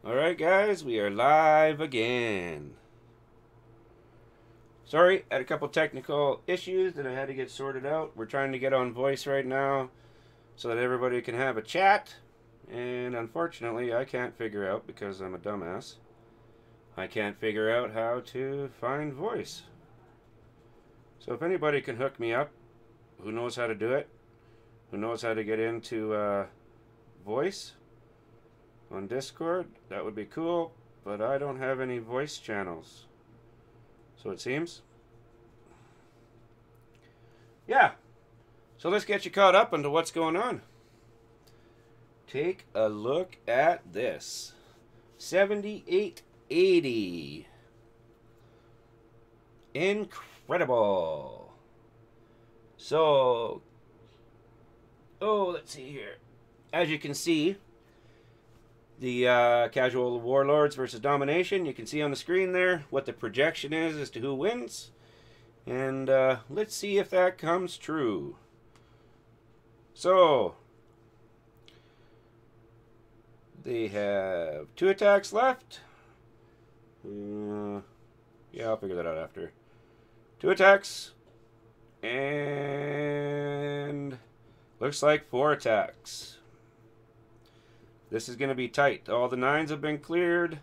Alright guys, we are live again. Sorry, had a couple technical issues that I had to get sorted out. We're trying to get on voice right now so that everybody can have a chat. And unfortunately, I can't figure out, because I'm a dumbass, I can't figure out how to find voice. So if anybody can hook me up, who knows how to do it, who knows how to get into voice on Discord, that would be cool. But I don't have any voice channels, so it seems. Yeah, so let's get you caught up into what's going on. Take a look at this 7880. Incredible. So, let's see here. As you can see, the Casual Warlords versus Domination. You can see on the screen there what the projection is as to who wins. And let's see if that comes true. So, they have 2 attacks left. Yeah, I'll figure that out after. 2 attacks. And looks like 4 attacks. This is going to be tight. All the 9s have been cleared. This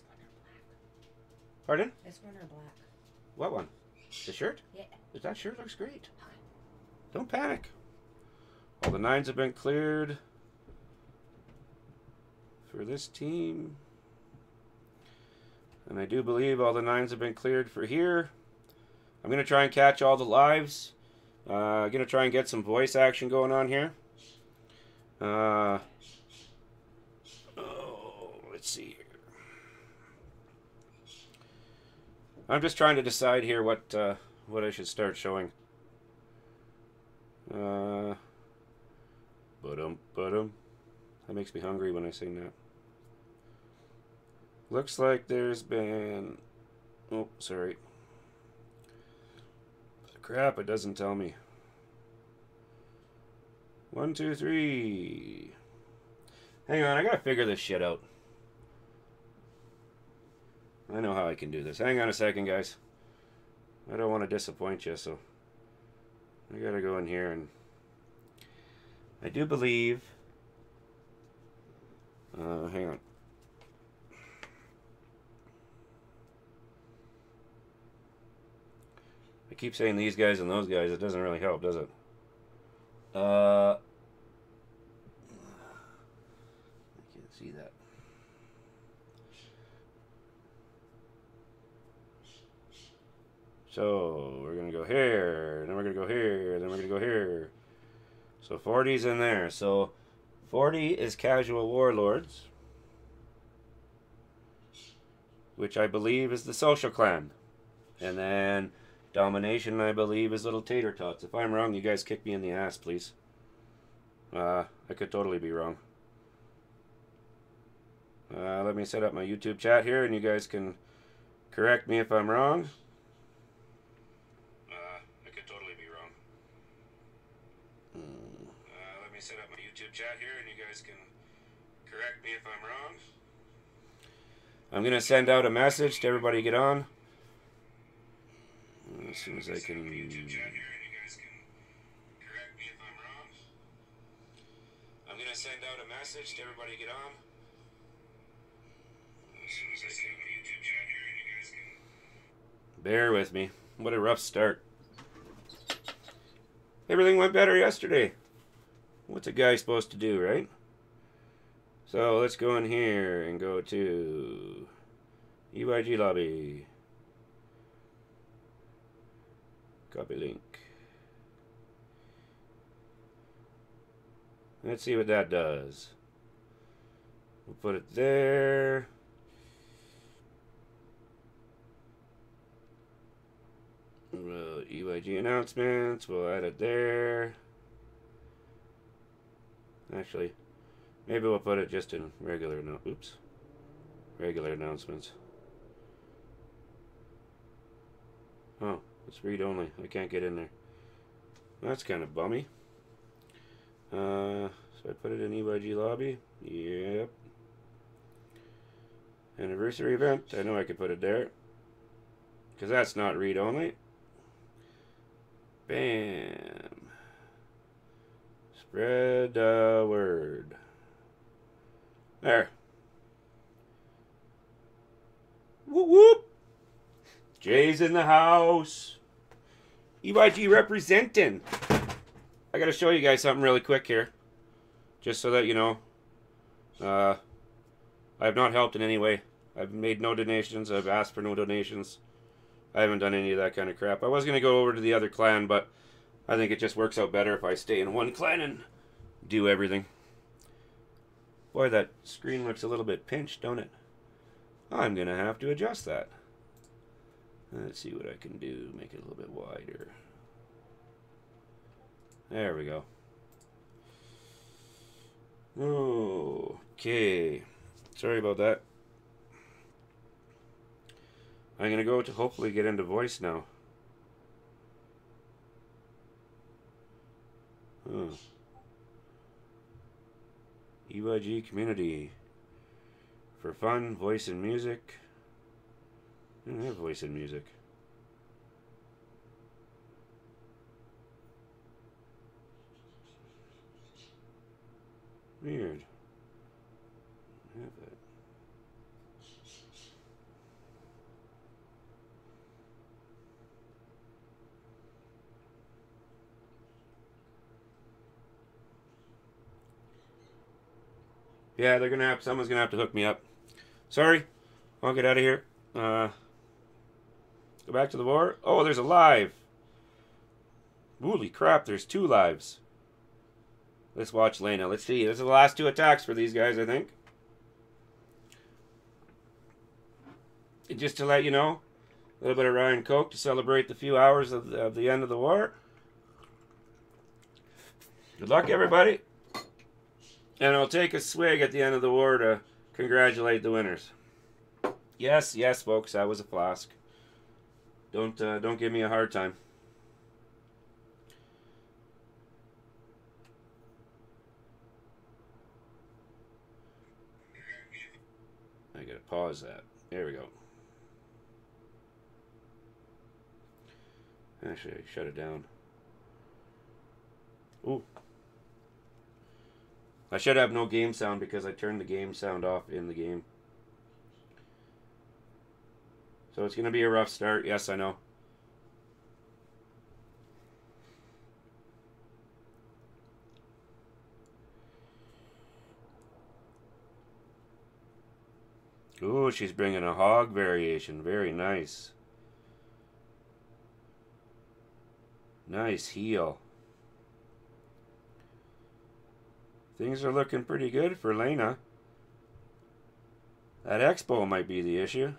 one are black. Pardon? This one are black. What one? The shirt? Yeah. That shirt looks great. Okay. Don't panic. All the 9s have been cleared for this team. And I do believe all the 9s have been cleared for here. I'm going to try and catch all the lives. I'm going to try and get some voice action going on here. Let's see here. I'm just trying to decide here what I should start showing. That makes me hungry when I sing that. Looks like there's been... Oh, sorry. Crap, it doesn't tell me. 1, 2, 3. Hang on, I gotta figure this shit out. I know how I can do this. Hang on a second, guys. I don't want to disappoint you, so I gotta go in here and I do believe. Hang on. I keep saying these guys and those guys. It doesn't really help, does it? I can't see that. So we're gonna go here, then we're gonna go here, then we're gonna go here. So 40's in there. So 40 is Casual Warlords, which I believe is the Social Clan, and then Domination, I believe, is Little Tater Tots. If I'm wrong, you guys kick me in the ass, please. I could totally be wrong. Let me set up my YouTube chat here, and you guys can correct me if I'm wrong. I could totally be wrong. Let me set up my YouTube chat here, and you guys can correct me if I'm wrong. I'm going to send out a message to everybody get on. As soon as I can. I'm going to send out a message to everybody get on. As soon as I can. Bear with me. What a rough start. Everything went better yesterday. What's a guy supposed to do, right? So let's go in here and go to EYG lobby. Copy link. Let's see what that does. We'll put it there. EYG announcements. We'll add it there. Actually, maybe we'll put it just in regular regular announcements. Oh, it's read only. I can't get in there. That's kind of bummy. So I put it in EYG lobby. Yep. Anniversary event. I know I could put it there. Because that's not read-only. Bam. Spread the word. There. Whoop whoop. Jay's in the house. EYG representing. I gotta show you guys something really quick here. Just so that you know. I have not helped in any way. I've made no donations. I've asked for no donations. I haven't done any of that kind of crap. I was going to go over to the other clan, but I think it just works out better if I stay in one clan and do everything. Boy, that screen looks a little bit pinched, don't it? I'm going to have to adjust that. Let's see what I can do. Make it a little bit wider. There we go. Okay. Sorry about that. I'm going to go to hopefully get into voice now. EYG community. For fun, voice and music. I don't have voice and music. Weird. I have that. Yeah, they're gonna have someone's gonna have to hook me up. Sorry, I'll get out of here. Go back to the war. Oh, there's a live. Holy crap! There's 2 lives. Let's watch Lena. Let's see. This is the last 2 attacks for these guys, I think. And just to let you know, a little bit of Ryan Coke to celebrate the few hours of the end of the war. Good luck, everybody. And I'll take a swig at the end of the war to congratulate the winners. Yes, yes, folks, that was a flask. Don't give me a hard time. I gotta pause that. There we go. Actually, I shut it down. Ooh. I should have no game sound because I turned the game sound off in the game. So it's going to be a rough start. Yes, I know. Ooh, she's bringing a hog variation. Very nice. Nice heel. Things are looking pretty good for Lena. That expo might be the issue.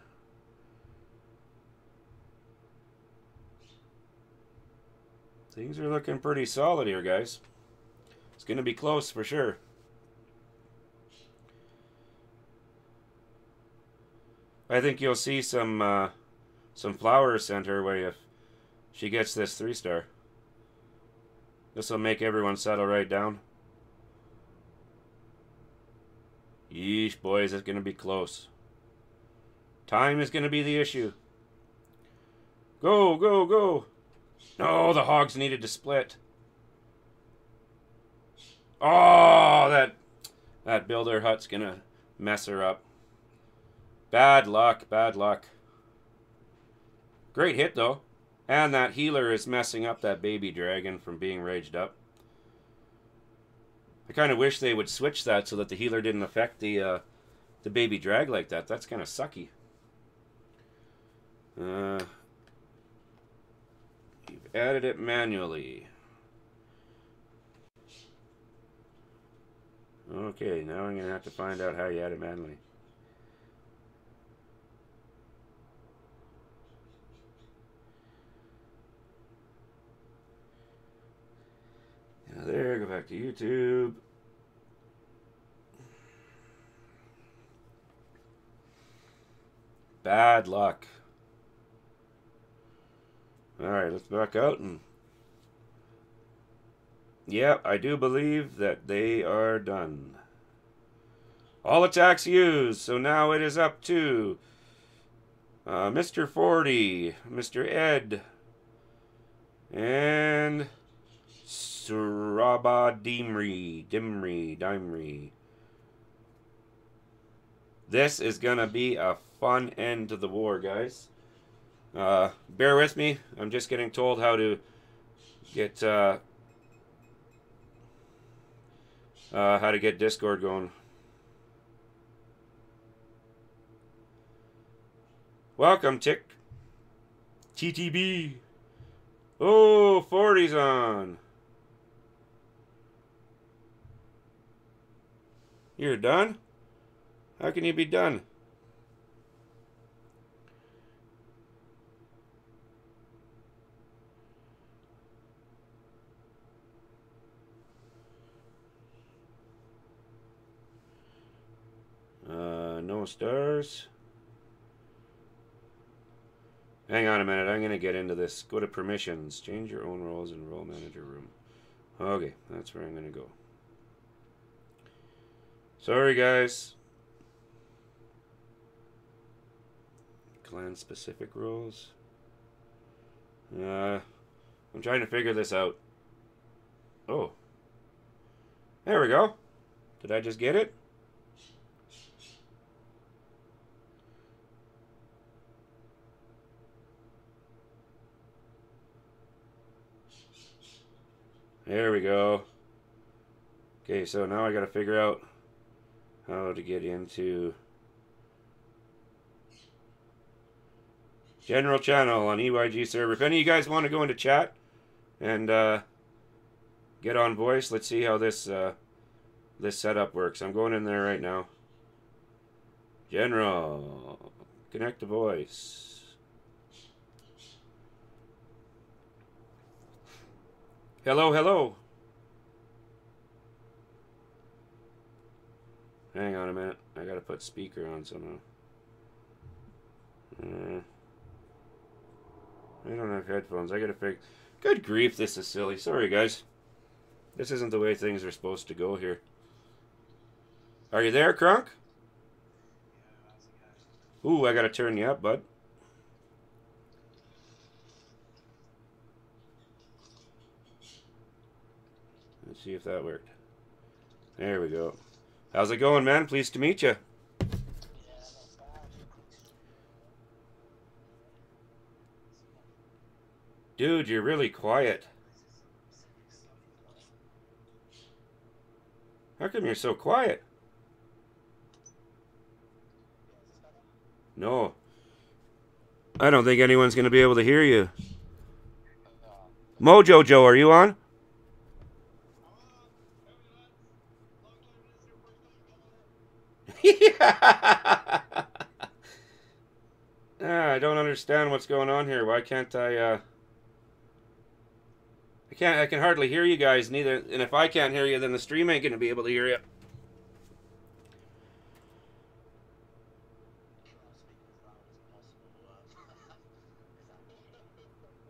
Things are looking pretty solid here, guys. It's going to be close for sure. I think you'll see some flowers sent her way if she gets this 3-star. This will make everyone settle right down. Yeesh, boys, it's going to be close. Time is going to be the issue. Go, go, go. No, the hogs needed to split. Oh, that builder hut's going to mess her up. Bad luck, bad luck. Great hit, though. And that healer is messing up that baby dragon from being raged up. I kind of wish they would switch that so that the healer didn't affect the baby drag like that. That's kind of sucky. You've added it manually. Okay, now I'm going to have to find out how you add it manually. Now there, go back to YouTube. Bad luck. Alright, let's back out and... Yeah, I do believe that they are done. All attacks used. So now it is up to Mr. 40, Mr. Ed, and Suraba Dimri. This is going to be a fun end to the war, guys. Bear with me. I'm just getting told how to get Discord going. Welcome, Tick. TTB. Oh, 40's on. You're done? How can you be done? No stars. Hang on a minute, I'm going to get into this. Go to permissions. Change your own roles in role manager room. Okay, that's where I'm going to go. Sorry, guys. Clan specific roles. I'm trying to figure this out. Oh. There we go. Did I just get it? There we go. Okay, so now I gotta figure out how to get into general channel on EYG server. If any of you guys want to go into chat and get on voice, let's see how this this setup works. I'm going in there right now. General. Connect to voice. Hello, hello. Hang on a minute. I gotta put speaker on somehow. I don't have headphones. I gotta figure. Good grief, this is silly. Sorry, guys. This isn't the way things are supposed to go here. Are you there, Crunk? Ooh, I gotta turn you up, bud. Let's see if that worked. There we go. How's it going, man? Pleased to meet you. Dude, you're really quiet. How come you're so quiet? No. I don't think anyone's going to be able to hear you. Mojo Joe, are you on? I don't understand what's going on here. Why can't I can hardly hear you guys neither, and if I can't hear you, then the stream ain't going to be able to hear you.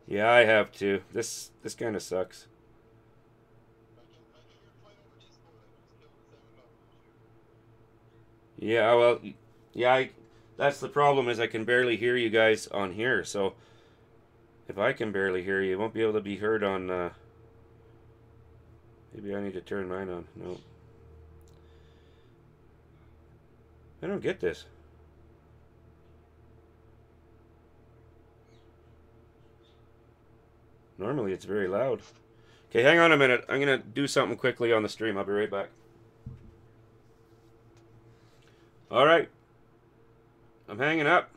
Yeah, I have to. This kind of sucks. Yeah, well, yeah, that's the problem is I can barely hear you guys on here. So if I can barely hear you, it won't be able to be heard on. Maybe I need to turn mine on. No, I don't get this. Normally it's very loud. Okay, hang on a minute. I'm gonna do something quickly on the stream. I'll be right back. All right. I'm hanging up.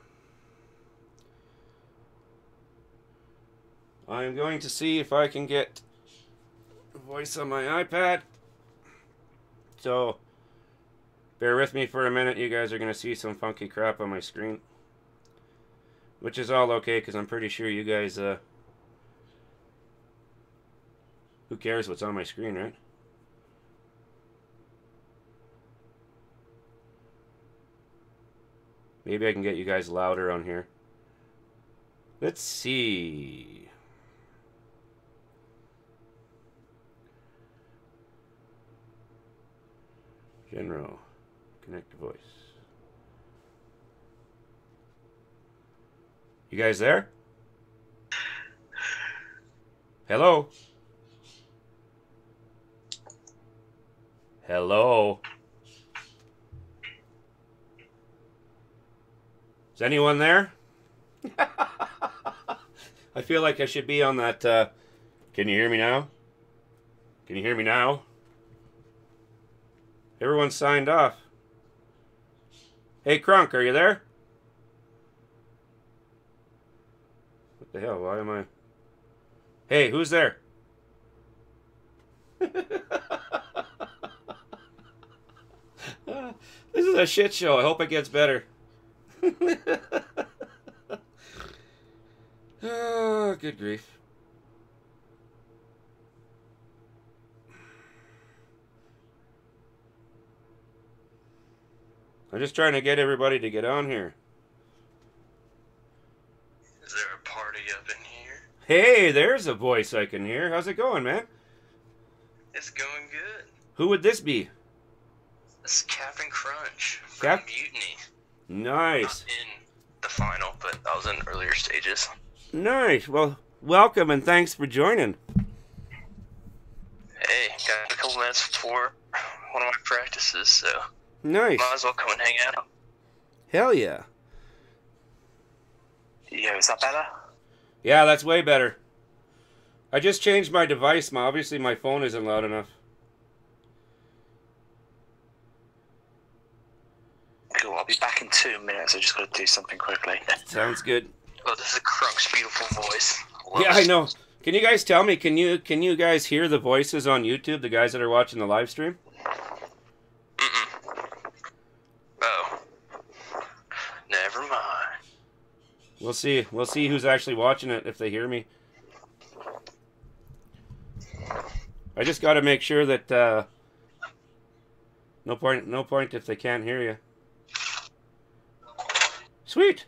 I am going to see if I can get voice on my iPad. So, bear with me for a minute. You guys are going to see some funky crap on my screen. Which is all okay, because I'm pretty sure you guys, who cares what's on my screen, right? Maybe I can get you guys louder on here. Let's see. General. Connect to voice. You guys there? Hello? Hello? Is anyone there? I feel like I should be on that, can you hear me now? Can you hear me now? Everyone's signed off. Hey, Crunk, are you there? What the hell? Why am I... Hey, who's there? This is a shit show. I hope it gets better. Oh, good grief. I'm just trying to get everybody to get on here. Is there a party up in here? Hey, there's a voice I can hear. How's it going, man? It's going good. Who would this be? This is Captain Crunch from Cap- Mutiny. Nice. Not in the final, but I was in earlier stages. Nice. Well, welcome and thanks for joining. Hey, got a couple minutes before one of my practices, so Nice. might as well come and hang out. Hell yeah. Yo, is that better? Yeah, that's way better. I just changed my device. Obviously, my phone isn't loud enough. Cool, I'll be back in 2 minutes. I just got to do something quickly. Sounds good. Oh, this is Crunk's beautiful voice. Yeah, I know. Can you guys tell me? Can you guys hear the voices on YouTube? The guys that are watching the live stream. Oh. Never mind. We'll see. We'll see who's actually watching it if they hear me. I just got to make sure that no point if they can't hear you. Sweet.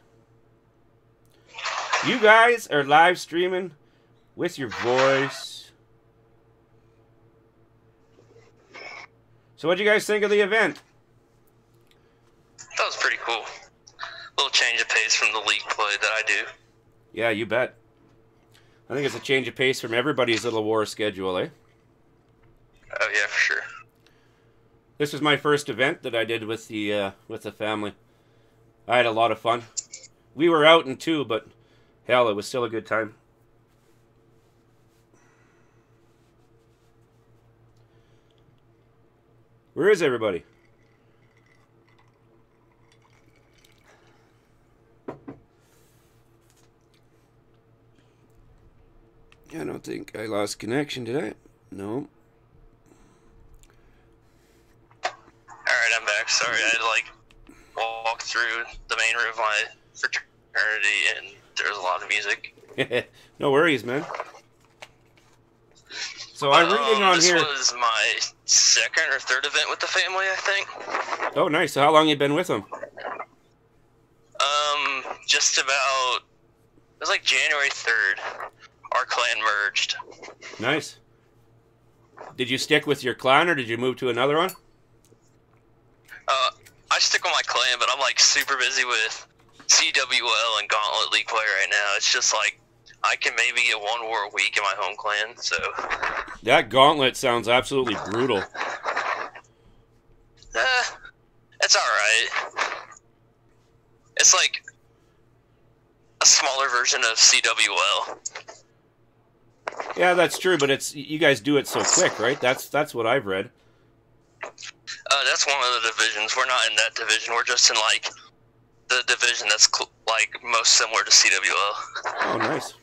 You guys are live streaming with your voice. So what'd you guys think of the event? That was pretty cool. Little change of pace from the league play that I do. Yeah, you bet. I think it's a change of pace from everybody's little war schedule, eh? Oh yeah, for sure. This was my first event that I did with the family. I had a lot of fun. We were out in 2, but hell, it was still a good time. Where is everybody? I don't think I lost connection, did I? No. Alright, I'm back. Sorry, I had to walk through the main room of my fraternity and there's a lot of music. No worries, man. So I'm reading on here. This was my second or third event with the family, I think. Oh, nice. So how long you been with them? Just about, it was like January 3rd. Our clan merged. Nice. Did you stick with your clan or did you move to another one? I stick with my clan, but I'm like super busy with CWL and Gauntlet League play right now. It's just like, I can maybe get 1 war a week in my home clan, so. That Gauntlet sounds absolutely brutal. It's alright. It's like a smaller version of CWL. Yeah, that's true, but it's you guys do it so quick, right? That's what I've read. That's one of the divisions. We're not in that division. We're just in like the division that's like most similar to CWL. Oh, nice.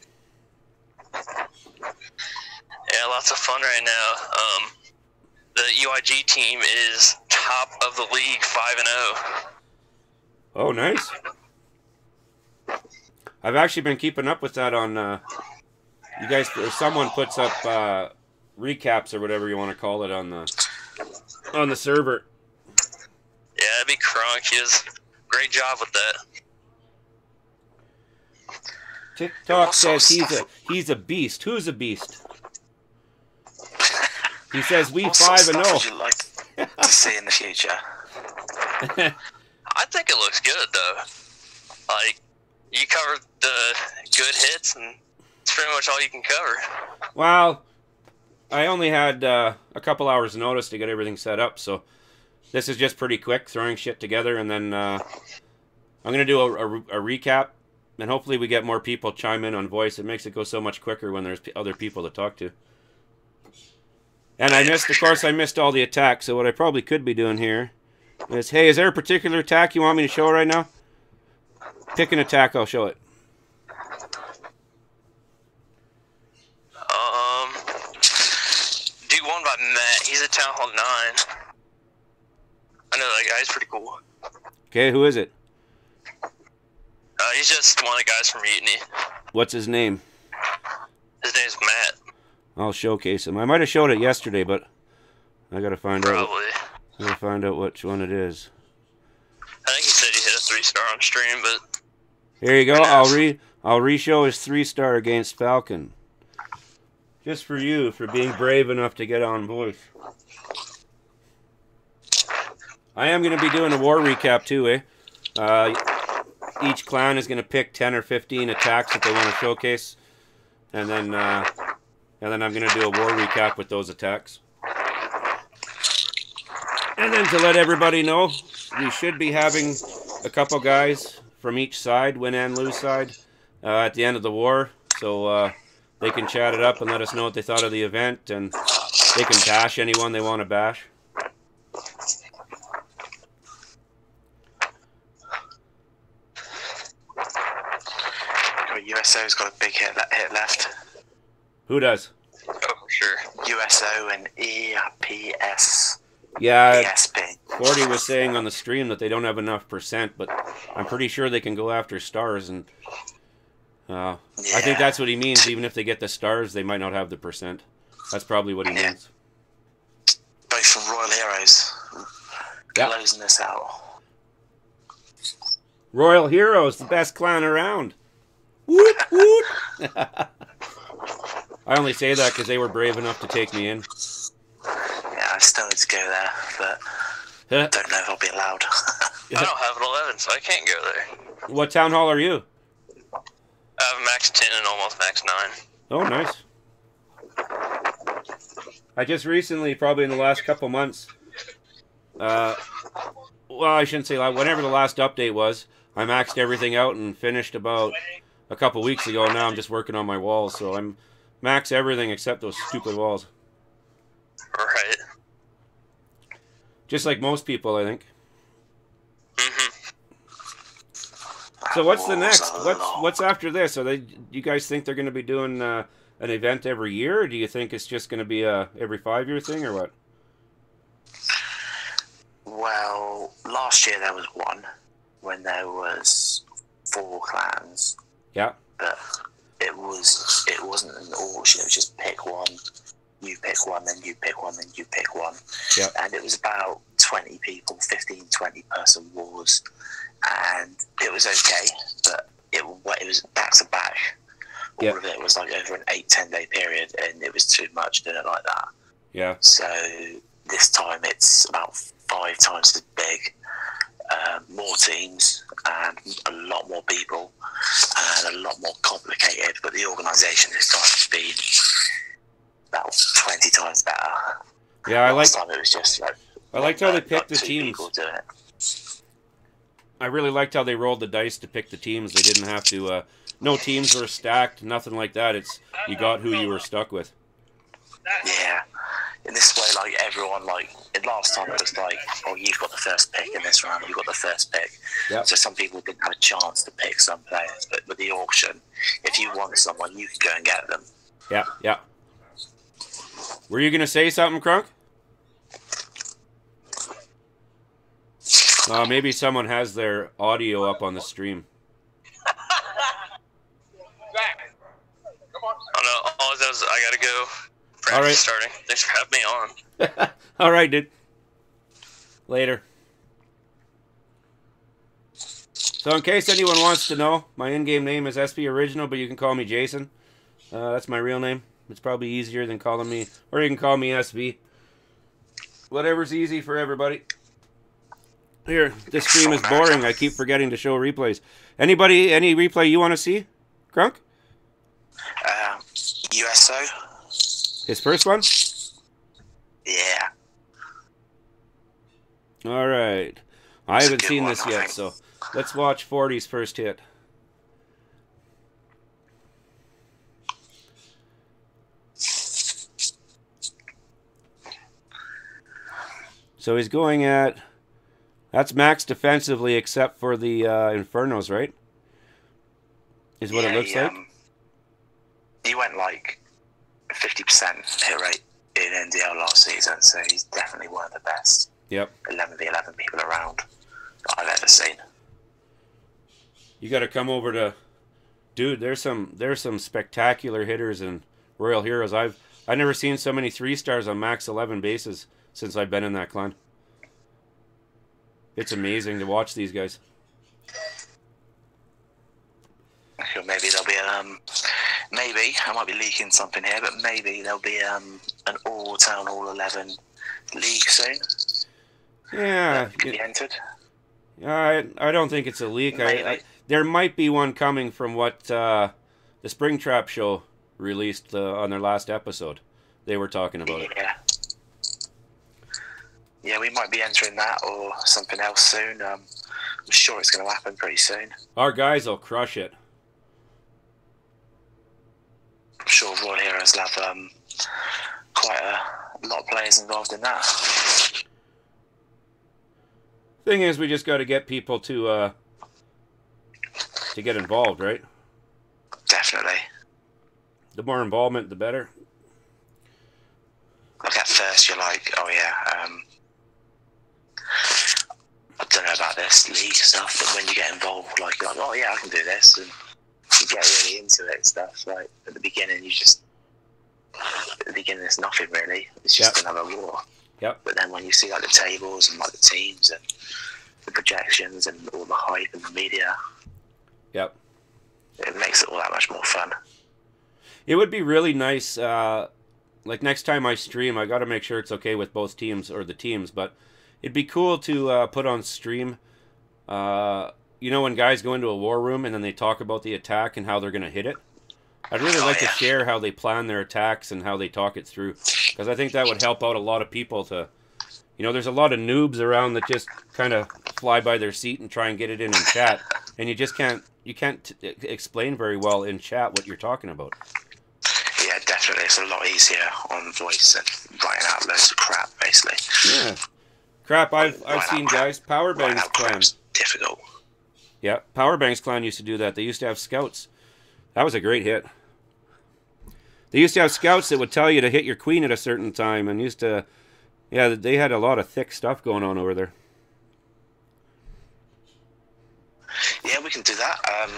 Yeah, lots of fun right now. The EYG team is top of the league, 5-0. Oh, nice. I've actually been keeping up with that on. You guys, or someone puts up recaps or whatever you want to call it on the server. Yeah, that'd be Crunk. He does a great job with that. TikTok says he's a beast. Who's a beast? He says we 5-0. What would you like to see in the future? I think it looks good though. Like, you covered the good hits, and it's pretty much all you can cover. Well, I only had a couple hours notice to get everything set up, so this is just pretty quick, throwing shit together, and then I'm going to do a recap, and hopefully we get more people chime in on voice. It makes it go so much quicker when there's other people to talk to. And I missed all the attacks, so what I probably could be doing here is, hey, is there a particular attack you want me to show right now? Pick an attack, I'll show it. Do one by Matt. He's at Town Hall 9. I know that guy. He's pretty cool. Okay, who is it? He's just one of the guys from Mutiny. What's his name? His name's Matt. I'll showcase him. I might have showed it yesterday, but I gotta find out. Probably. I gotta find out which one it is. I think he said he hit a 3-star on stream, but Here you go. I'll re-show his 3-star against Falcon. Just for you, for being brave enough to get on voice. I am going to be doing a war recap too, each clan is going to pick 10 or 15 attacks that they want to showcase, and then I'm going to do a war recap with those attacks. And then to let everybody know, we should be having a couple guys from each side, win and lose side, at the end of the war, so they can chat it up and let us know what they thought of the event, and they can bash anyone they want to bash. USO's got a big hit left. Who does? oh, for sure. USO and EPS. Yeah, ESP. 40 was saying on the stream that they don't have enough percent, but I'm pretty sure they can go after stars, and I think that's what he means. Even if they get the stars, they might not have the percent. That's probably what he means. Both from Royal Heroes. Yep. Closing this out. Royal Heroes, the best clan around. Woot woot! I only say that because they were brave enough to take me in. Yeah, I still need to go there, but don't know if I'll be allowed. I don't have an 11, so I can't go there. What town hall are you? I have max 10 and almost max 9. Oh, nice. I just recently, probably in the last couple months, well, I shouldn't say that. Whenever the last update was, I maxed everything out and finished about a couple weeks ago. Now I'm just working on my walls, so I'm max everything except those stupid walls. Right. Just like most people, I think. Mm-hmm. So what's the next? What's after this? Are they? You guys think they're going to be doing an event every year, or do you think it's just going to be a every 5-year thing, or what? Well, last year there was one when there was 4 clans. Yeah. But it wasn't an auction. It was just pick one. You pick one, then you pick one, then you pick one. Yeah. And it was about 20 people, 15, 20 person wars, and it was okay, but it was back to back. All of it was like over an 8-10 day period, and it was too much doing it like that. Yeah. So this time it's about 5 times as big, more teams, and a lot more people, and a lot more complicated. But the organisation this time has been about 20 times better. Yeah, Last time it was just like, I liked how they picked the 2 teams. people doing it. I really liked how they rolled the dice to pick the teams. They didn't have to. No teams were stacked, nothing like that. It's you got who you were stuck with. Yeah. In this way, like everyone, like last time it was like, oh, you've got the first pick in this round, you've got the first pick. Yep. So some people didn't have a chance to pick some players, but with the auction, if you want someone, you can go and get them. Yeah, yeah. Were you gonna say something, Crunk? Maybe someone has their audio up on the stream. Oh no, all it does is I gotta go. Practice All right. starting. Thanks for having me on. All right, dude. Later. So in case anyone wants to know, my in-game name is SP Original, but you can call me Jason. That's my real name. It's probably easier than calling me, or you can call me SV. Whatever's easy for everybody. Here, this stream is boring. I keep forgetting to show replays. Anybody, any replay you want to see, Crunk? USO. His first one? Yeah. All right. I It's a haven't good seen one, this I yet, think. so let's watch 40's first hit. So he's going at... That's max defensively except for the Infernos, right? Is what it looks like? He went like 50% hit rate in NDL last season, so he's definitely one of the best Yep. 11v11 people around that I've ever seen. You got to come over to... Dude, there's some spectacular hitters in Royal Heroes. I've never seen so many 3-stars on max 11 bases since I've been in that clan. It's amazing to watch these guys. Sure, maybe there'll be maybe I might be leaking something here, but maybe there'll be an all town hall 11 league soon. Yeah, That could be entered. I don't think it's a leak. There might be one coming from what the Springtrap show released on their last episode. They were talking about it. Yeah. Yeah, we might be entering that or something else soon. I'm sure it's going to happen pretty soon. Our guys will crush it. I'm sure Royal Heroes will have quite a lot of players involved in that. Thing is, we just got to get people to get involved, right? Definitely. The more involvement, the better. Like at first you're like, oh yeah, I don't know about this league stuff, but when you get involved, like you're like, oh yeah, I can do this, and you get really into it and stuff. Like at the beginning, it's nothing really. It's just another war. Yep. But then when you see like the tables and like the teams and the projections and all the hype and the media, Yep. it makes it all that much more fun. It would be really nice. Like next time I stream, I got to make sure it's okay with both teams or the teams, but it'd be cool to put on stream. You know, when guys go into a war room and then they talk about the attack and how they're going to hit it. I'd really like to share how they plan their attacks and how they talk it through, because I think that would help out a lot of people to, you know, there's a lot of noobs around that just kind of fly by their seat and try and get it in chat, and you just can't explain very well in chat what you're talking about. Yeah, definitely. It's a lot easier on voice than writing out loads of crap, basically. Yeah. Crap, I've seen guys, Powerbanks clan. Difficult. Yeah, Powerbanks clan used to do that. They used to have scouts. That was a great hit. They used to have scouts that would tell you to hit your queen at a certain time, and used to, yeah, they had a lot of thick stuff going on over there. Yeah, we can do that. I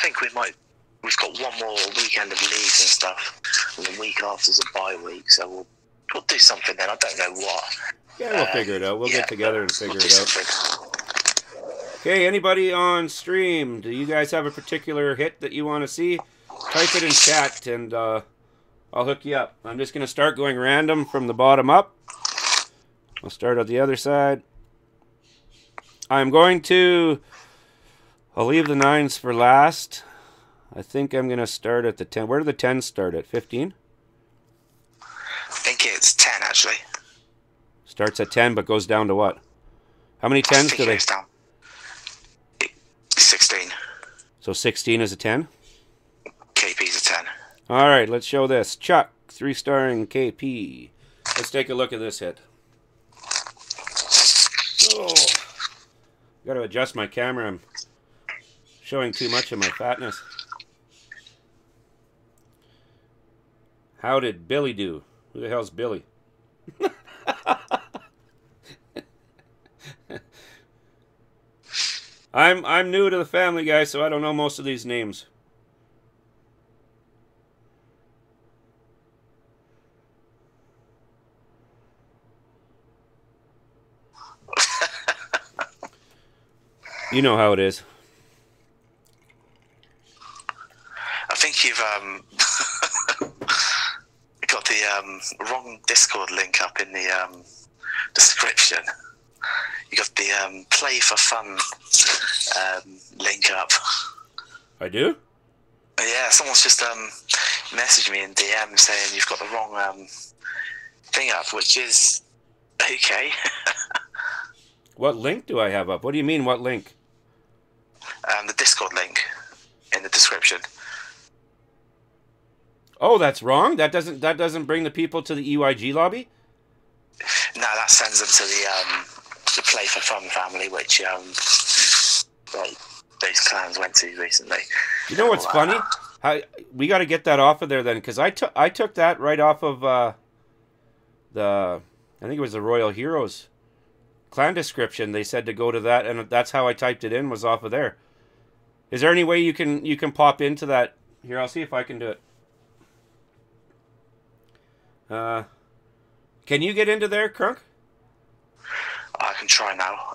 think we've got one more weekend of leagues and stuff, and the week after's a bye week, so we'll do something then. I don't know what. Yeah, we'll figure it out. We'll get together and figure it out. Okay, anybody on stream, do you guys have a particular hit that you want to see? Type it in chat and I'll hook you up. I'm just going to start going random from the bottom up. I'll start on the other side. I'll leave the 9s for last. I think I'm going to start at the 10. Where do the 10s start at? 15? I think it's 10, actually. Starts at 10, but goes down to what? How many 10s do they? 16. So 16 is a 10? KP's a 10. All right, let's show this. Chuck, 3-starring KP. Let's take a look at this hit. Oh, got to adjust my camera. I'm showing too much of my fatness. How did Billy do? Who the hell's Billy? I'm new to the family, guys, so I don't know most of these names. You know how it is. I think you've got the wrong Discord link up in the description. You got the play for fun link up. I do? Yeah, someone's just messaged me in DM saying you've got the wrong thing up, which is okay. What link do I have up? What do you mean, what link? The Discord link in the description. Oh, that's wrong? That doesn't bring the people to the EYG lobby? No, that sends them to the Play for Fun family, which those clans went to recently. You know what's funny? We got to get that off of there then, because I took that right off of I think it was the Royal Heroes clan description. They said to go to that, and that's how I typed it in, was off of there. Is there any way you can pop into that? Here, I'll see if I can do it. Can you get into there, Crunk? I can try now.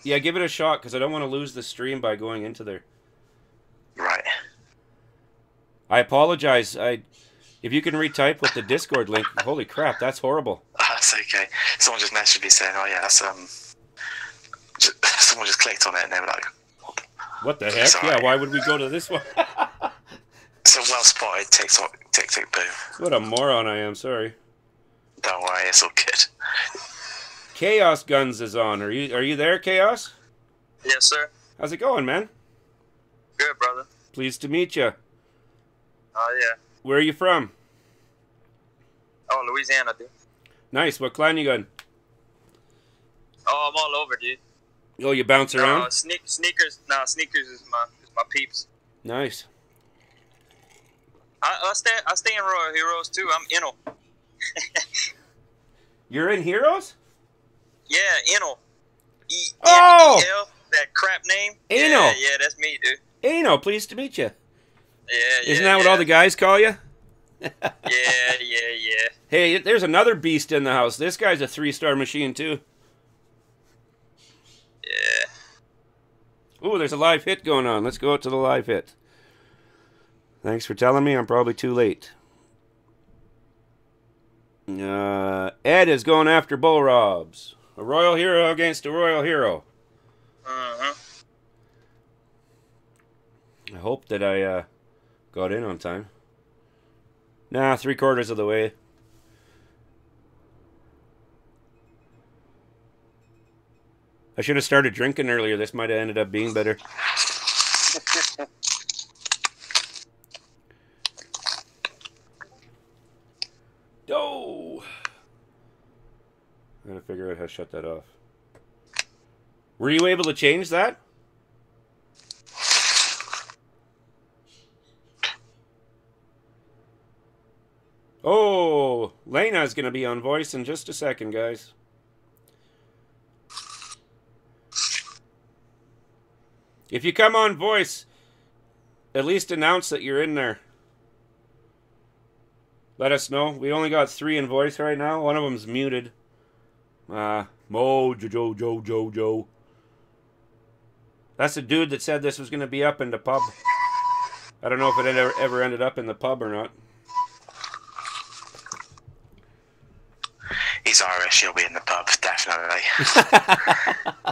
Yeah, give it a shot, because I don't want to lose the stream by going into there. Right. I apologize. If you can retype with the Discord link, holy crap, that's horrible. That's okay. Someone just messaged me saying, "Oh yeah, that's someone just clicked on it and they were like, what the heck? Sorry. Yeah, why would we go to this one? So well spotted, TikTok, boom. What a moron I am, sorry. Don't worry, it's all good. Chaos Guns is on. Are you there, Chaos? Yes, sir. How's it going, man? Good, brother. Pleased to meet you. Oh, yeah. Where are you from? Oh, Louisiana, dude. Nice. What clan you got? Oh, I'm all over, dude. Oh, you bounce around? Sneakers. Nah, Sneakers is my peeps. Nice. I stay in Royal Heroes, too. I'm Inno. You're in Heroes? Yeah, Inno. Oh! E-N-E-L, that crap name. Anal. Yeah, that's me, dude. Ano, pleased to meet you. Yeah, Isn't that what all the guys call you? Yeah. Hey, there's another beast in the house. This guy's a 3-star machine, too. Yeah. Ooh, there's a live hit going on. Let's go out to the live hit. Thanks for telling me. I'm probably too late. Ed is going after Bull Robs. A Royal Hero against a Royal Hero. Uh-huh. I hope that I got in on time. Nah, 3/4 of the way. I should have started drinking earlier. This might have ended up being better. Oh! I gotta figure out how to shut that off. Were you able to change that? Oh, Lena's going to be on voice in just a second, guys. If you come on voice, at least announce that you're in there. Let us know. We only got 3 in voice right now. One of them's muted. Joe. That's the dude that said this was going to be up in the pub. I don't know if it ever ended up in the pub or not. He's Irish, he'll be in the pub, definitely.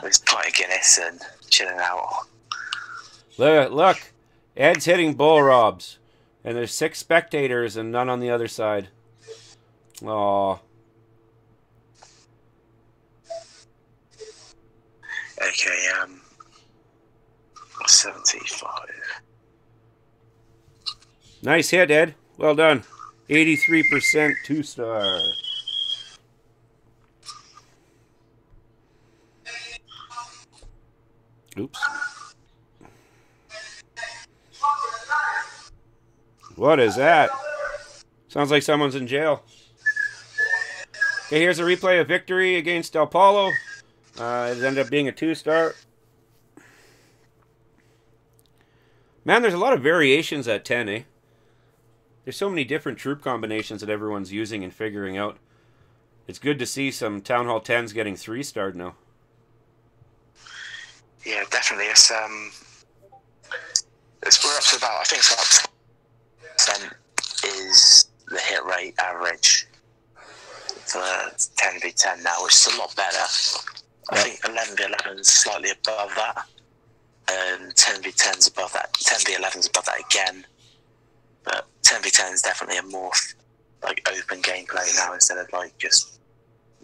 He's playing Guinness and chilling out. Look, Ed's hitting Bull Robs. And there's 6 spectators and none on the other side. Aww. Okay, 75. Nice hit, Ed. Well done. 83% 2-star. Oops. What is that? Sounds like someone's in jail. Okay, here's a replay of victory against Del Polo. It ended up being a 2-star. Man, there's a lot of variations at 10, eh? There's so many different troop combinations that everyone's using and figuring out. It's good to see some Town Hall 10s getting 3-starred now. Yeah, definitely. We're up to about, I think it's about 10% is the hit rate average for 10v10 now, which is a lot better. I think 11v11 is slightly above that, and 10v10's above that. 10v11's above that again, but 10v10 is definitely a more like open gameplay now instead of like just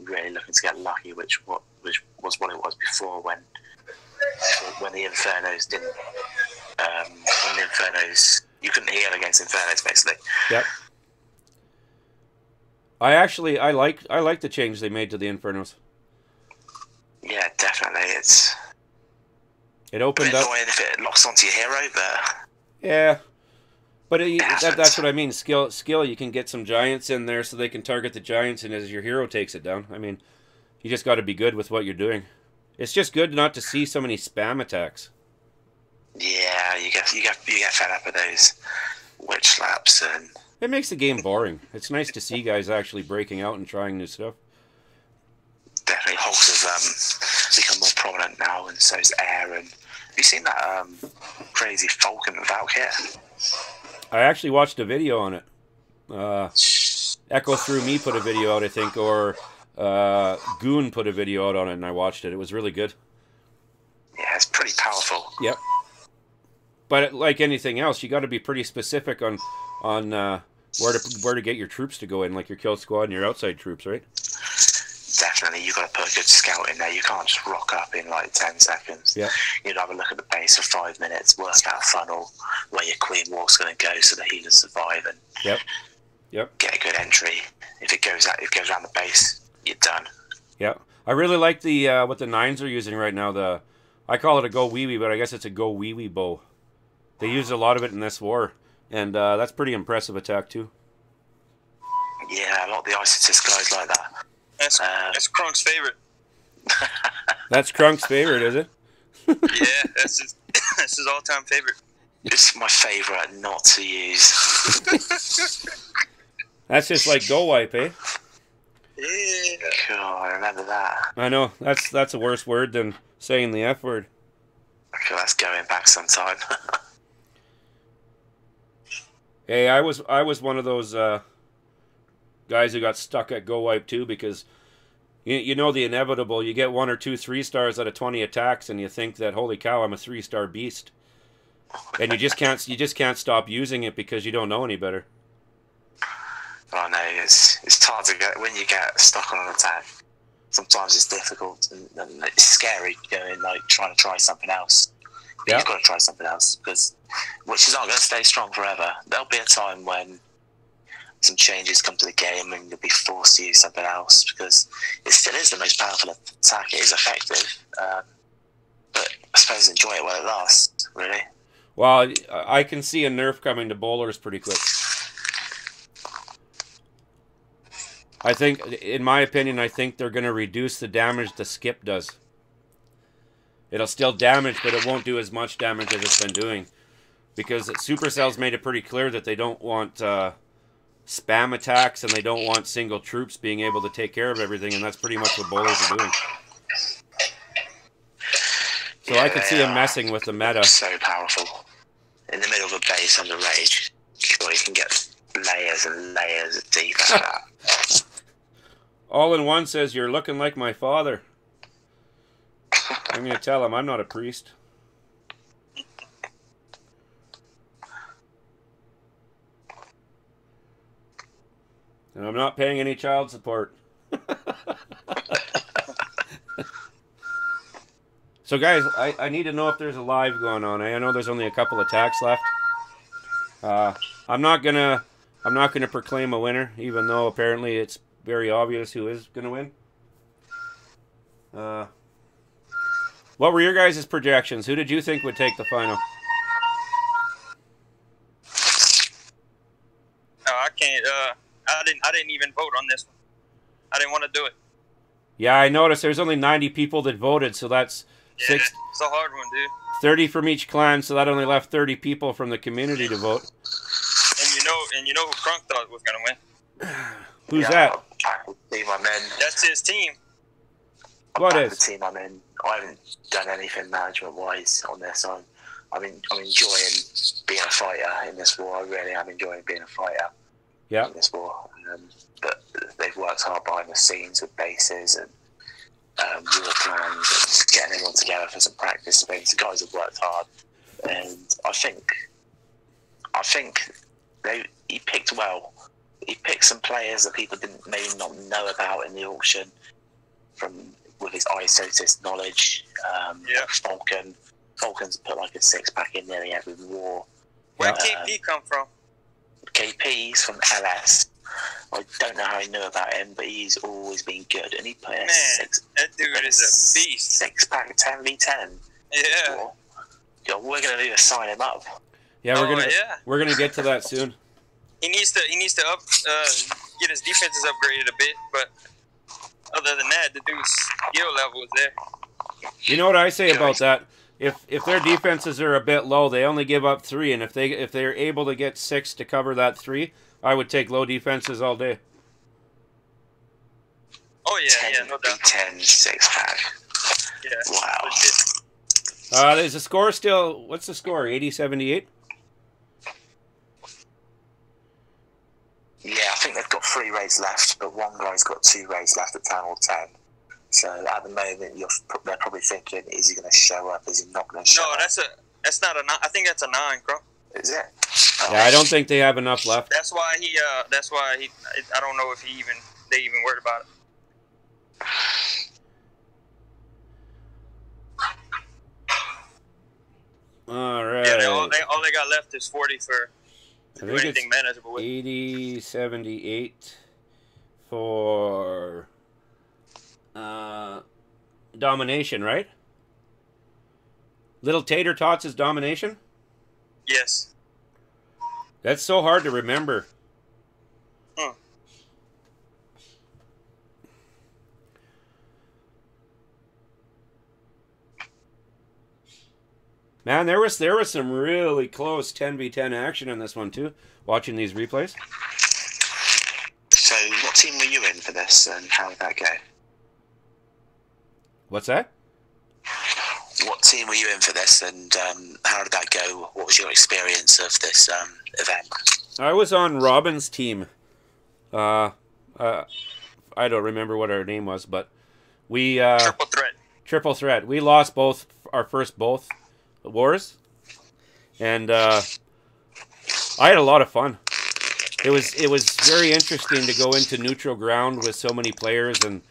really looking to get lucky, which was what it was before when the Infernos didn't. When the Infernos, you couldn't heal against Infernos basically. Yep. I like the change they made to the Infernos. Yeah, definitely. It opened up. Annoying if it locks onto your hero, but yeah, but that's what I mean. Skill. You can get some giants in there so they can target the giants, and as your hero takes it down. I mean, you just got to be good with what you're doing. It's just good not to see so many spam attacks. Yeah, you get fed up with those witch slaps, and it makes the game boring. It's nice to see guys actually breaking out and trying new stuff. Definitely, Hulks have become more prominent now, and so's Air. And have you seen that crazy Falcon Valkyrie? I actually watched a video on it. Echo Through Me put a video out, I think, or Goon put a video out on it, and I watched it. It was really good. Yeah, it's pretty powerful. Yep. But like anything else, you got to be pretty specific on where to get your troops to go in, like your kill squad and your outside troops, right? Definitely, you've got to put a good scout in there. You can't just rock up in like 10 seconds. Yeah. You'd have a look at the base for 5 minutes, work out a funnel where your Queen Walk's going to go so the healers survive, and get a good entry. If it goes around the base, you're done. Yeah. I really like the what the 9s are using right now. I call it a Go Wee Wee, but I guess it's a Go Wee Wee bow. They used a lot of it in this war, and that's pretty impressive attack too. Yeah, a lot of the Isotist guys like that. That's Krunk's favorite. That's Krunk's favorite, is it? Yeah, that's his all-time favorite. It's my favorite not to use. That's just like Go Wipe, eh? Yeah. Cool, I remember that. I know, that's a worse word than saying the F word. Okay, that's going back sometime. Hey, I was one of those guys who got stuck at Go Wipe too, because you know the inevitable. You get 1 or 2 3-stars out of 20 attacks, and you think that, holy cow, I'm a 3-star beast, and you just can't stop using it because you don't know any better. Oh no, it's hard to get when you get stuck on an attack. Sometimes it's difficult and it's scary going like trying to try something else. Yeah. You've got to try something else because witches aren't going to stay strong forever. There'll be a time when some changes come to the game and you'll be forced to use something else because it still is the most powerful attack. It is effective, but I suppose enjoy it while it lasts, really. Well, I can see a nerf coming to bowlers pretty quick. I think, in my opinion, I think they're going to reduce the damage the skip does. It'll still damage, but it won't do as much damage as it's been doing. Because Supercell's made it pretty clear that they don't want spam attacks and they don't want single troops being able to take care of everything, and that's pretty much what bowlers are doing. So yeah, I could see them messing with the meta. So powerful. In the middle of a base under rage, you can get layers and layers of deep out of that. All in One says, "You're looking like my father." I'm going to tell him I'm not a priest. And I'm not paying any child support. So guys, I need to know if there's a live going on. I know there's only a couple attacks left. I'm not gonna proclaim a winner, even though apparently it's very obvious who is gonna win. What were your guys' projections? Who did you think would take the final? I can't. I didn't even vote on this one. I didn't want to do it. Yeah, I noticed there's only 90 people that voted, so that's It's a hard one, dude. 30 from each clan, so that only left 30 people from the community to vote. And you know who Krunk thought was gonna win? Who's that? The team I'm in. That's his team. What is? The team I'm in. I haven't done anything management-wise on this. I'm enjoying being a fighter in this war. I really am enjoying being a fighter in this war. But they've worked hard behind the scenes with bases and war plans and getting everyone together for some practice things. The guys have worked hard, and I think he picked well. He picked some players that people didn't maybe not know about in the auction with his isotist knowledge. Like Falcon's put like a 6-pack in nearly every war. Where'd KP come from? KP's from LS. I don't know how I knew about him, but he's always been good, and he put that dude is a beast. 6-pack 10v10. Yeah. We're gonna need to sign him up. Yeah, we're gonna get to that soon. He needs to get his defenses upgraded a bit, but other than that, the dude's skill level is there. You know what I say about that? If their defenses are a bit low, they only give up 3, and if they're able to get 6 to cover that 3, I would take low defenses all day. Oh yeah, no doubt. 10 6-pack. Yeah. Wow. Is the score still? What's the score? 80-78. Yeah, I think they've got 3 raids left, but one guy's got 2 raids left at Town Hall 10. So at the moment, they're probably thinking, is he going to show up? Is he not going to show up? No, that's not a 9. I think that's a 9, bro. Is it? Yeah, I don't think they have enough left. That's why he. I don't know if they even worried about it. All right. Yeah, all they got left is 40 to do anything manageable with. 80-78 for domination, right? Little Tater Tots is domination? Yes. That's so hard to remember. Man, there was some really close 10v10 action in this one too, watching these replays. So what team were you in for this, and how did that go? What's that? What team were you in for this, and how did that go? What was your experience of this event? I was on Robin's team. I don't remember what our name was, but we... Triple threat. We lost our first wars, and I had a lot of fun. It was very interesting to go into neutral ground with so many players and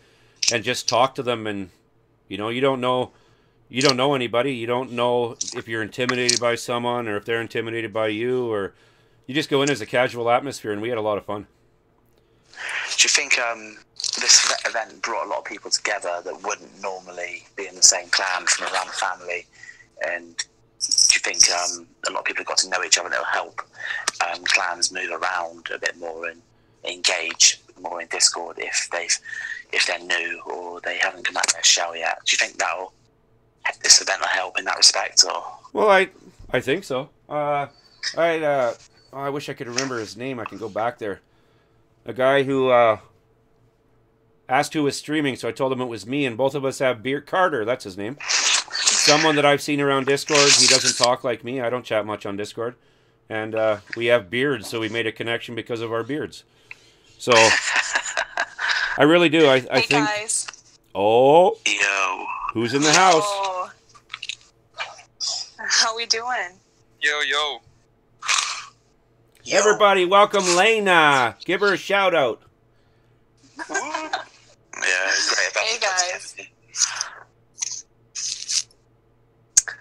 just talk to them, and you don't know anybody. You don't know if you're intimidated by someone or if they're intimidated by you, or you just go in as a casual atmosphere, and we had a lot of fun. Do you think this event brought a lot of people together that wouldn't normally be in the same clan from around the family? And do you think a lot of people got to know each other, and it'll help clans move around a bit more and engage more in Discord if they're new or they haven't come out of their shell yet? Do you think this event will help in that respect? Or? Well, I think so. I wish I could remember his name. I can go back there. A guy who asked who was streaming, so I told him it was me, and both of us have beard. Carter, that's his name. Someone that I've seen around Discord. He doesn't talk like me. I don't chat much on Discord. And we have beards, so we made a connection because of our beards. So I really do. I think. Guys. Oh. Yo. Who's in the house? Oh. How we doing? Yo. Everybody, welcome Lena. Give her a shout out. Yeah, great event. Hey guys.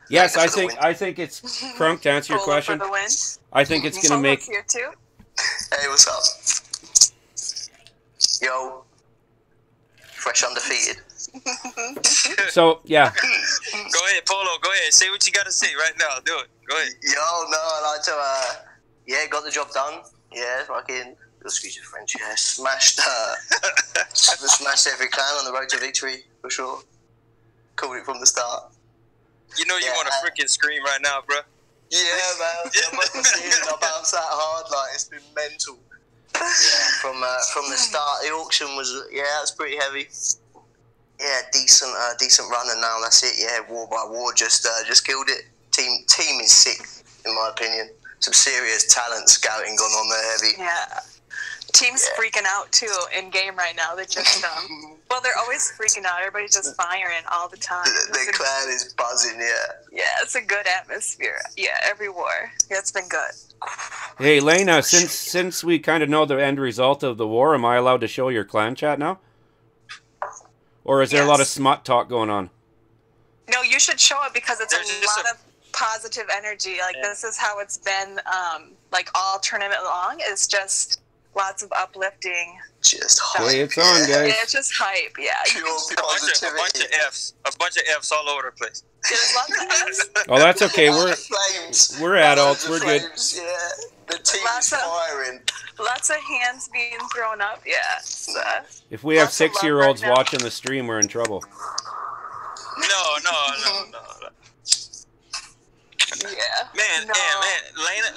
Yes, I think it's Crunk, to answer your Polo question. for the win. I think it's gonna make. Here too. Hey, what's up? Yo, fresh undefeated. So yeah. Go ahead, Polo. Go ahead. Say what you got to say right now. Do it. Go ahead. Yo, no, I like to, got the job done. Yeah, fucking, excuse your French, yeah, smashed every clan on the road to victory, for sure. Called it from the start. You know you want to freaking scream right now, bro. Yeah, man. I bounced that hard, like, it's been mental. Yeah, from the start, the auction was, it's pretty heavy. Yeah, decent run, and now that's it. Yeah, war by war, just killed it. Team is sick, in my opinion. Some serious talent scouting gone on there, heavy. Yeah. Team's freaking out too in game right now. They're just well, they're always freaking out. Everybody's just firing all the time. The clan is buzzing, yeah. Yeah, it's a good atmosphere. Yeah, every war. Yeah, it's been good. Hey, Lena, since we kind of know the end result of the war, am I allowed to show your clan chat now? Or is there a lot of smut talk going on? No, you should show it because it's a lot of positive energy. Like, this is how it's been, like, all tournament long. It's just lots of uplifting. Just hype. Hey, it's on, guys. Yeah, it's just hype, yeah. Pure positivity. A bunch of F's all over the place. There's lots of F's. Oh, that's okay. We're adults. We're good. Yeah, the team's firing. Lots of hands being thrown up, yeah. If we have 6-year-olds watching the stream, we're in trouble. No. Yeah. Man.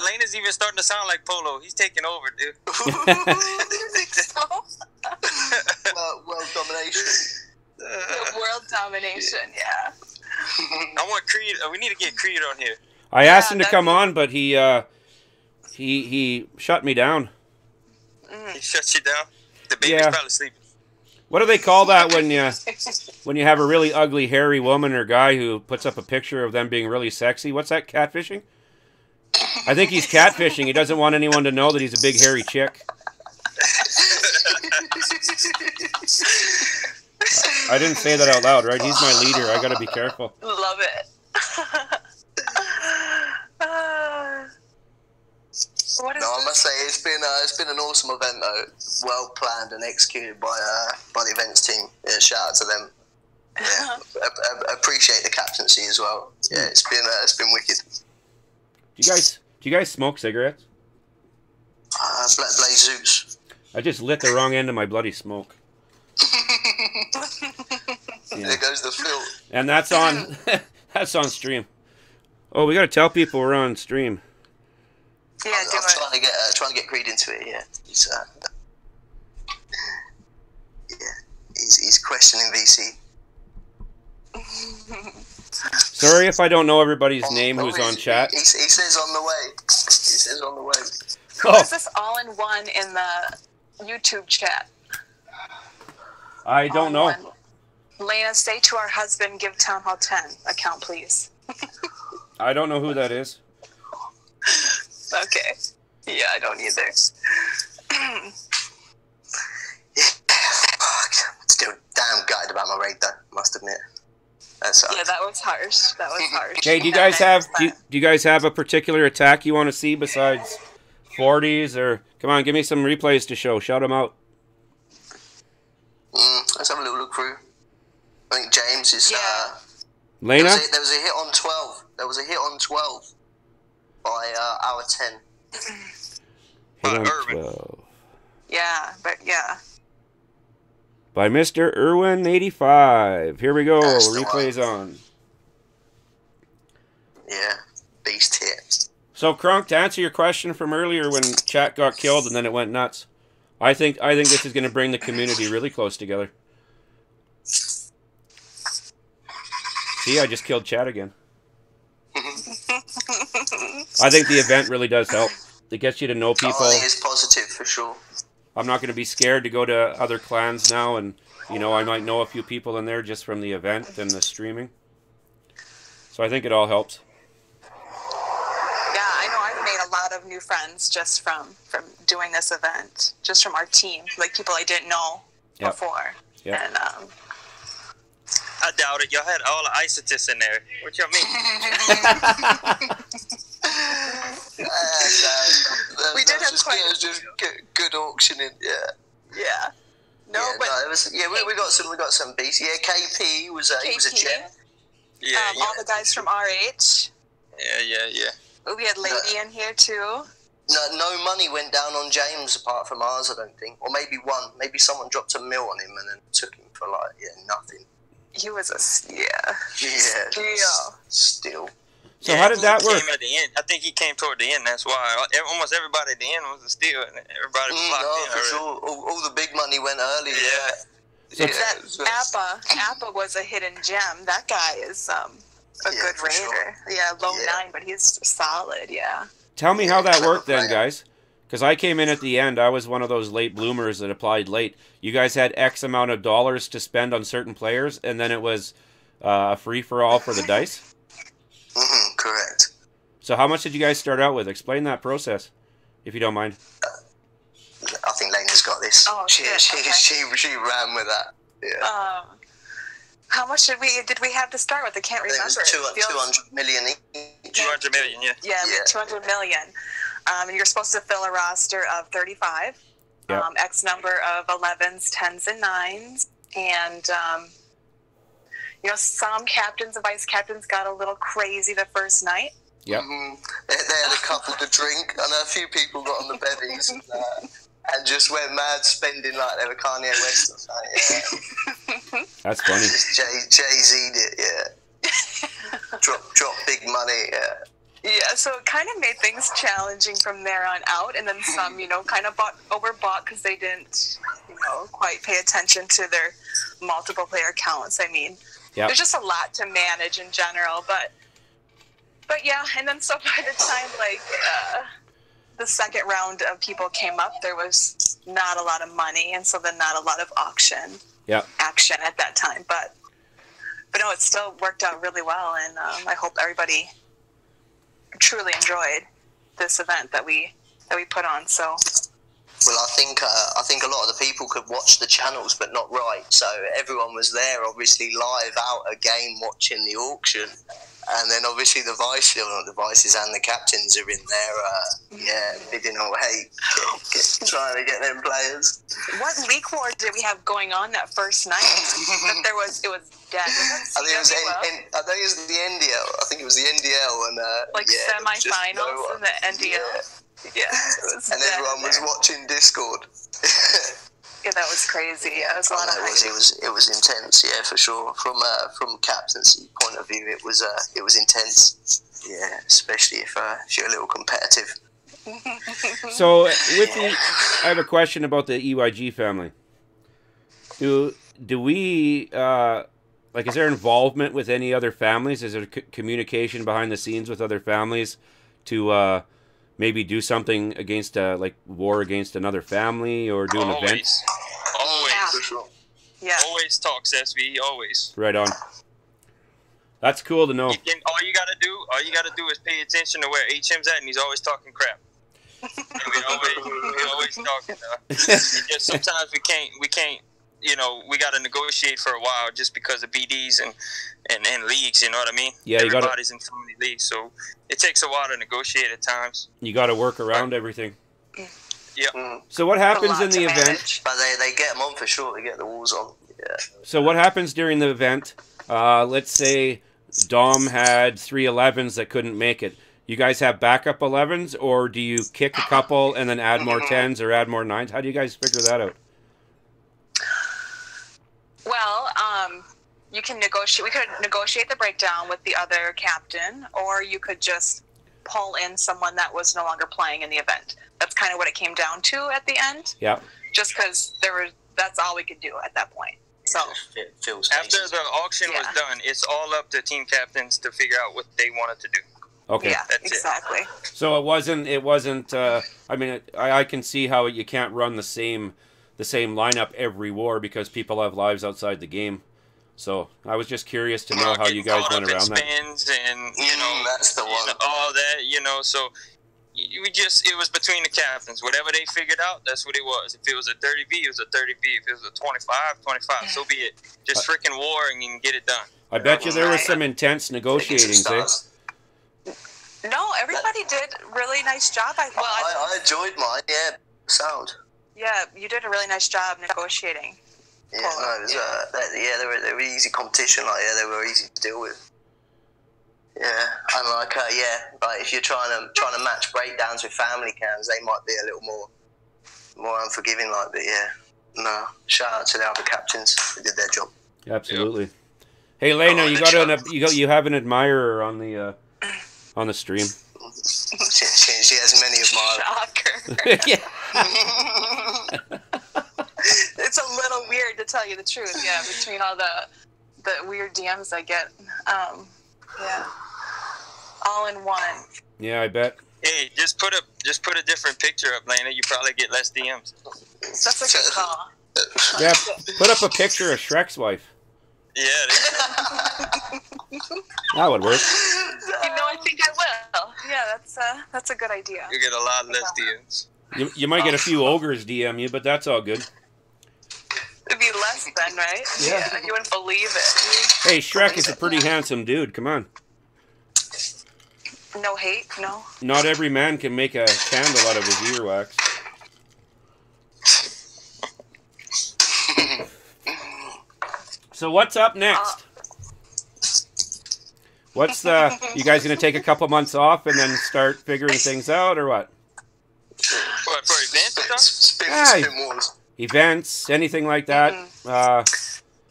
Lena's even starting to sound like Polo. He's taking over, dude. World domination. World domination, yeah. I want Creed. We need to get Creed on here. I asked him to come on, but he shut me down. He shut you down? The baby's probably sleeping. What do they call that when you have a really ugly, hairy woman or guy who puts up a picture of them being really sexy? What's that, catfishing? I think he's catfishing. He doesn't want anyone to know that he's a big, hairy chick. I didn't say that out loud, right? He's my leader. I got to be careful. Love it. I must say it's been an awesome event though, well planned and executed by the events team. Yeah, shout out to them. Yeah, appreciate the captaincy as well. Yeah, it's been wicked. Do you guys smoke cigarettes? Blaze Zeus. I just lit the wrong end of my bloody smoke. There goes the filth. And that's on that's on stream. Oh, we got to tell people we're on stream. Yeah, I'm trying to get Creed into it. Yeah, he's questioning VC. Sorry if I don't know everybody's name who's on chat. He says on the way. He says on the way. Who is this all in one in the YouTube chat? I don't know. Lena, say to our husband, give Town Hall 10 account, please. I don't know who that is. Okay. Yeah, I don't either. Still damn gutted about my raid though, must admit. Yeah, that was harsh. That was harsh. Okay, do you guys have a particular attack you want to see besides 40s, or come on, give me some replays to show. Shout them out. Let's have a little look through. I think James is. Lena? There was a hit on 12. There was a hit on 12 by our 10. Hit on 12. Yeah, but yeah. By Mr. Irwin85. Here we go. Replays on. Yeah, beast hit. So, Krunk, to answer your question from earlier when chat got killed and then it went nuts, I think this is going to bring the community really close together. See, I just killed chat again. I think the event really does help. It gets you to know people. I think it's positive for sure. I'm not going to be scared to go to other clans now, and I might know a few people in there just from the event and the streaming. So I think it all helps. Yeah, I know I've made a lot of new friends just from doing this event, just from our team, like people I didn't know before. Yeah. And I doubt it. Y'all had all the isotists in there. What y'all mean? We did have quite. It was just good auctioning. Yeah. Yeah. No, yeah, but it was. Yeah, we got some beats. Yeah, KP was he was a gem. Yeah, all the guys from RH. Yeah. We had Lady in here too. No money went down on James apart from ours, I don't think. Or maybe one. Maybe someone dropped a mill on him and then took him for nothing. He was a Still. So how did that work? Came at the end. I think he came toward the end. That's why almost everybody at the end was a steal, and everybody was locked in. For sure. All the big money went early. Yeah. Appa was a hidden gem. That guy is a good raider. Sure. Yeah, low 9, but he's solid. Yeah. Tell me how that worked then, guys. Because I came in at the end. I was one of those late bloomers that applied late. You guys had X amount of dollars to spend on certain players, and then it was a free-for-all for the dice? Correct. So how much did you guys start out with? Explain that process, if you don't mind. I think Lena's got this. Oh, she ran with that. Yeah. How much did we have to start with? I can't remember. I think it was 200 million each. 200 million, yeah. Yeah, 200 million. And you're supposed to fill a roster of 35, Yep. X number of 11s, 10s, and 9s. And, some captains and vice captains got a little crazy the first night. Yep. They had a couple to drink. I know a few people got on the bevies and just went mad spending like they were Kanye West or something. Yeah. That's funny. Just Jay-Z'd it, yeah. Drop big money, yeah. Yeah, so it kind of made things challenging from there on out, and then some, kind of overbought because they didn't, quite pay attention to their multiple player counts. I mean, Yep. there's just a lot to manage in general, but yeah, and then so by the time the second round of people came up, there was not a lot of money, and so then not a lot of auction action at that time, but no, it still worked out really well, and I hope everybody truly enjoyed this event that we put on. So, well, I think a lot of the people could watch the channels, but not right. So everyone was there, obviously live out a game, watching the auction, and then obviously the vices and the captains are in there, bidding away, trying to get them players. what league war did we have going on that first night? That it was dead. I think it was the NDL. I think it was the NDL and semifinals in the NDL. Yeah, and everyone was watching Discord. Yeah, that was crazy. Yeah, it was a lot of hype. It was intense. Yeah, for sure. From captaincy point of view, it was intense. Yeah, especially if you're a little competitive. So I have a question about the EYG family. Do we is there involvement with any other families? Is there communication behind the scenes with other families to maybe do something against war against another family or do an event? Always. Yeah. For sure. Yeah. Always talks SV. Always. Right on. That's cool to know. All you gotta do is pay attention to where HM's at, and he's always talking crap. we always talking. Just sometimes we can't. We gotta negotiate for a while just because of BDs and leagues. You know what I mean? Yeah, everybody's in so many leagues, so it takes a while to negotiate at times. You got to work around everything. Yeah. So what happens in the event? But they get them on for sure. They get the walls on. Yeah. So what happens during the event? Let's say Dom had 3 11s that couldn't make it. You guys have backup 11s, or do you kick a couple and then add more 10s or add more 9s? How do you guys figure that out? Well, you can negotiate. We could negotiate the breakdown with the other captain, or you could just pull in someone that was no longer playing in the event. That's kind of what it came down to at the end. Yeah. Just because that's all we could do at that point. So after the auction was done, it's all up to team captains to figure out what they wanted to do. Okay. Yeah, That's exactly. So it wasn't. I mean, I can see how you can't run the same lineup every war because people have lives outside the game. So I was just curious to know how you guys went around that. Spins and that's the one. All that, so it was between the captains. Whatever they figured out, that's what it was. If it was a 30V, it was a 30V. If it was a 25, so be it. Just freaking war and get it done. I bet you there was some intense negotiating, eh? No, everybody did a really nice job. I enjoyed mine. Yeah, sound. Yeah, you did a really nice job negotiating. Yeah, no, it was, they were easy competition. They were easy to deal with. Yeah, and like if you're trying to match breakdowns with family cams, they might be a little more unforgiving. But yeah, no. Shout out to the other captains who did their job. Absolutely. Yep. Hey, Lena, you have an admirer on the stream. She has many admirers. Shocker. Yeah. It's a little weird to tell you the truth. Yeah, between all the weird DMs I get. Yeah. All in one. Yeah, I bet. Hey, just put a different picture up, Lana. You probably get less DMs. That's a good call. Yeah, put up a picture of Shrek's wife. Yeah. That would work. I think I will. Yeah, that's a good idea. You get a lot less DMs. You might get a few ogres DM you, but that's all good. It'd be less then, right? Yeah. You wouldn't believe it. Hey, Shrek is a pretty handsome dude. Come on. No hate, no. Not every man can make a candle out of his earwax. So what's up next? What's you guys gonna take a couple months off and then start figuring things out, or what? What, for events and stuff? Spin wars. Events, anything like that. I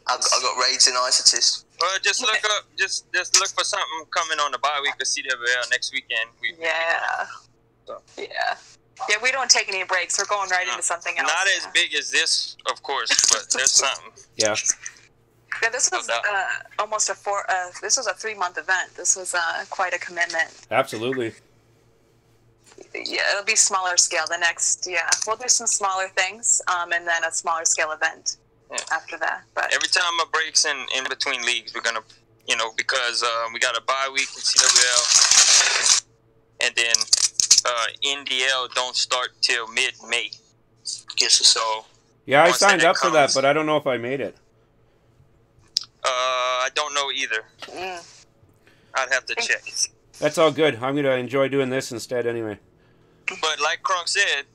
got raids in Isotist. Well, just look up, just look for something coming on the bye week of CWL next weekend. Yeah. Yeah, we don't take any breaks. We're going right into something else. Not as big as this, of course, but there's something. Yeah. Yeah, this was almost this was a 3-month event. This was quite a commitment. Absolutely. Yeah, it'll be smaller scale. The next, we'll do some smaller things, and then a smaller scale event after that. But every time a breaks in between leagues, we're gonna, because we got a bye week in CWL, and then NDL don't start till mid-May. Yes, so. Yeah, I signed up for that, but I don't know if I made it. I don't know either. I'd have to check. That's all good. I'm gonna enjoy doing this instead anyway. But like Crunk said,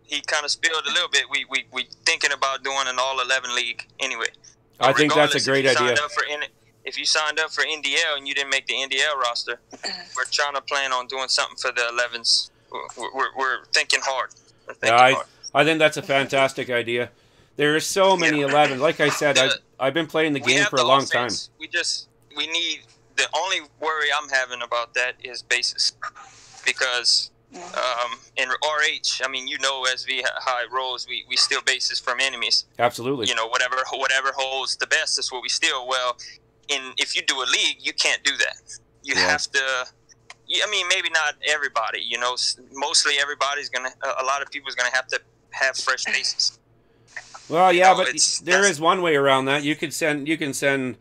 he kind of spilled a little bit. We thinking about doing an all-11 league anyway. I think that's a great idea. If you signed up for NDL and you didn't make the NDL roster, we're trying to plan on doing something for the 11s. We're thinking hard. I think that's a fantastic idea. There are so many 11s. Like I said, I've been playing the game for a long time. We need, the only worry I'm having about that is bases. Because in RH, SV, how it rolls, we steal bases from enemies. Absolutely. Whatever holds the best is what we steal. Well, if you do a league, you can't do that. You have to. Maybe not everybody. Mostly everybody's a lot of people's gonna have to have fresh bases. Well, yeah, but there is one way around that. You can send,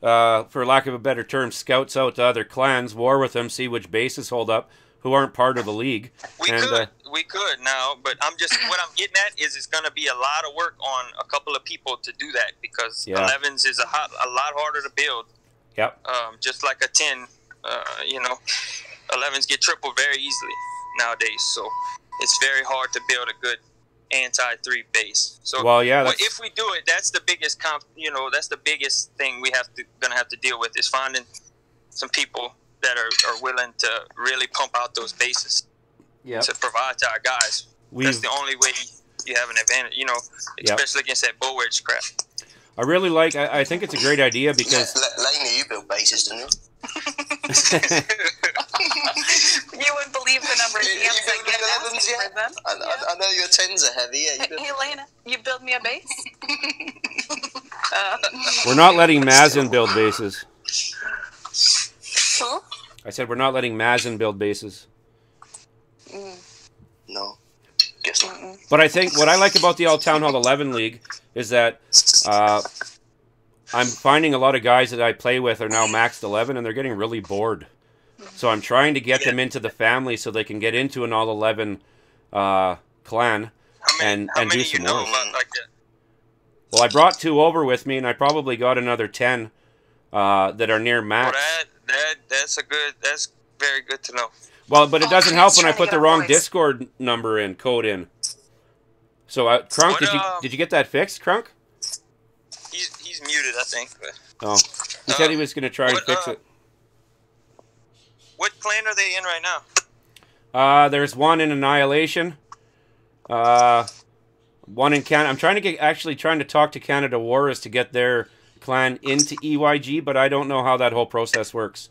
for lack of a better term, scouts out to other clans, war with them, see which bases hold up, who aren't part of the league. We could now, but what I'm getting at is it's going to be a lot of work on a couple of people to do that, because 11s is a lot harder to build. Yep. Just like a 10, 11s get tripled very easily nowadays, so it's very hard to build a good anti-3 base. So if we do it, that's the biggest that's the biggest thing gonna have to deal with, is finding some people that are willing to really pump out those bases to provide to our guys. That's the only way you have an advantage, especially against that bow wedge crap. I really I think it's a great idea because Laney, you build bases, didn't you? You wouldn't believe the number of DMs I get asking for them. I know your 10s are heavy. Yeah, hey, Lena, you build me a base? We're not letting Mazin build bases. Huh? I said we're not letting Mazin build bases. No. Guess not. But I think what I like about the All Town Hall 11 League is that I'm finding a lot of guys that I play with are now maxed 11, and they're getting really bored. So I'm trying to get them into the family so they can get into an All 11 clan and do some more. Well, I brought 2 over with me, and I probably got another 10 that are near max. Well, that's very good to know. Well, but it doesn't help when I put the wrong Discord code in. So, Crunk, did you get that fixed, Crunk? He's muted, I think. But, oh, he said he was going to try and fix it. What clan are they in right now? There's one in Annihilation. One in Canada. I'm trying to talk to Canada Warriors to get their clan into EYG, but I don't know how that whole process works.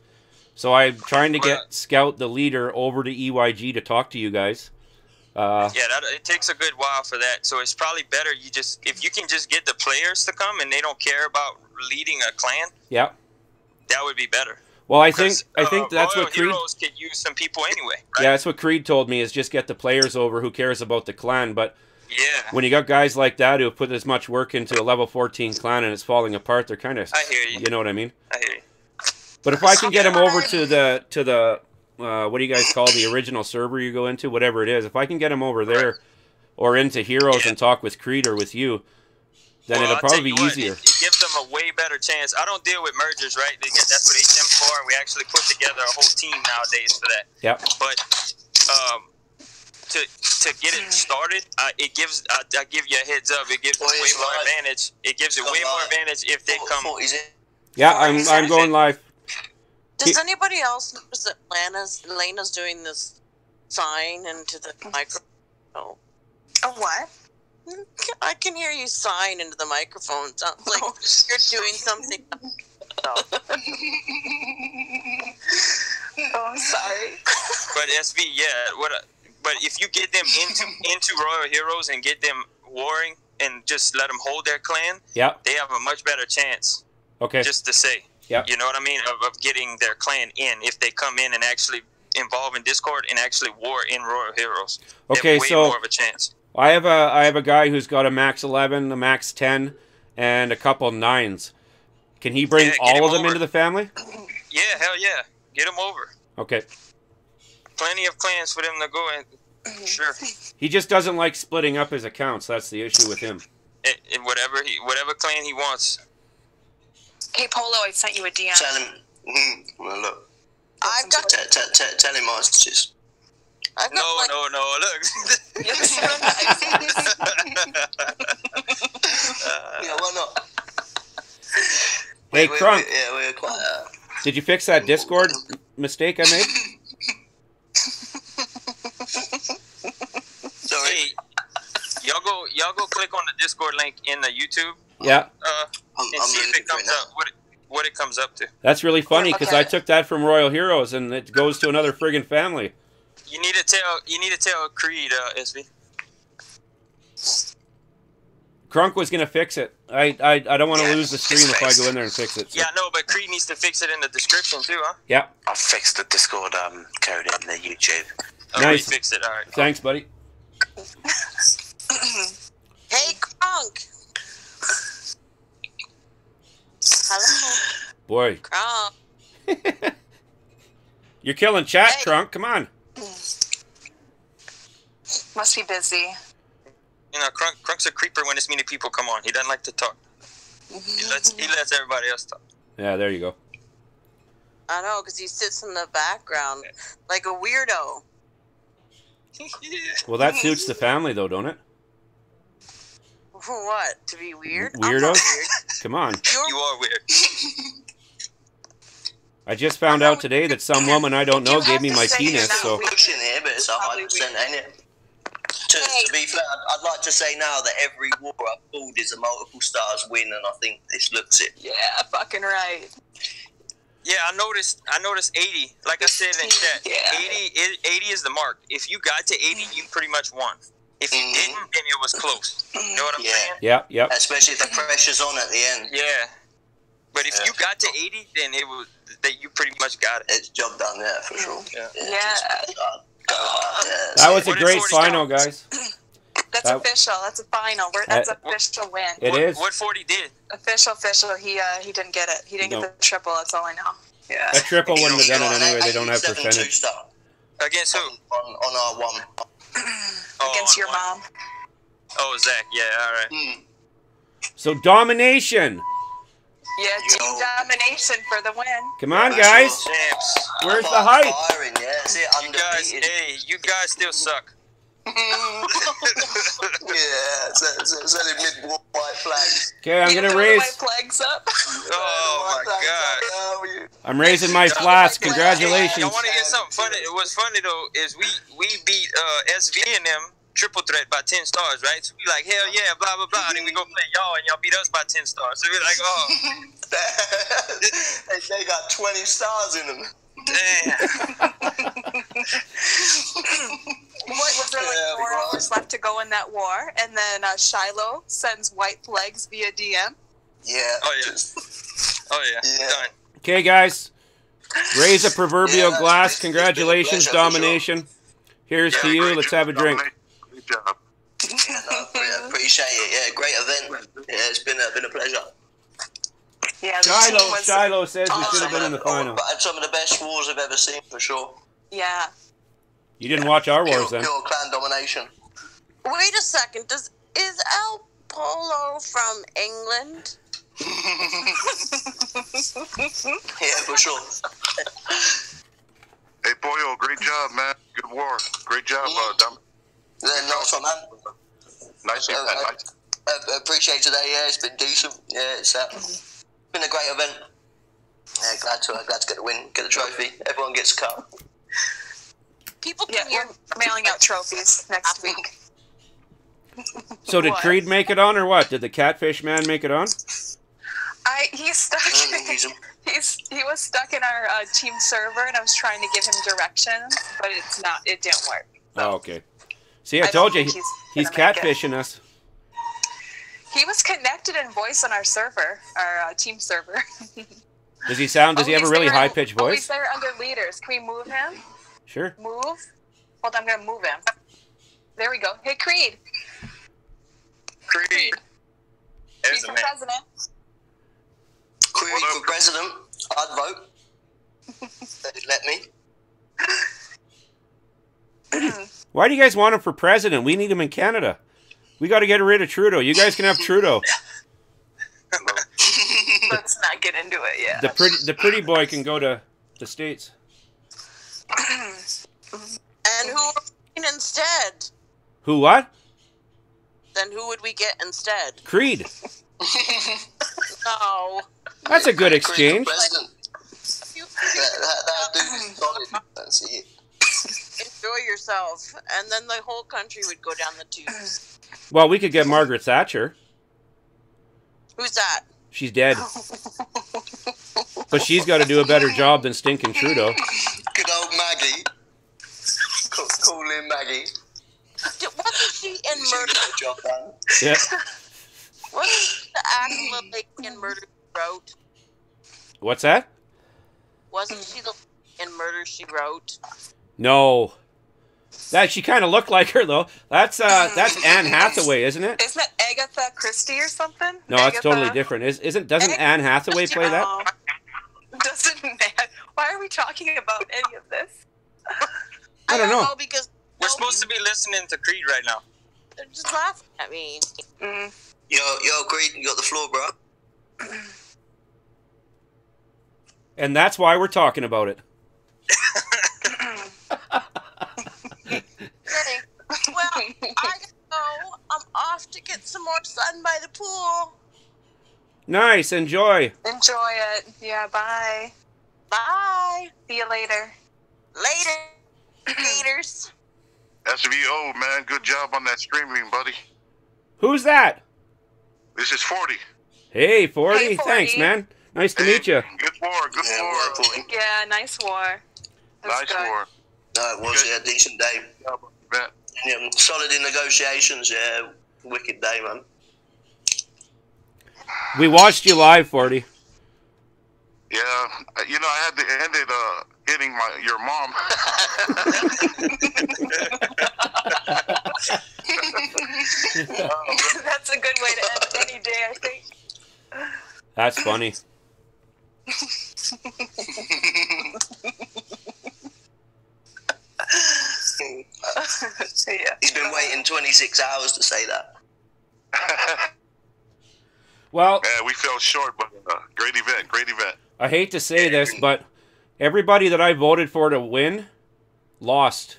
So I'm trying to get Scout, the leader, over to EYG to talk to you guys. It takes a good while for that. So it's probably better if you can just get the players to come and they don't care about leading a clan. Yeah, that would be better. Well, I think that's Royal what Creed. Heroes could use some people anyway. Right? Yeah, that's what Creed told me is just get the players over. Who cares about the clan? But Yeah. when you got guys like that who have put as much work into a level 14 clan and it's falling apart, they're kind of. I hear you. You know what I mean? I hear you. But if I can get them over to the what do you guys call the original server you go into, whatever it is, if I can get them over there or into Heroes and talk with Creed or with you, then it'll probably be easier. It gives them a way better chance. I don't deal with mergers, right? That's what HM for, and we actually put together a whole team nowadays for that. Yep. But to get it started, it gives. I give you a heads up. It gives it way more advantage. It gives it way more advantage if they come. Yeah, I'm going live. Does anybody else notice that Lena's doing this sign into the microphone? Oh. A what? I can hear you sign into the microphone. It sounds like you're doing something. Oh, I'm sorry. But SV, yeah. But if you get them into Royal Heroes and get them warring and just let them hold their clan, they have a much better chance. Okay. Just to say. Yeah. You know what I mean? Of getting their clan in if they come in and actually involve in Discord and actually war in Royal Heroes. Okay, they have way more of a chance. I have a guy who's got a max 11, a max 10, and a couple 9s. Can he bring all of them into the family? Yeah, hell yeah. Get them over. Okay. Plenty of clans for them to go in. Sure. He just doesn't like splitting up his accounts. That's the issue with him. Whatever clan he wants. Hey, Polo, I sent you a DM. Tell him. Well, look. I've got. Tell him messages. No, look. Yeah, why not? Hey, Crunk. We're quite. Did you fix that Discord mistake I made? Sorry. Hey, y'all go click on the Discord link in the YouTube. Yeah. And see if it comes up. What it comes up to. That's really funny because I took that from Royal Heroes and it goes to another friggin' family. You need to tell Creed, SV. Crunk was gonna fix it. I don't want to lose the stream if I go in there and fix it. So. Yeah, no, but Creed needs to fix it in the description too, huh? Yeah. I fixed the Discord code in the YouTube. Oh, nice. We fixed it. All right. Thanks, buddy. Hey, Kronk. Hello. Boy. Kronk. You're killing chat, Crunk. Come on. Must be busy. You know, Crunk's a creeper when this many people come on. He doesn't like to talk. He lets everybody else talk. Yeah, there you go. I know, because he sits in the background like a weirdo. Yeah. Well, that suits the family, though, don't it? What? To be weird? Weirdo? I'm not weird. Come on. You are weird. I just found out today that some woman I don't know gave me my penis, so... Pushing here, but it's 100%, ain't it? To be fair, I'd like to say now that every war I've pulled is a multiple stars win, and I think this looks it. Yeah, fucking right. Yeah, I noticed 80. Like I said in chat, 80 is the mark. If you got to 80, you pretty much won. If you didn't, then it was close. You know what I'm saying? Yeah, yep. Especially if the pressure's on at the end. Yeah. But if you got to 80, then it was that you pretty much got it. It's job done there for sure. Go hard. That was a great final, guys. That's official. That's a final. That's official win. It is. What 40 did? Official. He didn't get it. He didn't get the triple. That's all I know. Yeah. A triple wouldn't have done it anyway. They don't have percentage. Against who? On our one. Against your mom. Oh, Zach. Yeah, all right. So domination. Yeah, team domination for the win. Come on, guys. Champs. Where's the hype? You guys still suck. Yeah, it's only mid-white flags. Okay, I'm gonna raise. White flags up. Oh my God! I'm raising my flask. Congratulations. I want to get something funny. What's funny though is we beat SV and them triple threat by 10 stars, right? So we like hell yeah, blah blah blah, and then we go play y'all and y'all beat us by 10 stars. So we're like, oh, they got 20 stars in them. damn. What was there like 4 hours left to go in that war, and then Shiloh sends white flags via DM. Yeah. Oh yeah. Oh yeah. Done. Okay, guys. Raise a proverbial Yeah, glass. it's been a Congratulations, pleasure, for sure. domination. Here's to you. great Let's job, have a drink. Great job. Yeah, no, appreciate it. Yeah, great event. Yeah, it's been a pleasure. Yeah, the team was Shiloh says we awesome. should have been in the final. But I had some of the best wars I've ever seen, for sure. Yeah. You didn't watch our wars then? Pure clan domination. Wait a second. Is El Polo from England? Yeah, for sure. Hey, Boyo, great job, man. Good war. Great job, Dom. Yeah, nice one, man. Nice event. Nice. I appreciate today. Yeah, it's been decent. Yeah, it's been a great event. Yeah, glad to get the win, get the trophy. Everyone gets a cup. People Yeah, can hear we're mailing out trophies next week. So did What? Creed make it on or what? Did the Catfish Man make it on? He's stuck. I don't think he's He was stuck in our team server, and I was trying to give him directions, but it didn't work. Oh, okay. See, I I told don't you, think he's gonna make it. catfishing us. He was connected in voice on our server, our team server. Does he sound, does he have a he's really there- high-pitched Oh, he's voice? there under leaders. Can we move him? Sure. Move? Hold on, I'm gonna move him. There we go. Hey, Creed. Creed. There's He's the for man. president. Creed What up? for president. I'd vote. They'd let me. Why do you guys want him for president? We need him in Canada. We got to get rid of Trudeau. You guys can have Trudeau. Let's not get into it yet. The pretty boy can go to the States. And who would we get instead? Who, what? Then who would we get instead? Creed. No. That's a good Creed for exchange. president. You That dude is solid. That's it. enjoy yourself, and then the whole country would go down the tubes. Well, we could get Margaret Thatcher. Who's that? She's dead. But she's got to do a better job than stinking Trudeau. Good old Maggie. Call in Maggie. Wasn't she in She's Murder? got a job done. Yeah. Wasn't the actual lady in Murder She Wrote? What's that? Wasn't she the in Murder She Wrote? No. That she kind of looked like her though. That's Anne Hathaway, isn't it? Isn't it Agatha Christie or something? No, that's Agatha? totally different. Doesn't Anne Hathaway play that? Oh, doesn't matter. Why are we talking about any of this? I don't know. Because We're supposed to be listening to Creed right now. they're just laughing at me. Yo, Creed, you got the floor, bro. And that's why we're talking about it. Okay. Well, I gotta go. I'm off to get some more sun by the pool. Nice, enjoy. Enjoy it. Yeah, bye. Bye. See you later. Later. Gators. SVO, man. Good job on that streaming, buddy. Who's that? This is 40. Hey, 40. Hey, 40. Thanks, man. Nice to meet you. Good war. Good Yeah, war. well, boy. Yeah, nice war. That's Nice good. war. No, it was a decent day. Good job on the event. Yeah, solid in negotiations. Yeah, wicked day, man. We watched you live, 40. Yeah, you know, I had to end it hitting your mom. That's a good way to end any day, I think. That's funny. Yeah. He's been waiting 26 hours to say that. Well, Yeah, we fell short, but great event. Great event. I hate to say this, but everybody that I voted for to win lost.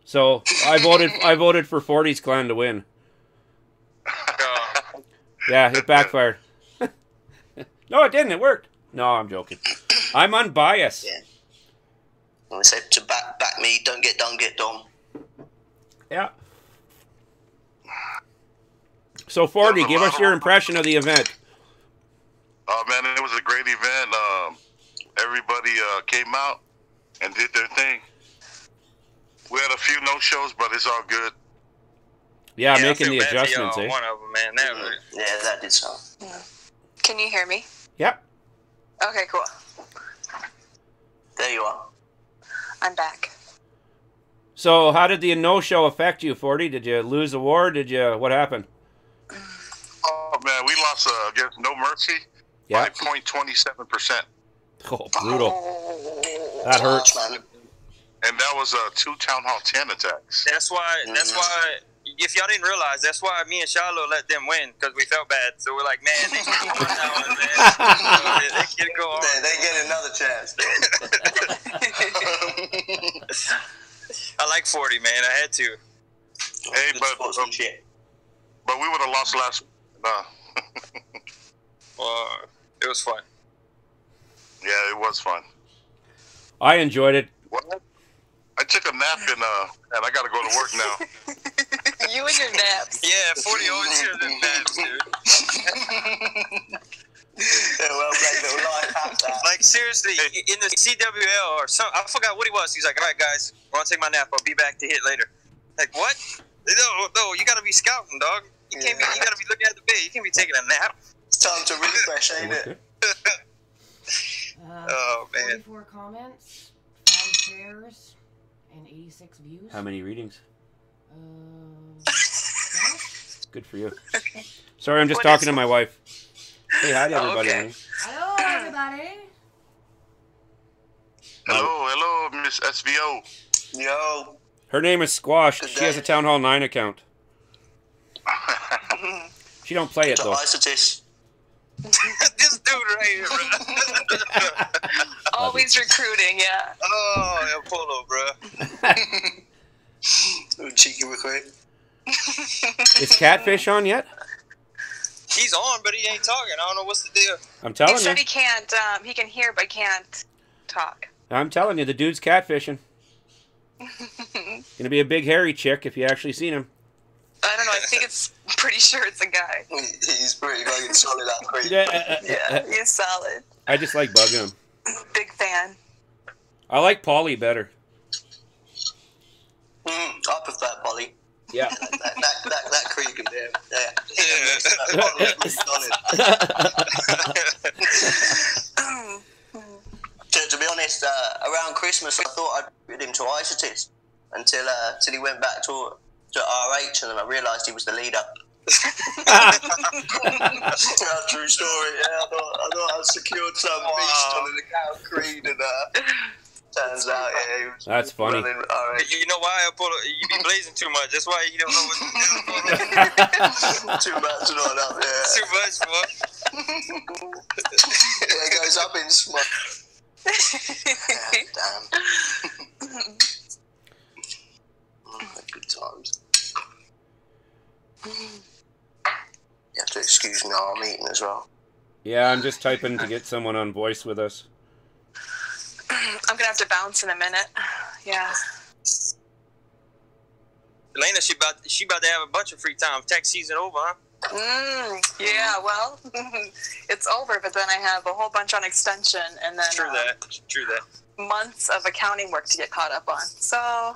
So I voted for 40's clan to win. Yeah, it backfired. No, it didn't. It worked. No, I'm joking. I'm unbiased. Yeah. And they said to back me, don't get done, get done. Yeah. So 40, give us your impression of the event. Oh, man, it was a great event. Everybody came out and did their thing. We had a few no-shows, but it's all good. Yeah, I making feel the bad for adjustments, y'all. eh? One of them, man. That was, Yeah, that did so. Can you hear me? Yep. Okay, cool. there you are. I'm back. So, how did the no-show affect you, 40? Did you lose a war? What happened? Oh man, we lost against No Mercy. Yeah. 5.27%. Oh, brutal. Oh, That hurts. Man. And that was 2 Town Hall 10 attacks. That's why. If y'all didn't realize, that's why me and Shiloh let them win, because we felt bad. So we're like, man, they can go on that one, man. They can go on. They get another chance. I like 40, man. I had to. Hey, Good but sportsman shit. we would have lost last. Well, it was fun. Yeah, it was fun. I enjoyed it. What? I took a nap and I got to go to work now. You and your naps. Yeah, 40 always here them naps, dude. Yeah, well played, little life hack that. Like, seriously, in the CWL or some, I forgot what he was. He's like, all right, guys, I want to take my nap. I'll be back to hit later. Like, what? No, you got to be scouting, dog. You can't be. You got to be looking at the bay. You can't be taking a nap. It's time to refresh, ain't it? Oh, man. 44 comments, 5 shares, and 86 views. How many readings? 12? Good for you. Sorry, I'm just What talking is- to my wife. Say hi to Oh, everybody. okay. honey. Hello, everybody. Hello, Miss SVO. Yo. Her name is Squash. Good She has a day. Town Hall 9 account. She don't play it, To though. Isotis. This dude right here, bro. Always recruiting, yeah. Oh, El Polo, bro. Little cheeky recruit. Is Catfish on yet? He's on, but he ain't talking. I don't know what's the deal. I'm He telling you. said he can't, he can hear but can't talk. I'm telling you, the dude's catfishing. Gonna be a big hairy chick if you actually seen him. I don't know, I think it's pretty sure it's a guy. He's pretty fucking solid, that creep. Yeah, he's solid. I just like bugging him. Big fan. I like Polly better. I prefer Polly. Yeah. That creep in there. Yeah. Yeah. Polly's pretty solid. To be honest, around Christmas, I thought I'd rid him to Isotis until he went back to RH, and then I realised he was the leader. True story. Yeah, I thought I secured some beast on an account creed, and turns out, yeah, he was. That's funny. You running RH. know why El Polo? You be blazing too much. That's why you don't know what to do. Too much not up there. Too much, bro. Yeah, it goes up in smoke. Damn. Good times. You have to excuse me, I'm eating as well. Yeah, I'm just typing to get someone on voice with us. I'm gonna have to bounce in a minute. Yeah. Elena, she about to have a bunch of free time. Tax season over, huh? Yeah, well, it's over, but then I have a whole bunch on extension, and then True that. True that. months of accounting work to get caught up on. So,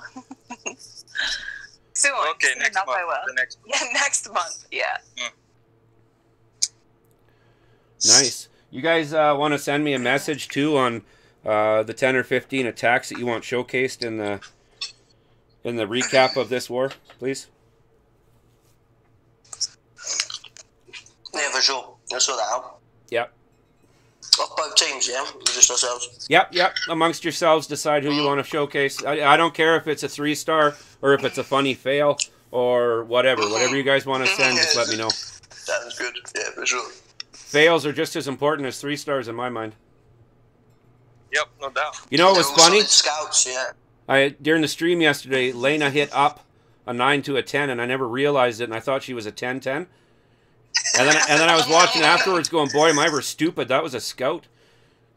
soon. Okay, soon next enough month. I will. The next month. Yeah, next month. Yeah. Nice. You guys want to send me a message too on the 10 or 15 attacks that you want showcased in the recap of this war, please? Yeah, for sure. I'll sort that out. Yep. Off both teams, yeah? Or just ourselves? Yep. Amongst yourselves, decide who you want to showcase. I don't care if it's a 3-star or if it's a funny fail or whatever. Whatever you guys want to send, just let me know. Sounds good. Yeah, for sure. Fails are just as important as 3-stars in my mind. Yep, no doubt. You know what was They're all funny? solid Scouts, yeah. During the stream yesterday, Lena hit up a 9 to a 10, and I never realized it, and I thought she was a 10-10. And then I was watching afterwards going, boy, am I ever stupid. That was a scout.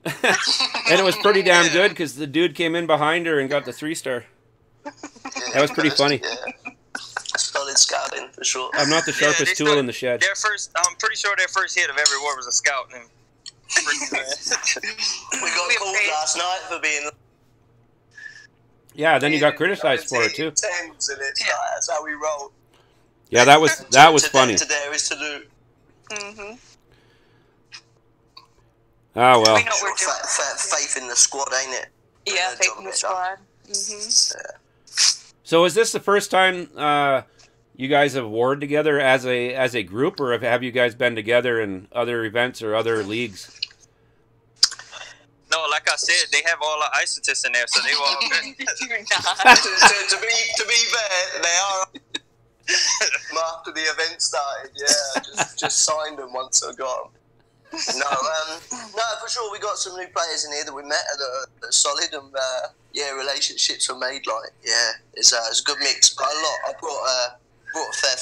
And it was pretty damn good because the dude came in behind her and got the 3-star. That was pretty funny. Yeah. Solid scouting, for sure. I'm not the sharpest tool in the shed. I'm pretty sure their first hit of every war was a scout. And We got called last night for being... Yeah, then you got criticized for it too. Tens, and it's like, that's how we roll. Yeah, that was funny. To dare is to do. Mm-hmm. Ah, well. We know what we're doing. Faith in the squad, ain't it? Yeah, Job faking the get squad. So is this the first time you guys have warred together as a group, or have you guys been together in other events or other leagues? No, like I said, they have all the isotists in there, so they were all good. to be fair, they are. After the event started, yeah, just signed them once I got them. No, for sure, we got some new players in here that we met that are solid, and yeah, relationships are made. Like, yeah, it's a good mix. But a lot, I brought a fair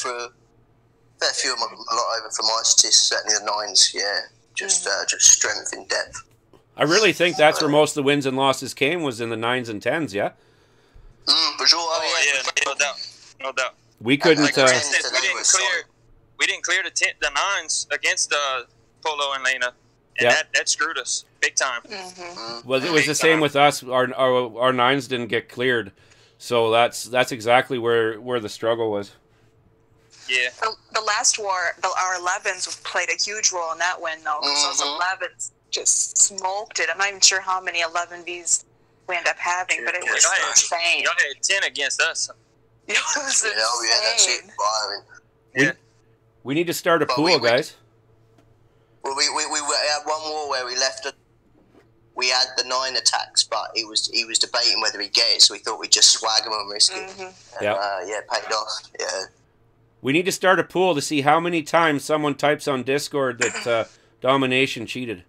few of them, a lot over from isotists, certainly the nines. Yeah, just strength in depth. I really think that's where most of the wins and losses came, was in the 9s and 10s, yeah? For sure. Oh, yeah, no doubt. No doubt. We couldn't... Like we didn't clear the 9s against Polo and Lena, and that screwed us big time. Well, it was the same with us. Our 9s didn't get cleared, so that's exactly where the struggle was. Yeah. The last war, our 11s played a huge role in that win, though, because those 11s just smoked it. I'm not even sure how many 11Vs we ended up having, but it was insane. Y'all had 10 against us. It was insane. Yeah, that's it. We need to start a pool, guys. Well, we had one war where we left. We had the 9 attacks, but he was debating whether he'd get it, so we thought we'd just swag him and risk it. And, yeah, paid off. Yeah. We need to start a pool to see how many times someone types on Discord that Domination cheated.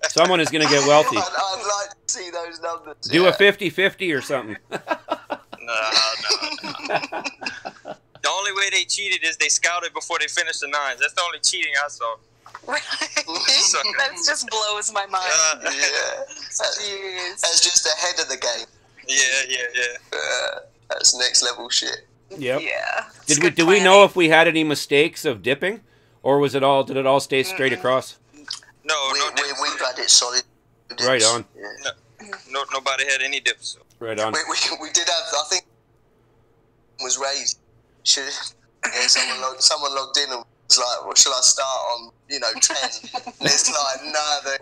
Someone is going to get wealthy. I'd like to see those numbers. Do a 50-50 or something. No. The only way they cheated is they scouted before they finished the 9s. That's the only cheating I saw. Right. That just blows my mind. Jeez. That's just ahead of the game. Yeah. That's next level shit. Yep. Yeah. Did we know if we had any mistakes of dipping, or did it all stay straight across? No, we've had it solid. Dips. Right on. Yeah. No, nobody had any dips. Right on. We did have, I think, was raised. Someone logged in and was like, "Well, shall I start on 10?" And it's like, "No, they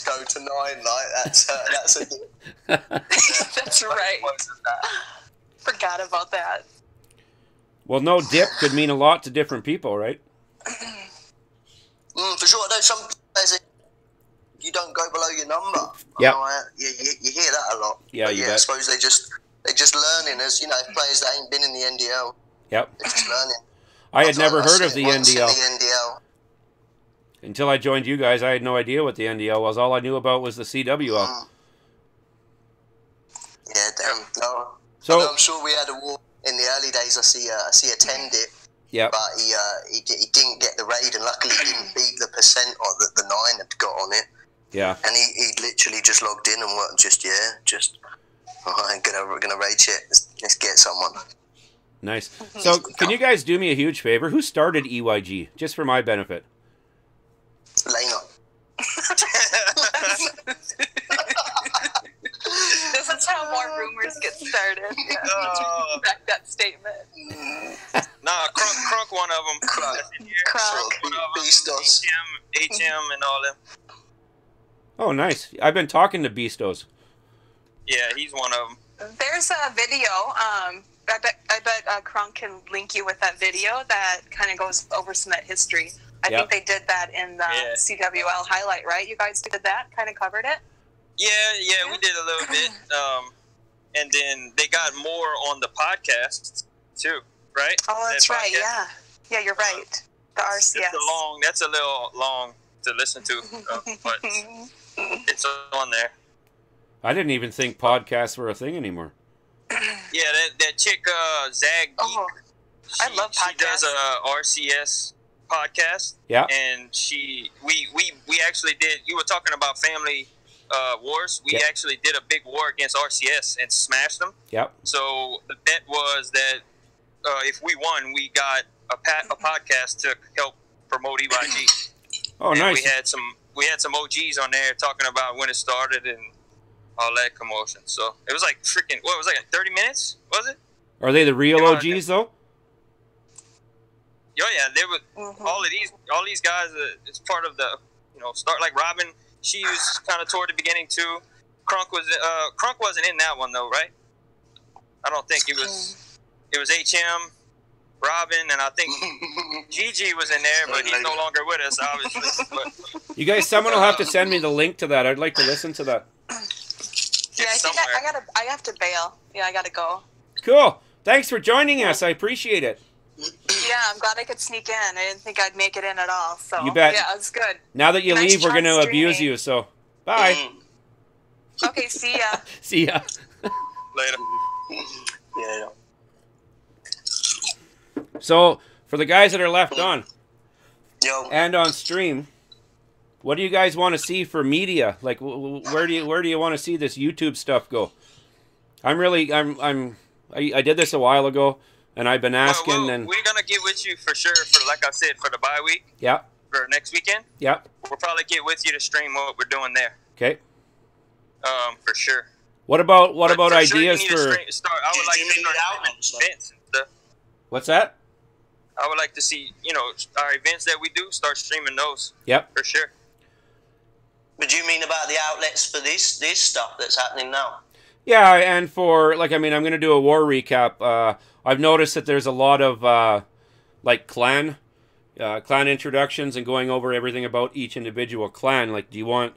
go to 9." Like that's a dip. That's right. Forgot about that. Well, no dip could mean a lot to different people, right? For sure. No, some players, you don't go below your number. Yeah. You hear that a lot. Yeah, but you I bet. suppose they're just learning as players that ain't been in the NDL. Yep. They're just learning. I had never heard of the once in NDL. the NDL. Until I joined you guys. I had no idea what the NDL was. All I knew about was the CWL. Yeah, damn. No. So I'm sure we had a war in the early days. I see a 10 dip. Yeah. But he didn't get the raid, and luckily he didn't beat the percent or the 9 had got on it. Yeah. And he literally just logged in and worked. I'm gonna raid shit. Let's get someone. Nice. So, can you guys do me a huge favor? Who started EYG? Just for my benefit. Lena. This is how more rumors get started. Yeah. Back that statement. Nah, Crunk one of them. Crunk. Beastos. HM and all them. Oh, nice. I've been talking to Beastos. Yeah, he's one of them. There's a video. I bet Crunk can link you with that video that kind of goes over some of that history. I think they did that in the CWL highlight, right? You guys did that? Kind of covered it? Yeah, we did a little bit. And then they got more on the podcast, too, right? Oh, that's right, yeah. Yeah, you're right. The RCS. That's a little long to listen to, but it's on there. I didn't even think podcasts were a thing anymore. Yeah, that chick, Zag. Oh, I love podcasts. She does a RCS podcast. Yeah. And we actually did. You were talking about family wars. We actually did a big war against RCS and smashed them. Yep. So the bet was that if we won, we got a podcast to help promote EYG. Oh, and nice. We had some OGs on there talking about when it started and all that commotion. So it was like freaking. What was it? Like 30 minutes? Was it? Are they the real OGs though? Oh yeah, they were all these guys. It's part of the start like Robin. She was kind of toward the beginning too. Crunk wasn't in that one though, right? I don't think it was. It was HM, Robin, and I think Gigi was in there, but he's no longer with us, obviously. But, You guys, someone will have to send me the link to that. I'd like to listen to that. Yeah, I have to bail. Yeah, I gotta go. Cool. Thanks for joining us. I appreciate it. Yeah, I'm glad I could sneak in. I didn't think I'd make it in at all. So You bet. yeah, it's good. Now that you Nice leave, we're job going to abuse streaming. you, so bye. Okay, see ya. See ya. later. Yeah. So, for the guys that are left on Yo. and on stream, what do you guys want to see for media? Like, where do you want to see this YouTube stuff go? I did this a while ago, and I've been asking. And we're gonna get with you for sure. For like I said, for the bye week. Yeah. For next weekend. Yeah. We'll probably get with you to stream what we're doing there. Okay. For sure. What about For ideas sure you need to for? start. I would like to start outlets. events and stuff. What's that? I would like to see, our events that we do, start streaming those. Yep. For sure. But do you mean about the outlets for this stuff that's happening now? Yeah, and for I'm going to do a war recap. I've noticed that there's a lot of clan introductions and going over everything about each individual clan. Like, do you want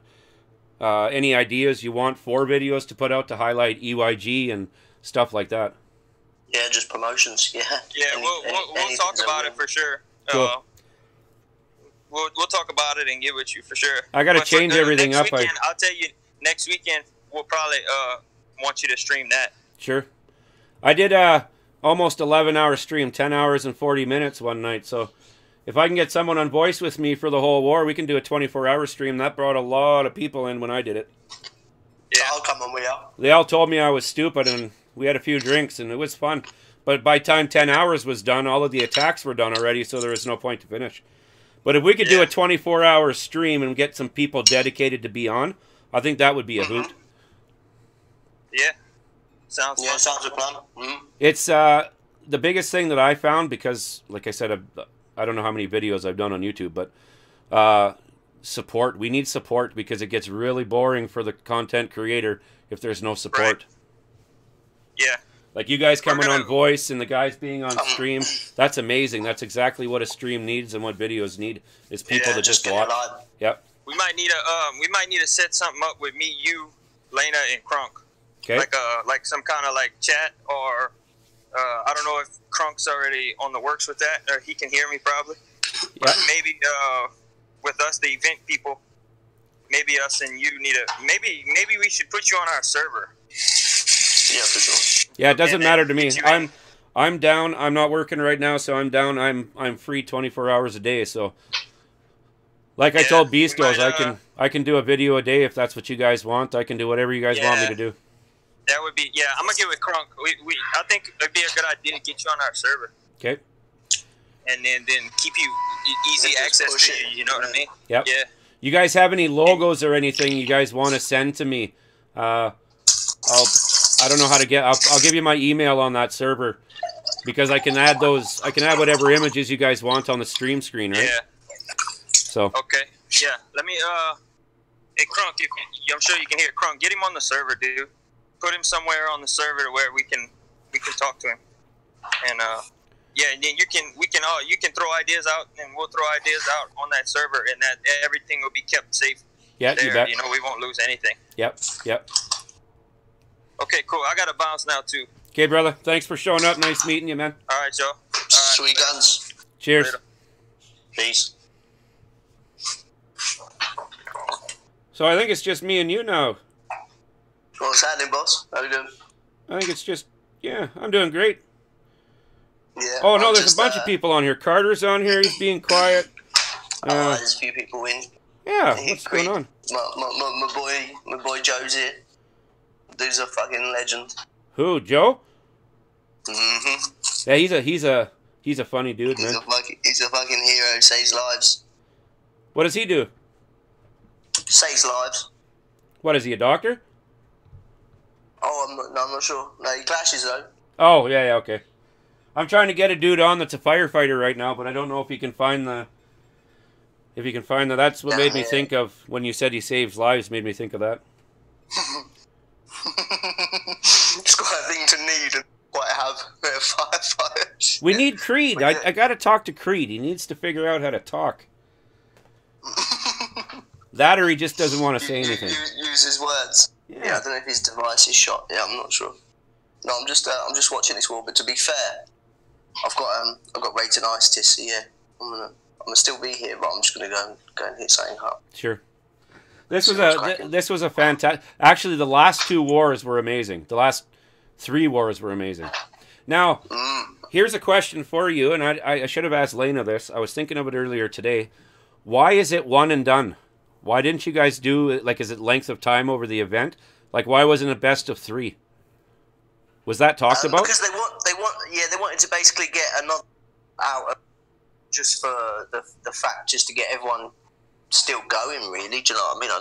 any ideas you want for videos to put out to highlight EYG and stuff like that? Yeah, just promotions. Yeah. Yeah, we'll talk about it for sure. Cool. We'll talk about it and get with you for sure. I got to But for change the everything next up. Weekend, I'll tell you, next weekend we'll probably want you to stream that. Sure. I did almost 11-hour stream, 10 hours and 40 minutes one night. So if I can get someone on voice with me for the whole war, we can do a 24-hour stream. That brought a lot of people in when I did it. Yeah. I'll come on with you. They all told me I was stupid, and we had a few drinks, and it was fun. But by the time 10 hours was done, all of the attacks were done already, so there was no point to finish. But if we could do a 24-hour stream and get some people dedicated to be on, I think that would be a hoot. Yeah. Sounds fun. Sounds a plan. It's the biggest thing that I found, because, like I said, I don't know how many videos I've done on YouTube, but support. We need support, because it gets really boring for the content creator if there's no support. Right. Yeah. Like you guys coming on voice and the guys being on stream, that's amazing. That's exactly what a stream needs and what videos need, is people that just watch. Yep. We might need to set something up with me, you, Lena, and Crunk. Okay. Like some kind of chat, or I don't know if Crunk's already on the works with that, or he can hear me probably. But maybe with us, the event people, maybe us and you need maybe we should put you on our server. Yeah, for sure. Yeah, it doesn't matter to me. I'm down. I'm not working right now, so I'm down. I'm free 24 hours a day. So, like I told Beastos, I can do a video a day if that's what you guys want. I can do whatever you guys want me to do. That would be I'm gonna get with Crunk. I think it'd be a good idea to get you on our server. Okay. And then keep you easy access to you. You know what I mean? Yep. Yeah. You guys have any logos or anything you guys want to send to me? I don't know how to get. I'll give you my email on that server, because I can add those. I can add whatever images you guys want on the stream screen, right? Yeah. So. Okay. Yeah. Let me. Hey, Crunk. I'm sure you can hear Crunk. Get him on the server, dude. Put him somewhere on the server where we can talk to him. And yeah, and then you can throw ideas out, and we'll throw ideas out on that server, and that everything will be kept safe. Yeah, there. You bet. We won't lose anything. Yep. Okay, cool. I gotta bounce now too. Okay, brother. Thanks for showing up. Nice meeting you, man. All right, Joe. Right. Sweet guns. Cheers. Later. Peace. So I think it's just me and you now. What's happening, boss? How you doing? I think it's just, I'm doing great. Yeah. Oh, no, there's a bunch of people on here. Carter's on here. He's being quiet. There's a few people in. Yeah, what's going on? My boy Joe's here. Dude's a fucking legend. Who, Joe? Mm-hmm. Yeah, he's a funny dude, man. He's a fucking hero. Saves lives. What does he do? Saves lives. What, is he a doctor? Oh, I'm not sure. No, he clashes though. Oh, yeah, okay. I'm trying to get a dude on that's a firefighter right now, but I don't know if he can find the If you can find that. That's what made me think of when you said he saves lives, made me think of that. It's quite a thing to need and quite have firefighters. We need Creed. I got to talk to Creed. He needs to figure out how to talk. That or he just doesn't want to say anything. Use his words. Yeah, I don't know if his device is shot. Yeah, I'm not sure. No, I'm just watching this war. But to be fair, I've got retinitis, so yeah, I'm gonna still be here, but I'm just gonna go and hit something up. Sure. This was a fantastic. Actually, the last 2 wars were amazing. The last 3 wars were amazing. Now, here's a question for you, and I should have asked Lena this. I was thinking of it earlier today. Why is it one and done? Why didn't you guys do, like, is it length of time over the event? Like, why wasn't it best of 3? Was that talked about? Because they wanted to basically get another out just for the fact, just to get everyone still going, really. Do you know what I mean? I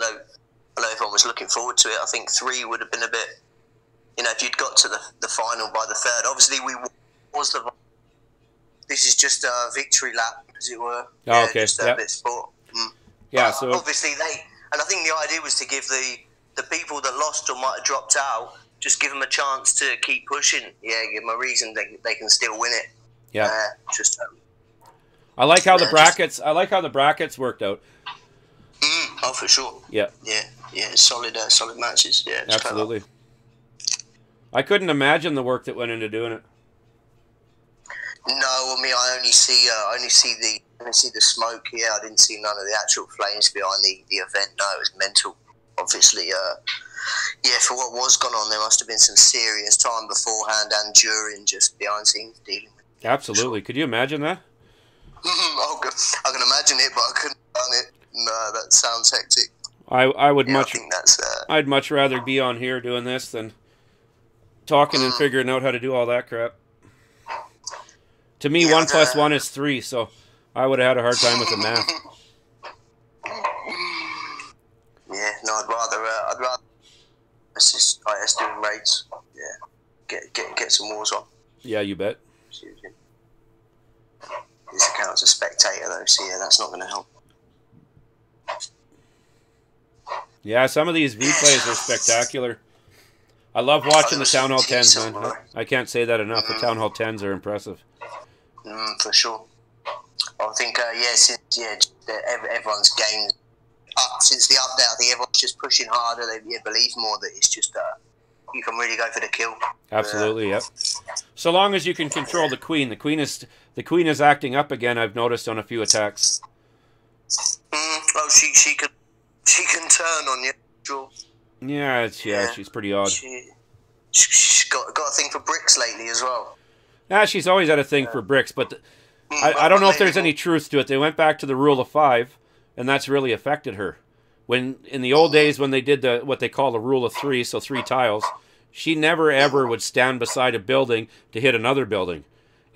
know everyone was looking forward to it. I think 3 would have been a bit, if you'd got to the final by the 3rd. Obviously, this is just a victory lap, as it were. Oh, okay. Just a bit of sport. Yeah, but so obviously and I think the idea was to give the people that lost or might have dropped out, just give them a chance to keep pushing. Yeah, give them a reason they can still win it. Yeah. I like how the brackets. I like how the brackets worked out. Oh, for sure. Yeah. Yeah. Solid matches. Yeah. Absolutely. Clever. I couldn't imagine the work that went into doing it. No, I mean, I only see the smoke. Yeah, I didn't see none of the actual flames behind the event. No, it was mental. Obviously, for what was going on, there must have been some serious time beforehand and during, just behind scenes dealing with it. Absolutely. Could you imagine that? I can imagine it, but I couldn't have done it. No, that sounds hectic. I'd much rather be on here doing this than talking and figuring out how to do all that crap. To me, 1 + 1 is 3, so I would have had a hard time with the math. Yeah, no, I'd rather assist IS doing raids. Yeah, get some wars on. Yeah, you bet. This account's a spectator though, so yeah, that's not going to help. Yeah, some of these replays are spectacular. I love watching the Town Hall 10s, man. I can't say that enough. The Town Hall 10s are impressive. For sure. I think, everyone's gained up since the update. I think everyone's just pushing harder. They believe more that it's just you can really go for the kill. Absolutely, yep. So long as you can control the Queen. The Queen is acting up again. I've noticed on a few attacks. Oh, she can turn on you. Sure. Yeah, she's pretty odd. She's got a thing for bricks lately as well. Yeah, she's always had a thing for bricks, but I don't know if there's any truth to it. They went back to the rule of 5, and that's really affected her. When in the old days, when they did what they call the rule of 3, so 3 tiles, she never ever would stand beside a building to hit another building,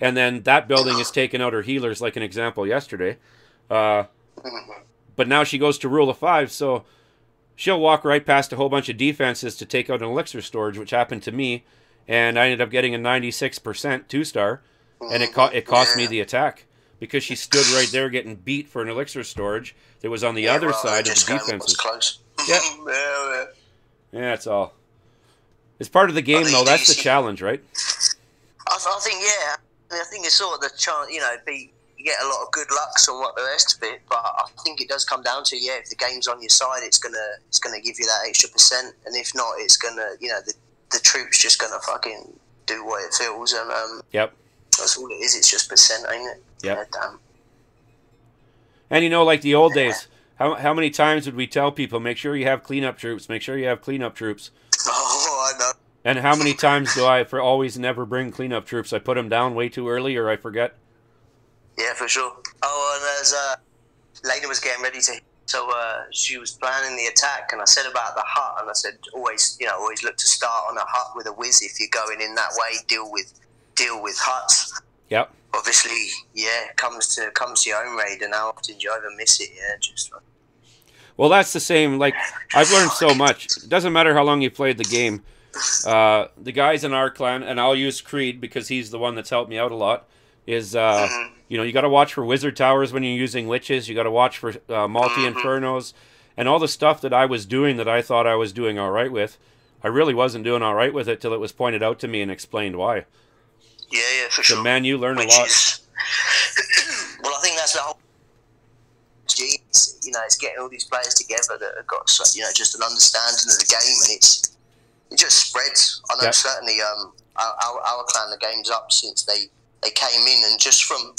and then that building is taken out her healers, like an example yesterday. But now she goes to rule of 5, so she'll walk right past a whole bunch of defenses to take out an elixir storage, which happened to me, and I ended up getting a 96% 2-star, and it cost me the attack because she stood right there getting beat for an elixir storage that was on the other side of the defenses. Close. Yeah. Yeah, it's all. It's part of the game, though. That's the challenge, right? I think, yeah. I think it's sort of the chance, you get a lot of good lucks and what the rest of it, but I think it does come down to, if the game's on your side, it's gonna give you that extra %, and if not, it's gonna, the troops just gonna fucking do what it feels, and yep. That's all it is. It's just %, ain't it? Yep. Yeah, damn. And like the old days, how many times would we tell people, make sure you have cleanup troops, make sure you have cleanup troops? Oh, I know. And how many times do I always never bring cleanup troops? I put them down way too early, or I forget. Yeah, for sure. Oh, and as Lena was getting ready to, so she was planning the attack, and I said about the hut, and I said always look to start on a hut with a whiz if you're going in that way. Deal with huts. Yep. Obviously, comes to your own raid, and how often do you ever miss it? Yeah, just. Well, that's the same. Like, I've learned so much. It doesn't matter how long you played the game. The guys in our clan, and I'll use Creed because he's the one that's helped me out a lot, is you know, you got to watch for wizard towers when you're using witches. You got to watch for multi infernos, and all the stuff that I was doing that I thought I was doing all right with. I really wasn't doing all right with it till it was pointed out to me and explained why. Yeah, for So, sure. man, you learn a lot. Well, I think that's the whole. You know, it's getting all these players together that have got, you know, just an understanding of the game, and it just spreads. I know certainly our clan, the game's up since they came in, and just from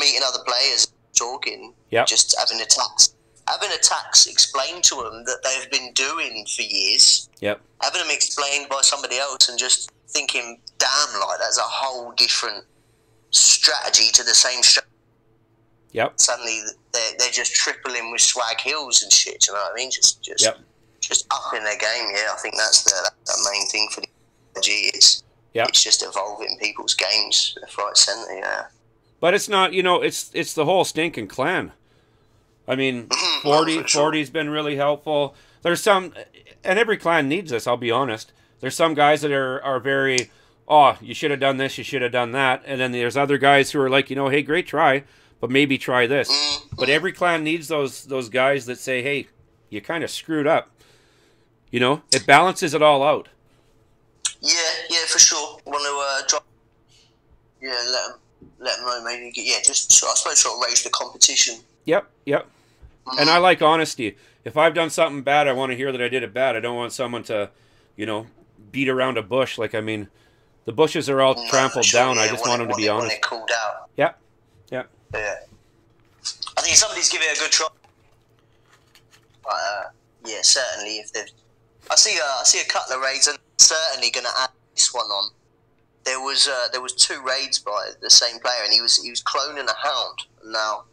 meeting other players, talking, just having attacks explained to them that they've been doing for years. Having them explained by somebody else, and just thinking, damn, like that's a whole different strategy to the same strategy. Suddenly they're just tripling with swag hills and shit. You know what I mean? Just upping their game. Yeah, I think that's the main thing for the EYG is it's just evolving people's games left, right, centre. Yeah. But it's not, you know, it's the whole stinking clan. I mean, 40's been really helpful. There's some, and every clan needs this, I'll be honest. There's some guys that are very, oh, you should have done this, you should have done that. And then there's other guys who are like, you know, hey, great try, but maybe try this. But every clan needs those guys that say, hey, you kind of screwed up. You know, it balances it all out. Yeah, for sure. Want to drop, let them know, maybe, just I suppose sort of raise the competition. Yep. And I like honesty. If I've done something bad, I want to hear that I did it bad. I don't want someone to, you know, beat around a bush. Like, I mean, the bushes are all trampled down. I just want them to be honest. Want it called out. Yeah. Yeah. I think somebody's giving it a good try. Yeah, certainly. If they've, I see a couple of raids, and certainly going to add this one on. There was 2 raids by the same player, and he was cloning a hound. Now,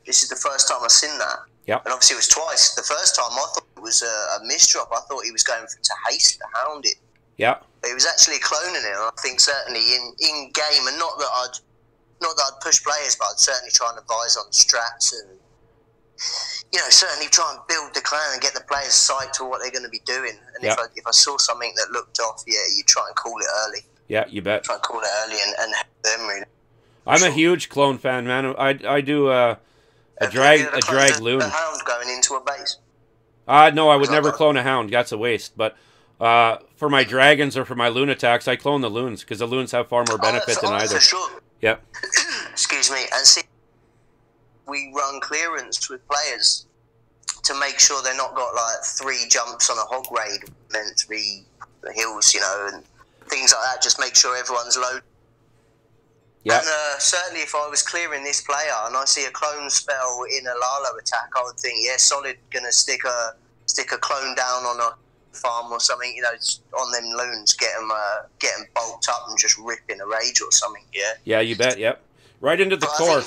this is the first time I've seen that. Yeah. And obviously it was twice. The first time I thought it was a misdrop. I thought he was going to haste to hound it. Yeah. But he was actually cloning it, and I think certainly in game, and not that I'd push players, but I'd certainly try and advise on strats, and you know, certainly try and build the clan and get the players psyched to what they're going to be doing. And if I saw something that looked off, you try and call it early. Yeah, you bet. Try and call it early and help them really. I'm a huge clone fan, man. I do a drag loon. A hound going into a base. No, I would never clone a hound. That's a waste. But for my dragons or for my loon attacks, I clone the loons because the loons have far more benefit than either. For sure. Yep. Excuse me. And see, we run clearance with players to make sure they're not got like 3 jumps on a hog raid, meant 3 hills, you know, and things like that. Just make sure everyone's loaded. Yep. And certainly if I was clearing this player and I see a clone spell in a Lalo attack, I would think, yeah, solid, going to stick a clone down on a farm or something, you know, on them loons, get them bulked up and just rip in a rage or something, yeah? Yeah, you bet, yep. Right into the core.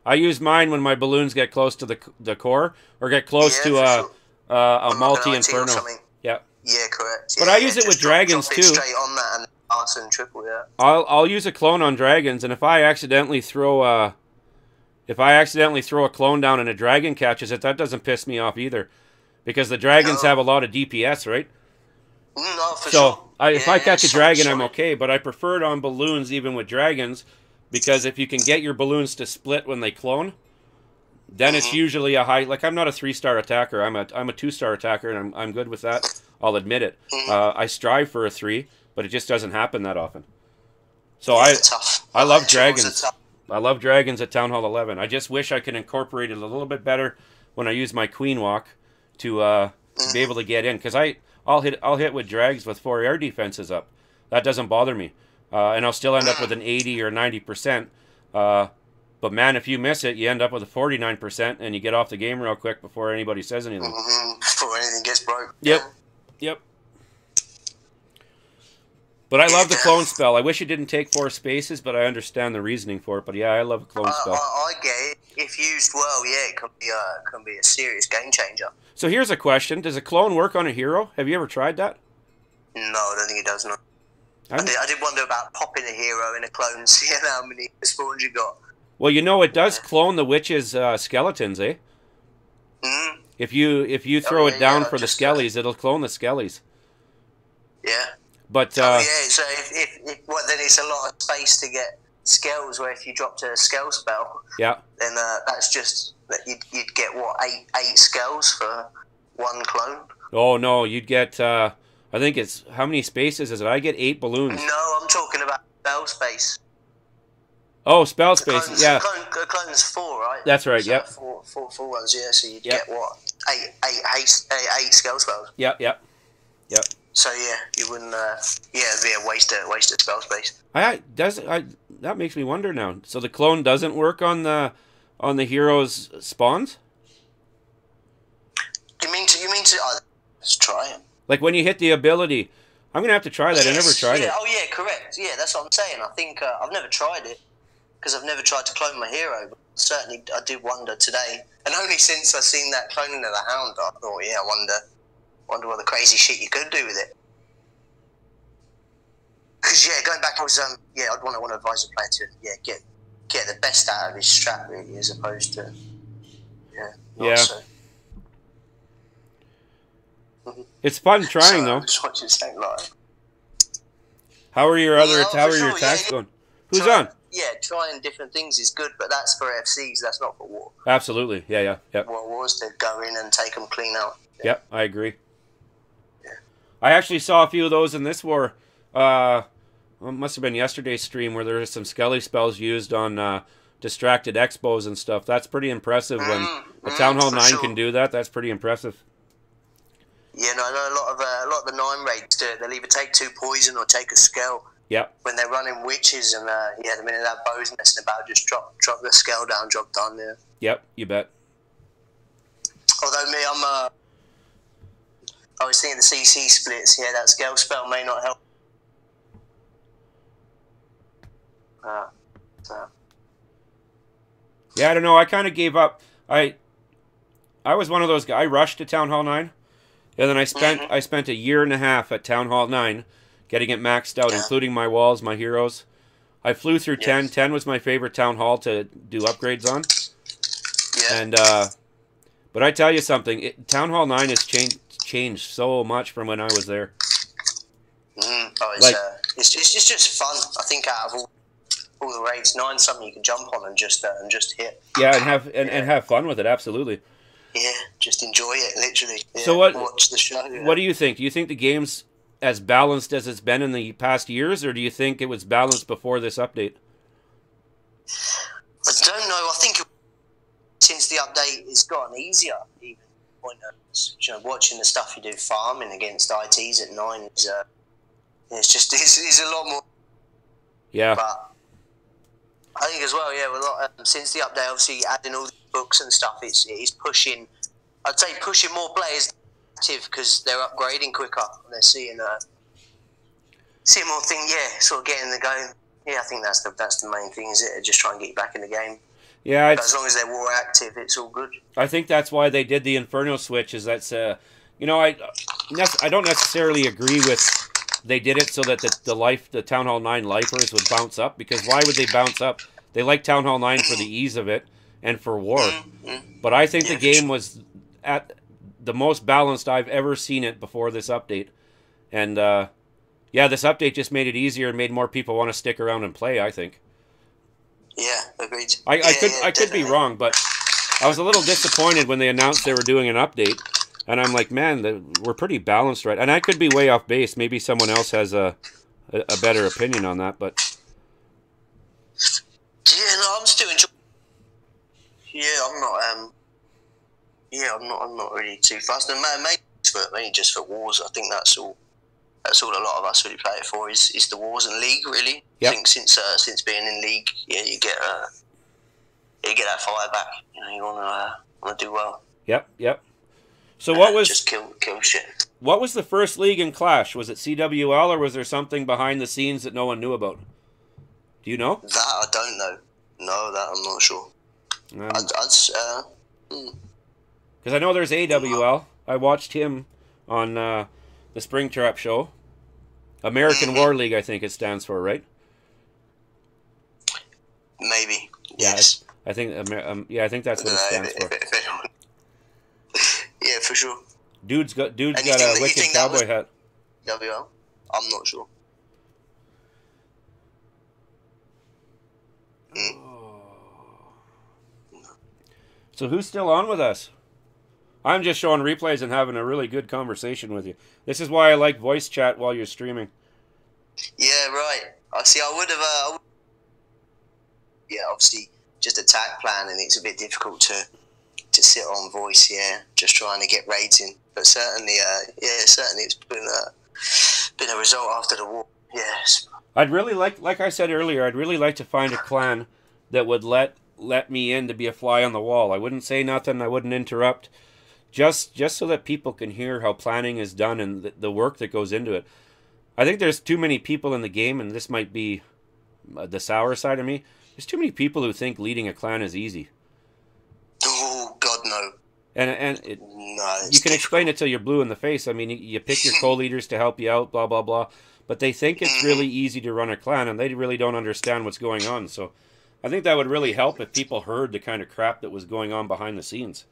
I use mine when my balloons get close to the core or get close to a multi-inferno. Yeah. Yeah, correct. But I use it with dragons too. Straight on that and pass and triple, yeah. I'll use a clone on dragons, and if I accidentally throw a clone down and a dragon catches it, that doesn't piss me off either, because the dragons have a lot of DPS, right? No, for so sure. If I catch a dragon, I'm okay, but I prefer it on balloons even with dragons, because if you can get your balloons to split when they clone, then it's usually a high. Like, I'm not a 3-star attacker. I'm a 2-star attacker, and I'm good with that. I'll admit it. I strive for a 3, but it just doesn't happen that often. So I love dragons. I love dragons at Town Hall 11. I just wish I could incorporate it a little bit better when I use my queen walk to be able to get in, because I'll hit with drags with 4 air defenses up. That doesn't bother me, and I'll still end up with an 80 or 90%. But man, if you miss it, you end up with a 49%, and you get off the game real quick before anybody says anything. Before anything gets broke. Yep. But I love the clone spell. I wish it didn't take 4 spaces, but I understand the reasoning for it. But yeah, I love a clone spell. I get it. If used well, yeah, it can be a serious game changer. So here's a question: does a clone work on a hero? Have you ever tried that? No, I don't think it does. No. I did wonder about popping a hero in a clone, seeing how many spawns you got. Well, you know, it does clone the witches' skeletons, eh? Mm-hmm. If you throw it down for the skellies, it'll clone the skellies. Yeah. But so if then it's a lot of space to get Scales, where if you dropped a scale spell, Yeah. then that's just that you'd get what eight scales for one clone. Oh no, you'd get. I think it's how many spaces is it? I get 8 balloons. No, I'm talking about spell space. Oh, spell spaces. Yeah. A clone's 4, right? That's right. So Yep. Four ones. Yeah. So you'd Yep. get what eight scale spells. Yep. Yep. Yep. So yeah, you wouldn't. It'd be a waste of spell space. That makes me wonder now. So the clone doesn't work on the heroes' spawns? You mean to? Let's try it. Like when you hit the ability, I'm gonna have to try that. Yes, I never tried it. Oh yeah, correct. Yeah, that's what I'm saying. I think I've never tried it because I've never tried to clone my hero. But certainly, I did wonder today, and only since I seen that cloning of the Hound, I thought, yeah, I wonder what the crazy shit you could do with it. Because going back, I'd want to advise the player to get the best out of his strat really, as opposed to not so. It's fun trying though. Just what you're saying, like. How are your attacks going? Who's on? Yeah, trying different things is good, but that's for FCs. That's not for war. Absolutely. Yeah. Yep. War wars to go in and take them clean out. Yeah. Yep, I agree. Yeah. I actually saw a few of those in this war. It must have been yesterday's stream where there was some Skelly spells used on distracted expos and stuff. That's pretty impressive when a Town Hall 9 can do that. That's pretty impressive. Yeah, no, I know a lot of the 9 raids do it. They'll either take 2 poison or take a scale. Yep. When they're running witches and the minute that bow's messing about, just drop the scale down, job done. Yeah. Yep, you bet. Although me, I was thinking the CC splits. Yeah, that scale spell may not help. Yeah, I don't know. I kind of gave up. I was one of those guys. I rushed to Town Hall 9, and then I spent a year and a half at Town Hall 9 getting it maxed out, including my walls, my heroes. I flew through 10. 10 was my favorite Town Hall to do upgrades on. Yeah. And but I tell you something, Town Hall 9 has changed so much from when I was there. It's just fun. I think out of all the raids, 9's something you can jump on and just hit. Yeah, and have fun with it. Absolutely. Yeah, just enjoy it, literally. Yeah, so watch the show. Yeah. What do you think? Do you think the game's as balanced as it's been in the past years, or do you think it was balanced before this update? I don't know. I think since the update, it's gotten easier. Even watching the stuff you do farming against ITs at 9 is it's a lot more. Yeah. But I think as well, since the update, obviously adding all the books and stuff, it's pushing. I'd say pushing more players active because they're upgrading quicker and they're seeing more things. Yeah, sort of getting the going. Yeah, I think that's the main thing, is it? Just try and get you back in the game. Yeah, as long as they're war active, it's all good. I think that's why they did the Inferno switch. I don't necessarily agree with. They did it so that the Town Hall 9 lifers would bounce up, because why would they bounce up? They like Town Hall 9 for the ease of it and for war. But I think the game was at the most balanced I've ever seen it before this update. And this update just made it easier and made more people want to stick around and play, I think. Yeah, agreed. I could be wrong, but I was a little disappointed when they announced they were doing an update. And I'm like, man, we're pretty balanced, right? And I could be way off base. Maybe someone else has a better opinion on that, but... Yeah, no, I'm still enjoying... I'm not really too fussed. And mainly just for wars. I think that's all a lot of us really play it for, is the wars and league, really. Yep. I think since being in league, you get that fire back. You want to do well. Yep. So what was just kill shit? What was the first league in Clash? Was it CWL, or was there something behind the scenes that no one knew about? Do you know? That I don't know. No, that I'm not sure. Because I know there's AWL. I watched him on the Springtrap show. American War League, I think it stands for, right? Maybe. Yes. I think that's what it stands for. Yeah, for sure. Dude's got a wicked cowboy hat. WL? I'm not sure. So who's still on with us? I'm just showing replays and having a really good conversation with you. This is why I like voice chat while you're streaming. Yeah, right. I see. I would have. Yeah, obviously, just attack plan, and it's a bit difficult to sit on voice. Yeah, just trying to get raids in. But certainly, certainly, it's been a result after the war. Yes. I'd really like I said earlier, I'd really like to find a clan that would let me in to be a fly on the wall. I wouldn't say nothing. I wouldn't interrupt. Just so that people can hear how planning is done and the work that goes into it. I think there's too many people in the game, and this might be the sour side of me. There's too many people who think leading a clan is easy. Oh, God, no. And you can explain it till you're blue in the face. I mean, you pick your co-leaders to help you out, blah, blah, blah. But they think it's really easy to run a clan, and they really don't understand what's going on. So I think that would really help if people heard the kind of crap that was going on behind the scenes.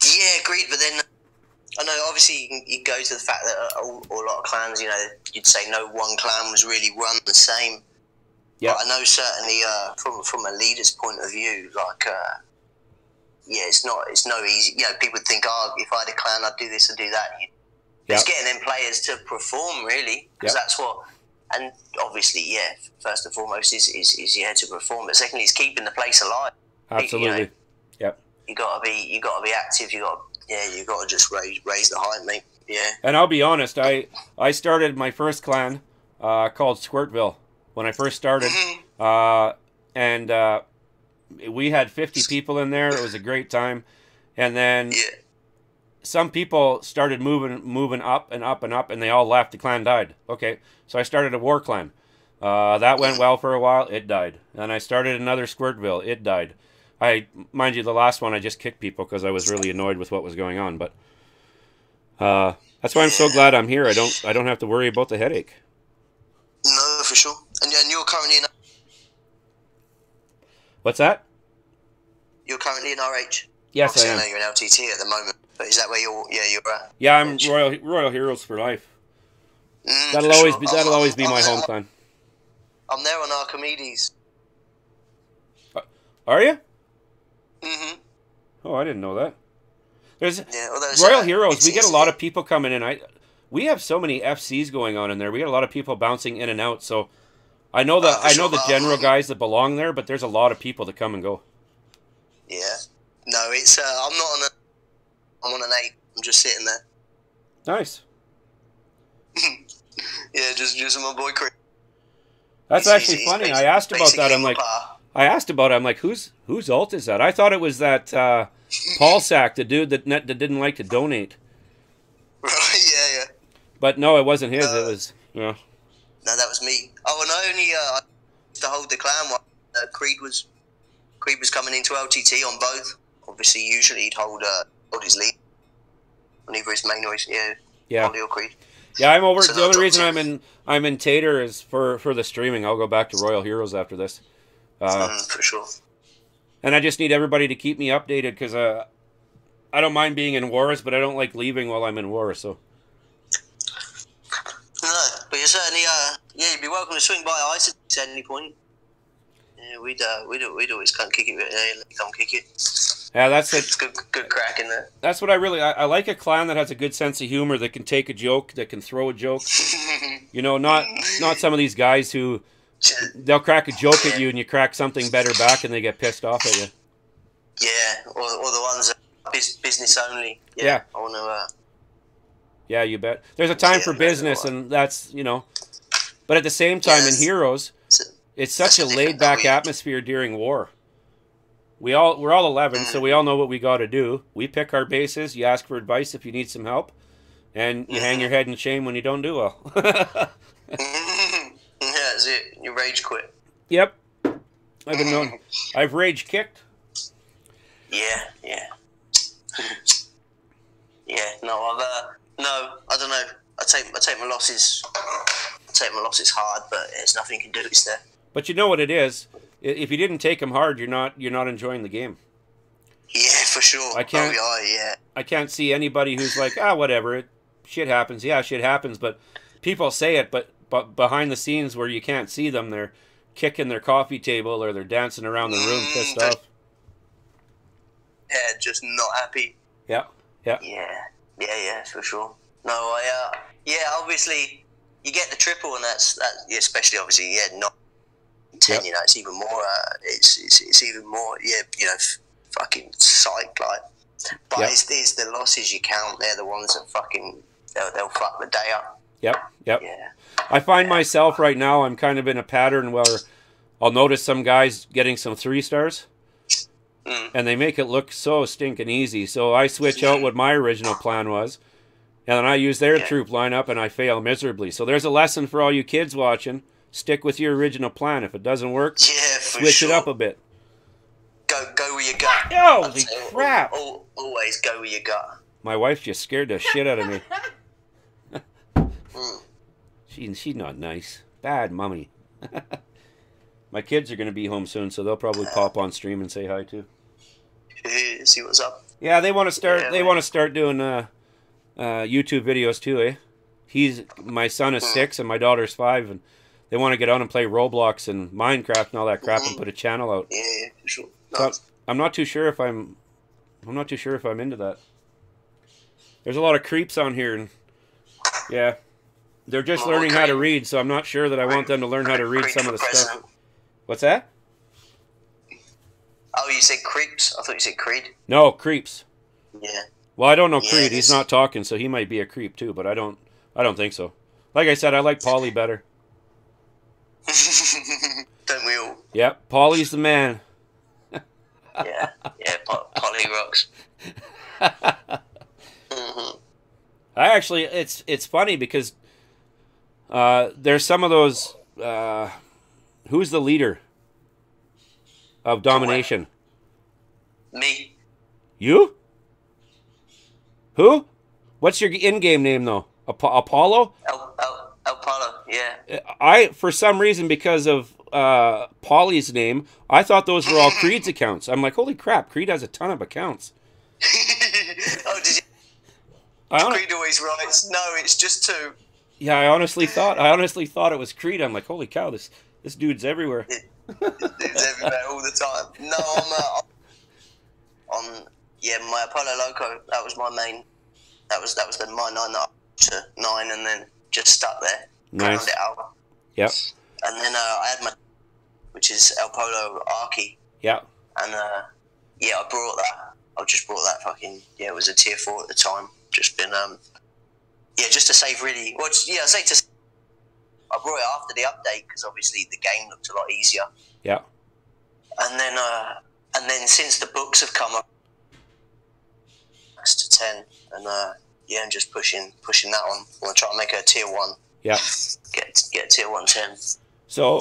Yeah, agreed. But then, I know, obviously, you go to the fact that a lot of clans, you'd say no one clan was really run the same. Yeah. But I know certainly from a leader's point of view, it's no easy. People would think, if I had a clan, I'd do this and do that. It's getting them players to perform, really, because that's what. And obviously, first and foremost is to perform. But secondly, is keeping the place alive. Absolutely. Yep. You gotta be active. You got to just raise the height, mate. Yeah. And I'll be honest, I started my first clan called Squirtville when I first started, and we had 50 people in there. It was a great time, and then some people started moving up and up and up, and they all left. The clan died. Okay, so I started a war clan. That went well for a while. It died. And I started another Squirtville. It died. Mind you, the last one I just kicked people because I was really annoyed with what was going on. But that's why I'm so glad I'm here. I don't have to worry about the headache. No, for sure. And you're currently in. What's that? You're currently in RH. Yes, obviously, I am. I know you're in LTT at the moment, but is that where you're at? Yeah, I'm Royal Heroes for life. That'll always be my home clan. I'm there on Archimedes. Are you? Mm-hmm. Oh, I didn't know that. There's there's Royal Heroes. We get a lot of people coming in. We have so many FCs going on in there. We get a lot of people bouncing in and out. So I know the general guys that belong there, but there's a lot of people that come and go. Yeah. No, it's I'm not I'm on an 8. I'm just sitting there. Nice. Yeah, just my boy Chris. That's actually funny. I asked about that. I'm like, whose alt is that? I thought it was that Paul Sack, the dude that didn't like to donate. Yeah. But no, it wasn't his. It was No, that was me. Oh, and I only to hold the clan while Creed was coming into LTT on both. Obviously, usually he'd hold his lead on either his main or his Holly or Creed. Yeah, I'm over. So the only reason I'm in Tater is for the streaming. I'll go back to Royal Heroes after this. For sure. And I just need everybody to keep me updated because I don't mind being in wars, but I don't like leaving while I'm in war. So. No, but you're certainly you'd be welcome to swing by ICE at any point. Yeah, we'd always come kick it. Come kick it. Yeah, that's it. It's good crack in there. That's what I like a clan that has a good sense of humor, that can take a joke, that can throw a joke. Not some of these guys who they'll crack a joke at you and you crack something better back and they get pissed off at you. Yeah, or the ones that are business only. Yeah. I want to. Yeah, you bet. There's a time for business, and that's But at the same time, in Heroes, it's such a laid-back atmosphere during war. We're all 11, so we all know what we got to do. We pick our bases. You ask for advice if you need some help, and you hang your head in shame when you don't do well. Yeah, that's it. You rage quit. Yep. I've been known. I've rage kicked. Yeah. Yeah. No, I don't know. I take my losses. Hard, but there's nothing you can do. It's there. But you know what it is. If you didn't take them hard, you're not enjoying the game. Yeah, for sure. I can't see anybody who's like, whatever, shit happens. Yeah, shit happens. But people say it, but behind the scenes where you can't see them, they're kicking their coffee table or they're dancing around the room pissed off. yeah, just not happy. Yeah, yeah. Yeah, for sure. No, obviously you get the triple, and that's yeah, especially obviously not 10. Yep. You know, it's even more. It's even more. Yeah, you know, fucking psych like. But Yep. it's the losses you count. They're the ones that fucking they'll fuck the day up. Yep. Yeah. I find myself right now, I'm kind of in a pattern where I'll notice some guys getting some 3 stars, and they make it look so stinking easy. So I switch out what my original plan was, and then I use their troop lineup, and I fail miserably. So there's a lesson for all you kids watching. Stick with your original plan. If it doesn't work, switch it up a bit. Go with your gut. Holy crap! Always go with your gut. My wife just scared the shit out of me. She's not nice. Bad mummy. My kids are going to be home soon, so they'll probably pop on stream and say hi too. See what's up. Yeah, they want to start. They want to start doing YouTube videos too, eh? My son is 6 and my daughter's 5, and they want to get on and play Roblox and Minecraft and all that crap and put a channel out. Yeah, for sure. So I'm not too sure if I'm into that. There's a lot of creeps on here, and yeah, they're just learning how to read, so I'm not sure that I want them to learn how to read some of the stuff. What's that? Oh, you said creeps? I thought you said Creed. No, creeps. Yeah. Well, I don't know Creed. He's not talking, so he might be a creep too, but I don't think so. Like I said, I like Paulie better. Don't we all? Yeah, Paulie's the man. Yeah, Polly rocks. I actually, it's funny because there's some of those. Who's the leader of domination? Me. You? Who? What's your in-game name though? Apollo? Apollo. Yeah. For some reason, because of Paulie's name, I thought those were all Creed's accounts. I'm like, holy crap, Creed has a ton of accounts. Oh, did you? Creed always writes, no, it's just 2. Yeah, I honestly thought it was Creed. I'm like, holy cow, this dude's everywhere. It's everywhere all the time. No, I'm on my Apollo Loco. That was my main. That was my 9 up to 9, and then just stuck there. Nice. Ground it out. Yep. And then I had my, which is El Polo Arky. Yeah. And I brought that. I just brought that fucking. Yeah, it was a tier 4 at the time. Just been just to save really. Well, I say to. I brought it after the update because obviously the game looked a lot easier. Yeah. And then since the books have come up to 10, and I'm just pushing that one. I want to try and make it a tier 1. Yeah. Get tier 1 10. So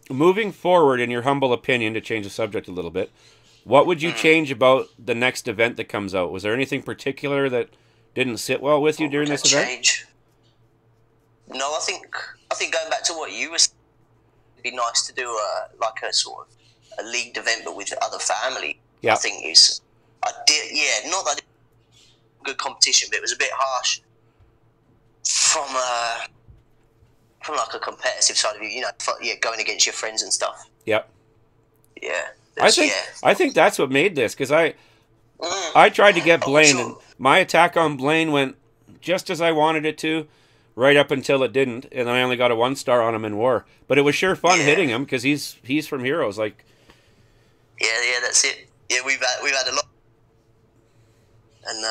moving forward, in your humble opinion, to change the subject a little bit, what would you change about the next event that comes out? Was there anything particular that didn't sit well with you during this event? No, I think going back to what you were saying, it'd be nice to do a sort of a leagued event, but with other family. Yeah. I think not that good competition, but it was a bit harsh from like a competitive side of you. You know, going against your friends and stuff. Yep. Yeah. I think that's what made this, because I tried to get Blaine, and my attack on Blaine went just as I wanted it to, right up until it didn't, and then I only got a 1-star on him in War. But it was sure fun hitting him because he's from Heroes, like. Yeah, that's it. Yeah, we've had a lot, and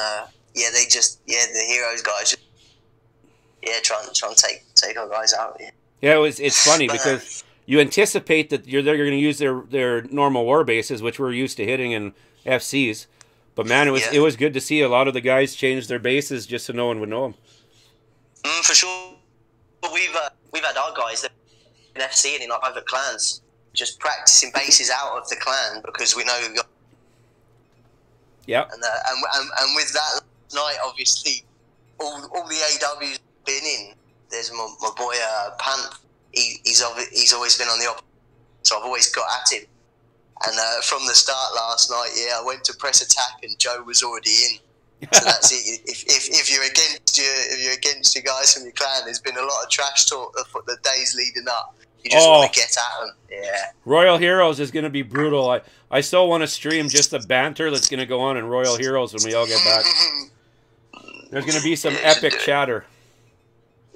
they just the Heroes guys just try and take our guys out. Yeah, it's funny because you anticipate that they're going to use their normal war bases, which we're used to hitting in FCs. But man, it was good to see a lot of the guys change their bases just so no one would know them. For sure, we've had our guys that in FC and in like other clans just practicing bases out of the clan because we know we've got. Yeah. And with that night, obviously, all the AWs been in. There's my boy Pant. He's always been on the opposite, so I've always got at him. And from the start last night, I went to press attack and Joe was already in. So that's it. If you're against your guys from your clan, there's been a lot of trash talk for the days leading up. You just want to get at them. Yeah. Royal Heroes is going to be brutal. I still want to stream just the banter that's going to go on in Royal Heroes when we all get back. There's going to be some epic chatter.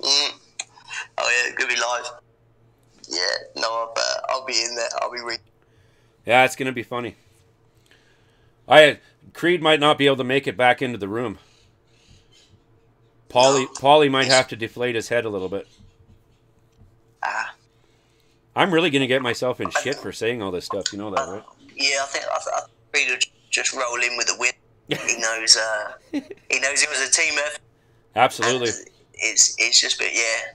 Oh yeah, it's going to be live. Yeah, no, I'll be in there. I'll be reading. Yeah, it's going to be funny. Creed might not be able to make it back into the room. Paulie might have to deflate his head a little bit. I'm really going to get myself in shit for saying all this stuff. You know that, right? Yeah, I think Creed will just roll in with the win. He knows. He knows it was a team effort. Absolutely. It's just, but yeah,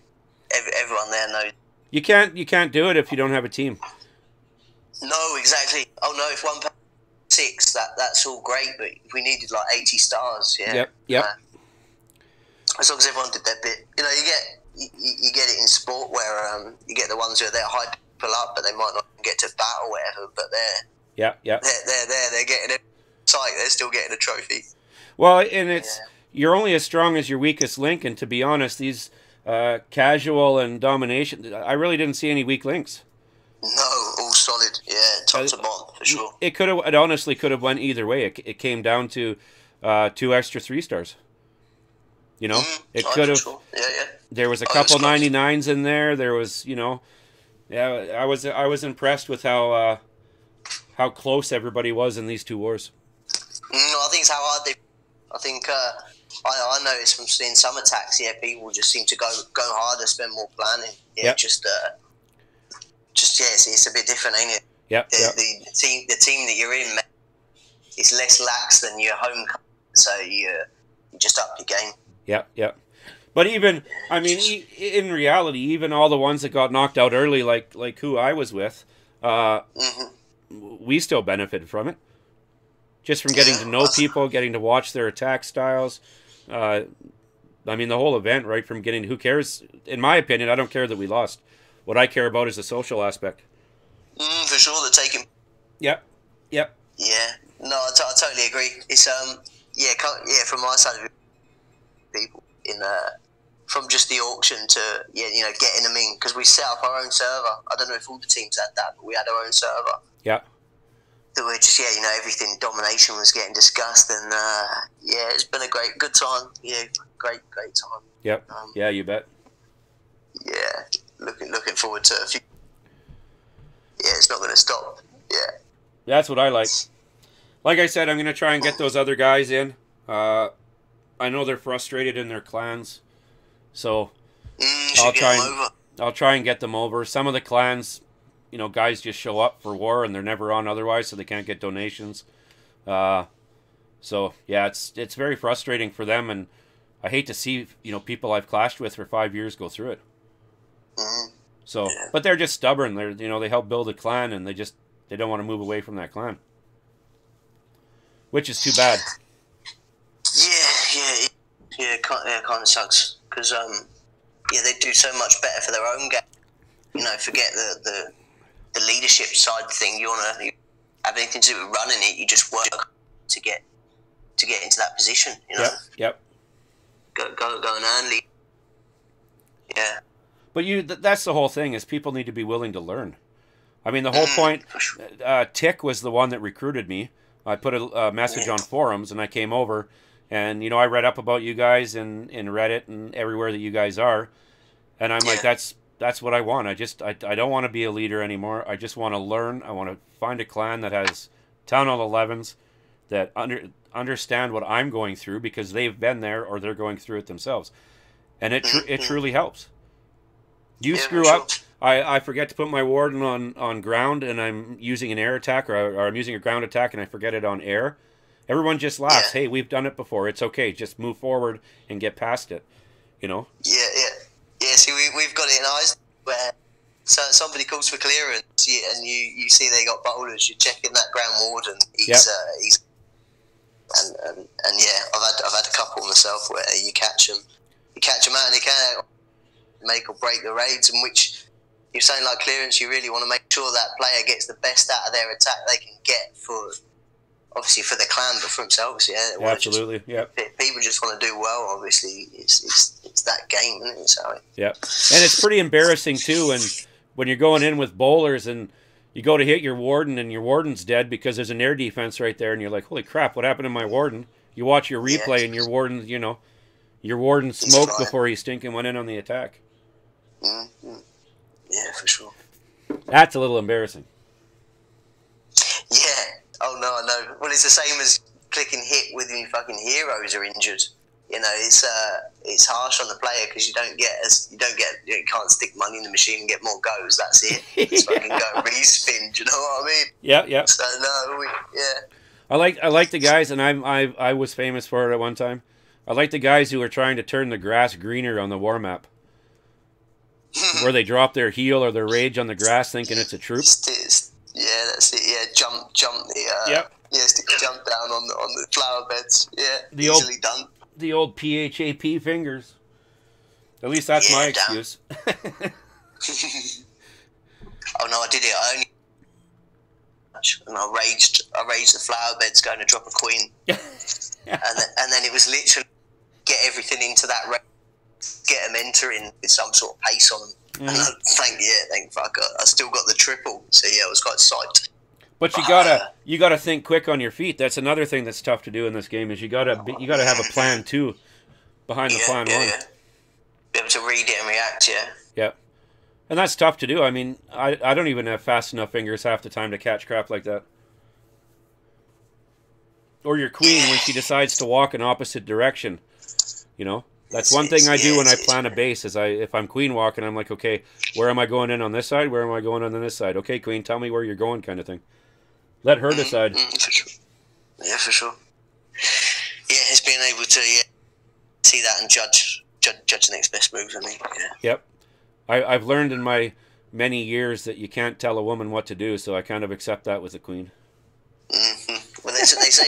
everyone there knows. You can't do it if you don't have a team. No, exactly. Oh no, if one person 6, that's all great. But we needed like 80 stars. Yeah. Yep. As long as everyone did their bit, you know, you get it in sport where you get the ones who are there hype people up, but they might not get to bat or whatever. But they're getting it. It's like they're still getting a trophy. Well, and you're only as strong as your weakest link, and to be honest, these casual and domination, I really didn't see any weak links. No, all solid. Yeah, top to bottom for sure. It honestly could have went either way. It came down to 2 extra 3 stars. You know, it could have. Sure. Yeah. There was a couple 99s in there. There was, you know, I was impressed with how close everybody was in these 2 wars. I think it's how hard they. I think I noticed from seeing some attacks. Yeah, people just seem to go harder, spend more planning. Yeah, just it's a bit different, ain't it? The team that you're in, is less lax than your home, so you just up your game. Yeah. But even, I mean, in reality, even all the ones that got knocked out early, like who I was with, we still benefited from it. Just from getting to know people, getting to watch their attack styles. I mean, the whole event, right, from getting, who cares? In my opinion, I don't care that we lost. What I care about is the social aspect. For sure, they're taking... Yep. Yeah. No, I totally agree. It's, from my side of it, people from just the auction to getting them in, because we set up our own server. I don't know if all the teams had that, but we had our own server. Yeah. That we're just everything domination was getting discussed, and it's been a good time. Yeah, great time. Yep. Yeah, you bet. Yeah, looking forward to a few. Yeah, it's not going to stop. Yeah. That's what I like. Like I said, I'm going to try and get those other guys in. I know they're frustrated in their clans, so I'll try and get them over. Some of the clans, guys just show up for war and they're never on otherwise, so they can't get donations. So yeah, it's very frustrating for them, and I hate to see people I've clashed with for 5 years go through it. So, but they're just stubborn. They're they help build a clan, and they don't want to move away from that clan, which is too bad. Yeah, it kind of sucks because they do so much better for their own game. Forget the leadership side thing. You want to have anything to do with running it. You just work to get into that position. Yep. Go and earn lead. Yeah. But that's the whole thing, is people need to be willing to learn. I mean, the whole point. Tick was the one that recruited me. I put a message on forums, and I came over. And, I read up about you guys in Reddit and everywhere that you guys are. And I'm like, that's what I want. I don't want to be a leader anymore. I just want to learn. I want to find a clan that has Town Hall 11s that understand what I'm going through, because they've been there or they're going through it themselves. And it truly helps. You screw up, I forget to put my warden on ground, and I'm using an air attack, or I'm using a ground attack, and I forget it on air. Everyone just laughs. Hey, we've done it before. It's okay. Just move forward and get past it. Yeah. See, we've got it in ours where somebody calls for clearance, and you see they got bowlers. You're checking that ground warden. He's and I've had a couple myself where you catch them out, and they can make or break the raids. In which you're saying, like, clearance, you really want to make sure that player gets the best out of their attack they can get obviously for the clan, but for themselves, absolutely, people just want to do well. Obviously, it's that game, isn't it? So and it's pretty embarrassing too when you're going in with bowlers and you go to hit your warden and your warden's dead because there's an air defense right there, and you're like, holy crap, what happened to my warden? You watch your replay and your warden, you know, your warden smoked before he stinking went in on the attack. Mm-hmm. Yeah, for sure. That's a little embarrassing. Yeah. Oh no, I know. Well, it's the same as clicking hit when your fucking heroes are injured. You know, it's harsh on the player because you can't stick money in the machine and get more goes. That's it. It's fucking go respin. Do you know what I mean? Yeah, yeah. So no, yeah. I like the guys, and I was famous for it at one time. I like the guys who are trying to turn the grass greener on the war map, where they drop their heel or their rage on the grass, thinking it's a troop. Yeah, that's it. Yeah, jump the. Yep. Yeah, stick a jump down on the flower beds. Yeah, easily done. The old PHAP fingers. At least that's my excuse. Oh no, I did it. And I raged the flower beds going to drop a queen. and then it was literally get everything into that get them entering with some sort of pace on them. Mm-hmm. And thank fuck, I still got the triple. So yeah, I was quite psyched. But you gotta think quick on your feet. That's another thing that's tough to do in this game. Is you gotta have a plan too, behind the plan one. Yeah. Be able to read it and react. Yeah. Yeah, and that's tough to do. I mean, I don't even have fast enough fingers half the time to catch crap like that. Or your queen when she decides to walk in opposite direction. You know, that's one thing I do when I plan a base. Is if I'm queen walking, I'm like, okay, where am I going in on this side? Where am I going on this side? Okay, queen, tell me where you're going, kind of thing. Let her decide. For sure. Yeah, for sure. Yeah, it's being able to see that and judge the next best move. I mean, Yep. I've learned in my many years that you can't tell a woman what to do, so I kind of accept that with the queen. Mm-hmm. Well, they say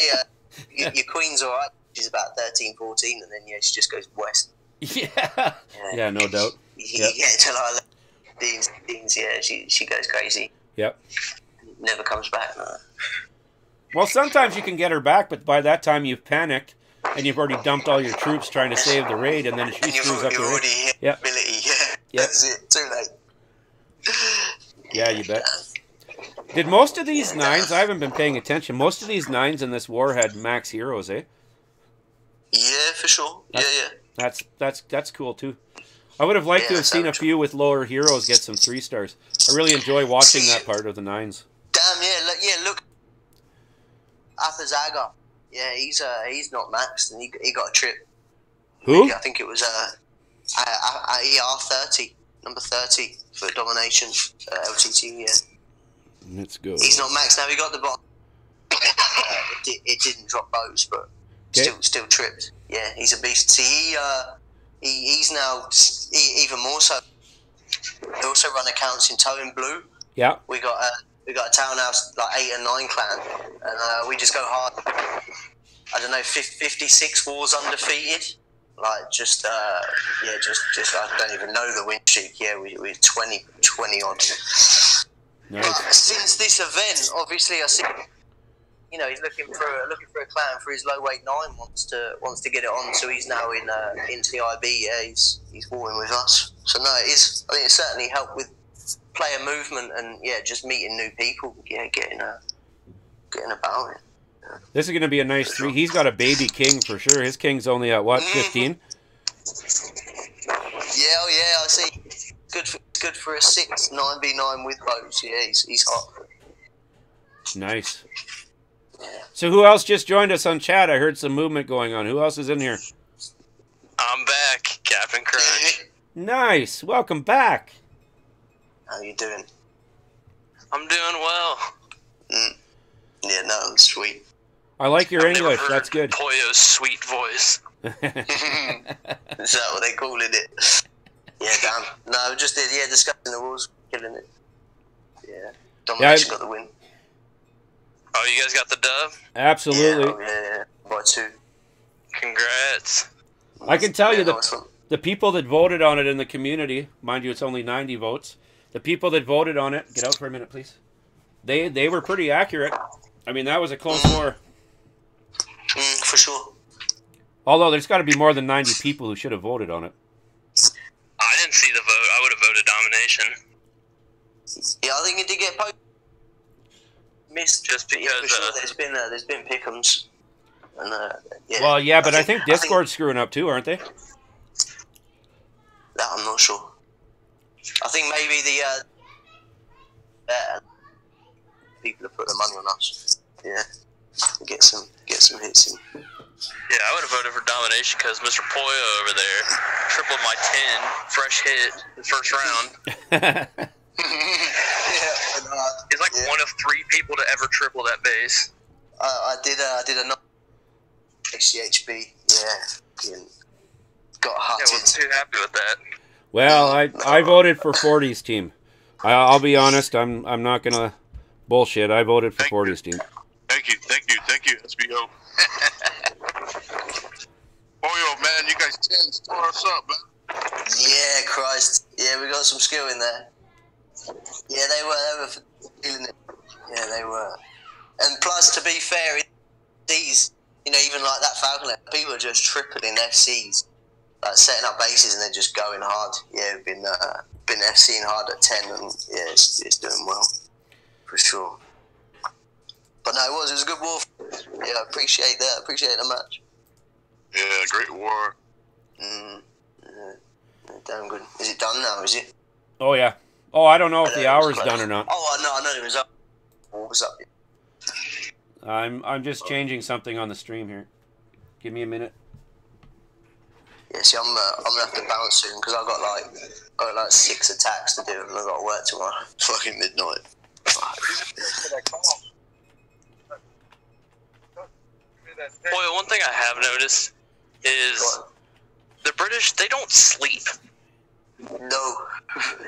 your queen's all right. She's about 13, 14, and then she just goes west. Yeah, no doubt. Yeah, tell her Dean's. Yeah, she goes crazy. Yep. Never comes back. No. Well, sometimes you can get her back, but by that time you've panicked and you've already dumped all your troops trying to save the raid, and then she screws up the raid. Yep. Ability. Yeah, that's it. Too late. Yeah, you bet. Did most of these nines? I haven't been paying attention. Most of these nines in this war had max heroes, eh? Yeah, for sure. That's cool too. I would have liked to have seen a few with lower heroes get some 3 stars. I really enjoy watching that part of the nines. Damn, look. Apazaga. Yeah, he's not maxed, and he got a trip. Who? I think it was ER30, number 30 for domination LTT. Yeah. Let's go. He's not maxed now. He got the bottom. It didn't drop bows, but still tripped. Yeah, he's a beast. See, he's now even more so. They also run accounts in Tow and Blue. Yeah. We got a townhouse like 8 and 9 clan, and we just go hard. I don't know, 56 wars undefeated. Like just I don't even know the win streak. Yeah, we're 20 odd. Nice. But since this event, obviously I see, he's looking for a clan for his low weight 9. Wants to get it on. So he's now in TIB. Yeah, he's warring with us. So no, it is. I think it certainly helped with player movement and just meeting new people. Yeah, getting about it. Yeah. This is going to be a nice 3. He's got a baby king for sure. His king's only at what, 15? Yeah, I see. Good for a 6 9v9 with bows. Yeah, he's hot. Nice. So who else just joined us on chat? I heard some movement going on. Who else is in here? I'm back, Captain Crunch. Nice. Welcome back. How you doing? I'm doing well. Yeah, no, sweet. I like your English. That's good. Poyo's sweet voice. Is that what they calling it? Yeah, damn. No, just discussing the rules, killing it. Yeah, Domination got the win. Oh, you guys got the dub? Absolutely. Yeah, by 2. Congrats. I can tell you the people that voted on it in the community, mind you, it's only 90 votes. The people that voted on it, get out for a minute, please. They were pretty accurate. I mean, that was a close war. For sure. Although there's got to be more than 90 people who should have voted on it. I didn't see the vote. I would have voted domination. Yeah, I think it did get posted. Missed Just because for sure. There's been pick'ems. And, yeah. Well, yeah, but I think Discord's screwing up too, aren't they? That I'm not sure. I think maybe the people have put their money on us. Yeah, get some hits in. Yeah, I would have voted for domination because Mr. Poyo over there tripled my 10 fresh hit in the first round. He's like one of 3 people to ever triple that base. I did a HCHB. Yeah, got hutted. Yeah, wasn't too happy with that. Well, I voted for 40's team. I'll be honest. I'm not gonna bullshit. I voted for 40's team. Thank you. SBO. Oh, yo, man, you guys 10 tore us up, man. Yeah, Christ. Yeah, we got some skill in there. Yeah, they were feeling it. Yeah, they were. And plus, to be fair, these, even like that Falcon, people are just tripling FCs, like setting up bases, and they're just going hard. Yeah, we've been FCing hard at 10, and yeah, it's doing well, for sure. But no, it was a good war. Yeah, I appreciate that. Appreciate the match. Yeah, great war. Yeah, damn good. Is it done now? Is it? Oh yeah. Oh, I don't know if the hour's done or not. Oh, I know it was up. What was up? I'm just changing something on the stream here. Give me a minute. Yeah, see, I'm gonna have to bounce soon because I got like 6 attacks to do, and I got to work tomorrow. Fucking midnight. Boy, one thing I have noticed is the British, they don't sleep. No.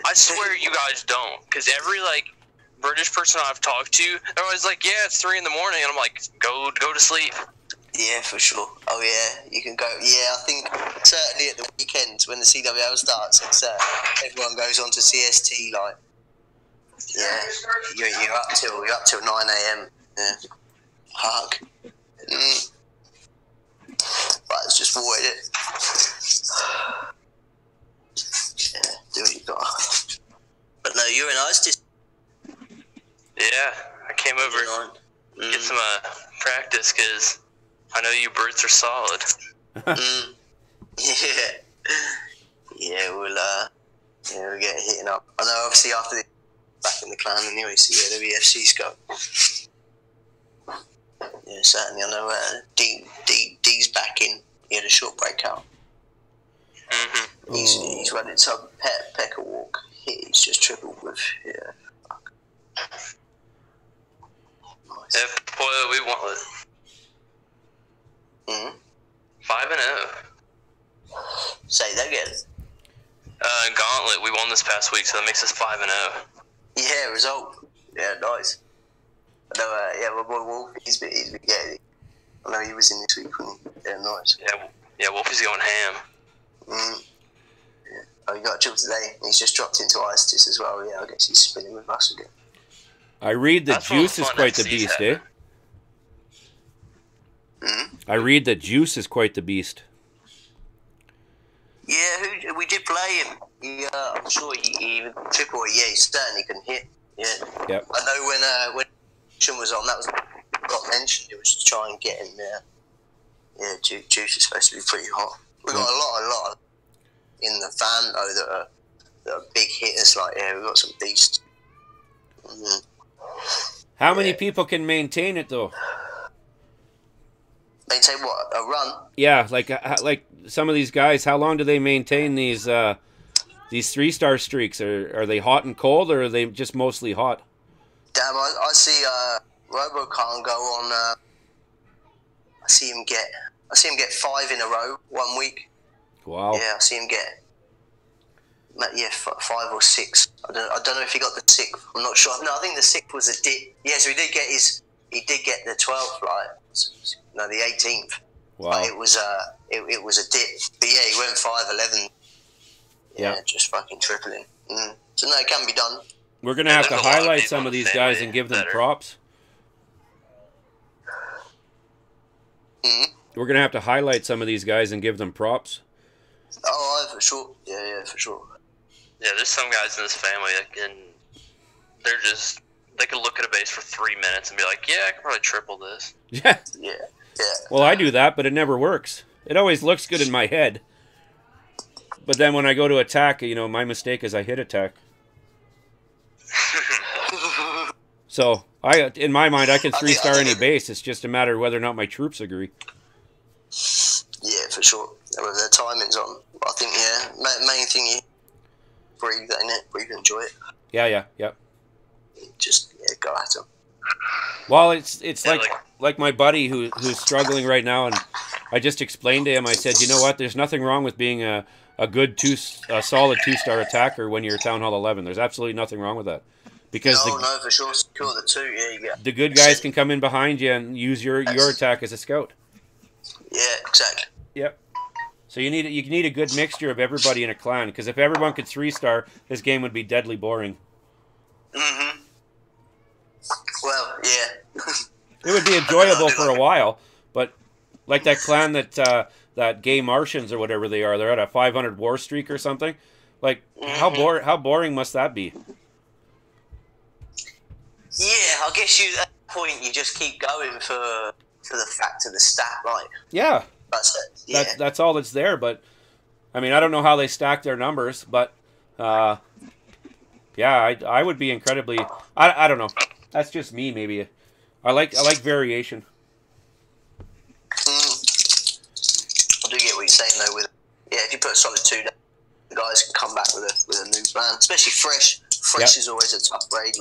I swear you guys don't, because every British person I've talked to, they're always like, yeah, it's 3 in the morning, and I'm like, go to sleep. Yeah, for sure. Oh yeah, you can go. Yeah, I think certainly at the weekends when the CWL starts, it's everyone goes on to CST. Like, yeah, you're up till 9 a.m. Yeah, fuck. But it's just void it. Yeah, do what you got. But no, you're in Ice. Yeah, I came over to get some practice because I know you Brits are solid. Yeah, we'll get hitting up. I know, obviously after back in the clan anyway, so yeah, the VFC's go. Yeah, certainly. I know D's back in. He had a short breakout. He's running some pecker walk. He's just tripled with fuck. Nice. Yeah, boy, we won it. 5-0. Say that again. Gauntlet, we won this past week, so that makes us 5-0. Yeah, result. Yeah, nice. I know, yeah, my boy Wolf, he's been getting. I know he was in this week, wasn't he? Yeah, nice. Yeah, Wolfie's going ham. Yeah. Oh, he got a job today, and he's just dropped into Istis as well. Yeah, I guess he's spinning with us again. I read that Juice is quite the beast, eh? I read that Juice is quite the beast. Yeah, we did play him. I'm sure he even triple. Yeah, he certainly can hit. Yeah. Yep. I know when Sean was on, that was got mentioned. It was to try and get him there. Yeah, Juice is supposed to be pretty hot. We got a lot in the fan though that are big hitters. Like we got some beasts. How many people can maintain it though? Maintain what? A run? Yeah, like some of these guys. How long do they maintain these 3-star streaks? Are they hot and cold, or are they just mostly hot? Damn, I see Robocan go on. I see him get 5 in a row 1 week. Wow. Yeah, I see him get 5 or 6. I don't know if he got the 6th. I'm not sure. No, I think the 6th was a dip. Yeah, so he did get the 12th, right? No, the 18th. Wow. But it was a dip. But yeah, he went 5-11. Yeah, just fucking tripling. So no, it can be done. We're gonna have to highlight some of these guys and give them props. We're gonna have to highlight some of these guys and give them props. Oh, for sure. Yeah, for sure. Yeah, there's some guys in this family that they could look at a base for 3 minutes and be like, yeah, I could probably triple this. Yeah. Yeah. Well, I do that, but it never works. It always looks good in my head. But then when I go to attack, my mistake is I hit attack. So, in my mind, I can 3-star any base. It's just a matter of whether or not my troops agree. Yeah, for sure. The timing's on. I think, main thing is breathe, ain't it? Breathe and enjoy it. Yeah. Just, go at them. Well, it's like my buddy who's struggling right now, and I just explained to him, I said, you know what, there's nothing wrong with being a solid 2-star attacker when you're Town Hall 11. There's absolutely nothing wrong with that. Because no, for sure. Secure the 2, you get the good guys can come in behind you and use your attack as a scout. Yeah, exactly. Yep. So you need a good mixture of everybody in a clan, because if everyone could 3-star, this game would be deadly boring. Mm-hmm. Well, yeah. It would be enjoyable for a while, but like that clan that Gay Martians or whatever they are, they're at a 500 war streak or something. Like, how boring must that be? Yeah, I guess at that point you just keep going for the fact of the stat, right? Yeah. That's it. Yeah. That's all that's there, but I mean, I don't know how they stack their numbers, but I would be incredibly I don't know. That's just me, maybe. I like variation. I do get what you're saying though. If you put a solid 2 down, the guys can come back with a new plan, especially fresh. Fresh is always a tough raid,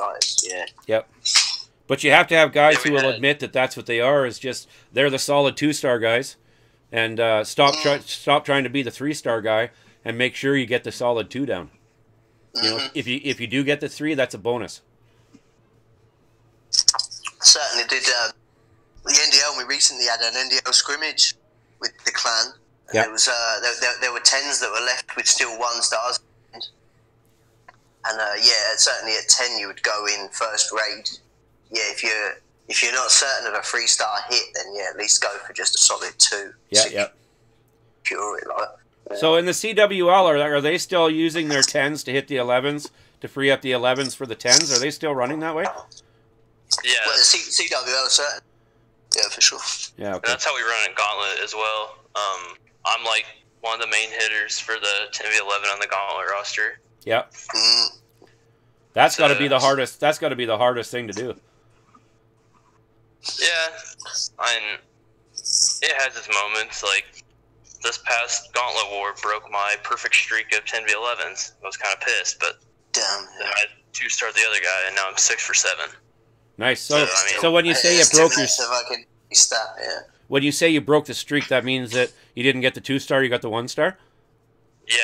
Yep. But you have to have guys who will admit that that's what they are. Is just they're the solid 2-star guys, and stop trying to be the 3-star guy, and make sure you get the solid 2 down. If you do get the 3, that's a bonus. Certainly did. The NDL, we recently had an NDL scrimmage with the clan. And there was there were 10s that were left with still 1-stars. And certainly at 10 you would go in first raid. Yeah, if you're not certain of a 3-star hit, then at least go for just a solid 2. Yeah. Pure it like. Yeah. So in the CWL, are they still using their 10s to hit the 11s to free up the 11s for the 10s? Are they still running that way? Yeah. Well, the CWL certain. Yeah, for sure. Yeah. Okay. That's how we run in Gauntlet as well. I'm like one of the main hitters for the 10v11 on the Gauntlet roster. Yep. That's got to be the hardest. That's got to be the hardest thing to do. Yeah, it has its moments. Like this past Gauntlet War broke my perfect streak of 10v11s. I was kind of pissed, but damn, I had 2-star the other guy, and now I'm 6 for 7. Nice. So when you say you broke your when you say you broke the streak, that means that you didn't get the 2-star, you got the 1-star. Yeah,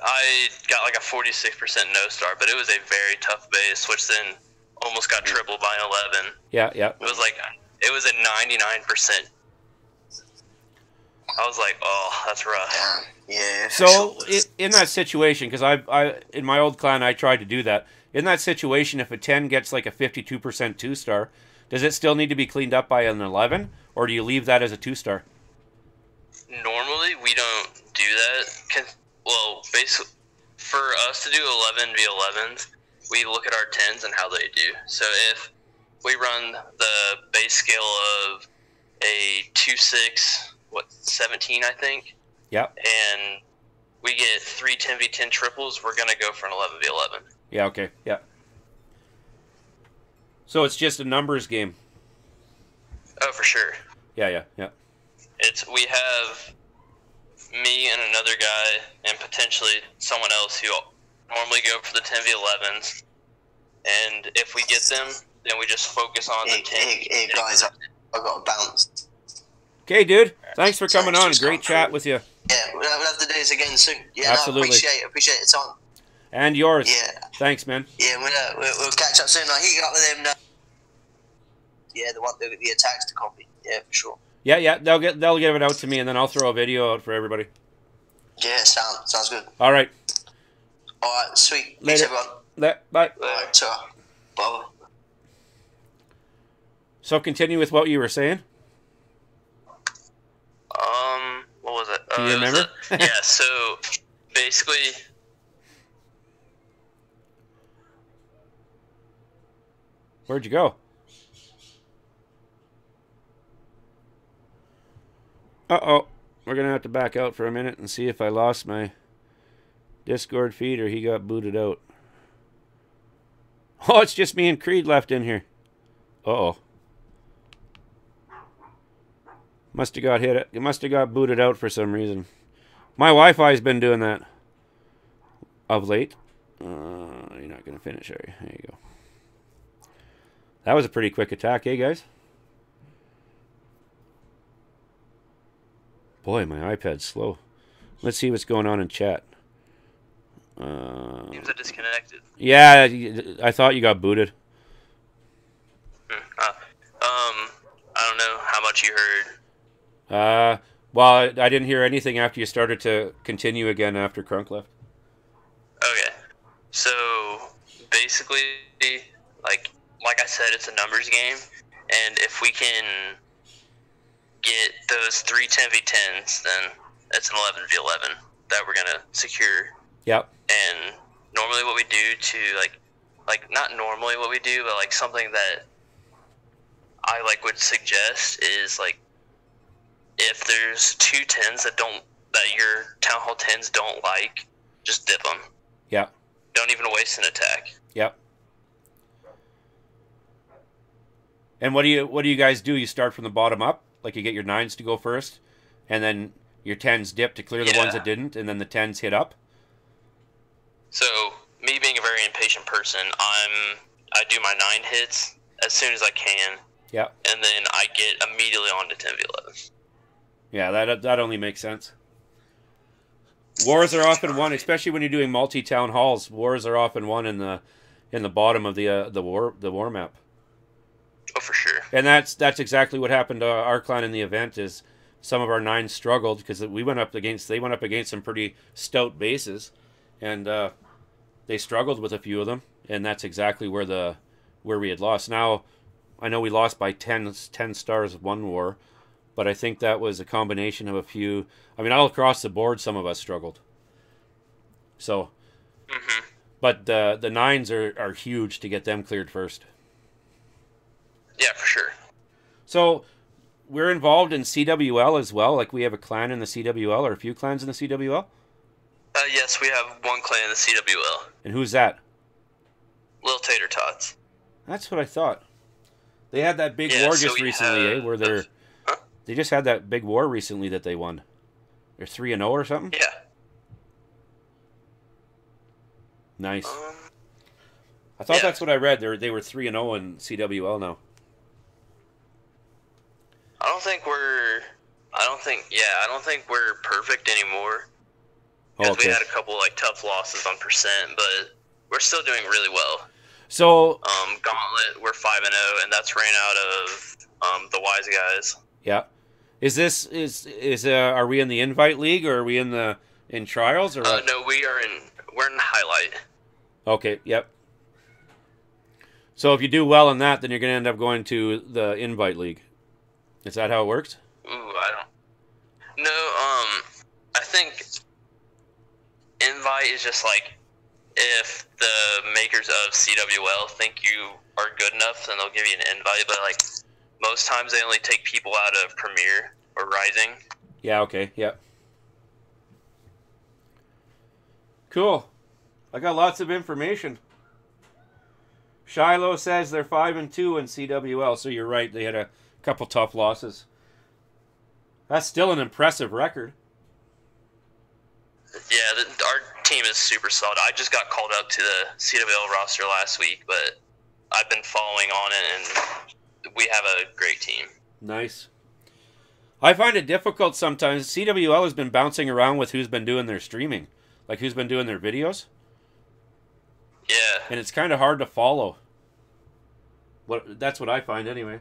I got like a 46% no-star, but it was a very tough base, which then almost got tripled by an 11. Yeah. It was a 99%. I was like, oh, that's rough. Yeah. So in that situation, because I in my old clan I tried to do that. In that situation, if a 10 gets like a 52% 2-star, does it still need to be cleaned up by an 11, or do you leave that as a 2-star? Normally, we don't do that. Well, basically, for us to do 11v11s, we look at our 10s and how they do. So if we run the base scale of a 2-6, 17, I think? Yep. And we get 3 10v10 triples, we're going to go for an 11v11. Yeah, okay, yeah. So it's just a numbers game. Oh, for sure. Yeah. We have me and another guy, and potentially someone else who normally go for the 10v11s. And if we get them, then we just focus on the 10. Hey guys, I got a bounce. Okay, dude. Thanks for coming on. Great chat with you. Yeah, we'll have to do this again soon. Yeah, absolutely. No, appreciate your time. And yours. Yeah. Thanks, man. Yeah, we'll catch up soon. I'll hit you up with them now. Yeah, the attacks to copy. Yeah, for sure. Yeah. They'll give it out to me, and then I'll throw a video out for everybody. Yeah, sounds good. All right. All right, sweet. Later. Thanks, everyone. Bye. All right, ciao. Bye. So continue with what you were saying. What was it? Do you remember? Yeah, so basically, Where'd you go? Uh-oh. We're going to have to back out for a minute and see if I lost my Discord feed or he got booted out. Oh, it's just me and Creed left in here. Uh-oh. Must have got hit. It must have got booted out for some reason. My Wi-Fi's been doing that of late. You're not going to finish, are you? There you go. That was a pretty quick attack, eh, guys? Boy, my iPad's slow. Let's see what's going on in chat. Seems I disconnected. Yeah, I thought you got booted. I don't know how much you heard. Well, I didn't hear anything after you started to continue again after Crunk left. Okay. So, basically, like I said, it's a numbers game, and if we can get those 3 10v10s, then it's an 11v11 that we're gonna secure. Yep. And normally what we do to like not normally what we do, but like something that I like would suggest is like if there's 2 10s that your Town Hall 10s don't like, just dip them. Yep. Don't even waste an attack. Yep. And what do you guys do? You start from the bottom up, like you get your 9s to go first, and then your 10s dip to clear the ones that didn't, and then the 10s hit up. So me being a very impatient person, I do my 9 hits as soon as I can. Yep. And then I get immediately on to 10v11. Yeah, that only makes sense. Wars are often won, especially when you're doing multi-town halls. Wars are often won in the bottom of the war map. Oh, for sure. And that's exactly what happened to our clan in the event. Is some of our 9s struggled because they went up against some pretty stout bases, and they struggled with a few of them, and that's exactly where we had lost. Now, I know we lost by 10 stars one war, but I think that was a combination of a few. I mean, all across the board, some of us struggled. So, but the 9s are huge to get them cleared first. Yeah, for sure. So, we're involved in CWL as well. Like, we have a clan in the CWL, or a few clans in the CWL? Yes, we have one clan in the CWL. And who's that? Little Tater Tots. That's what I thought. They had that big war just recently, where they just had that big war recently that they won. They're 3-0 or something? Yeah. Nice. I thought that's what I read. They were 3-0 in CWL now. I don't think we're perfect anymore. Because we had a couple like tough losses on percent, but we're still doing really well. So Gauntlet, we're 5-0, and that's ran out of the Wise Guys. Yeah. Are we in the invite league, or are we in trials, or what? No, we're in highlight. Okay, yep. So if you do well in that, then you're going to end up going to the invite league. Is that how it works? Ooh, I don't. No, I think invite is just like if the makers of CWL think you are good enough, then they'll give you an invite. But like most times, they only take people out of Premier or Rising. Yeah. Okay. Yep. Cool. I got lots of information. Shiloh says they're 5-2 in CWL, so you're right. They had a couple tough losses. That's still an impressive record. Yeah, our team is super solid. I just got called up to the CWL roster last week, but I've been following on it, and we have a great team. Nice. I find it difficult sometimes. CWL has been bouncing around with who's been doing their streaming, like who's been doing their videos. Yeah. And it's kind of hard to follow. That's what I find anyway.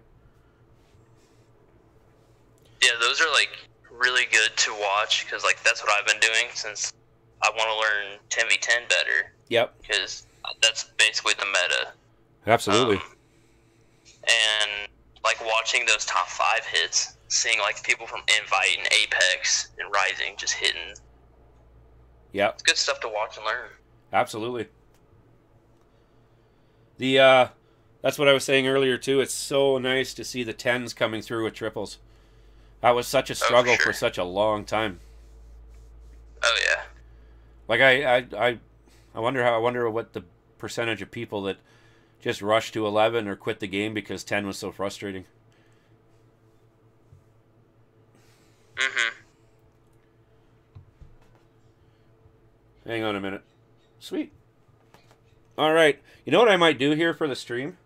Yeah, those are like really good to watch because like that's what I've been doing since I want to learn 10v10 better. Yep. Because that's basically the meta. Absolutely. And like watching those top 5 hits, seeing like people from Invite and Apex and Rising just hitting. Yep. It's good stuff to watch and learn. Absolutely. The That's what I was saying earlier too. It's so nice to see the 10s coming through with triples. That was such a struggle for such a long time. Oh yeah. Like I wonder what the percentage of people that just rushed to 11 or quit the game because 10 was so frustrating. Mhm. Hang on a minute. Sweet. All right. You know what I might do here for the stream?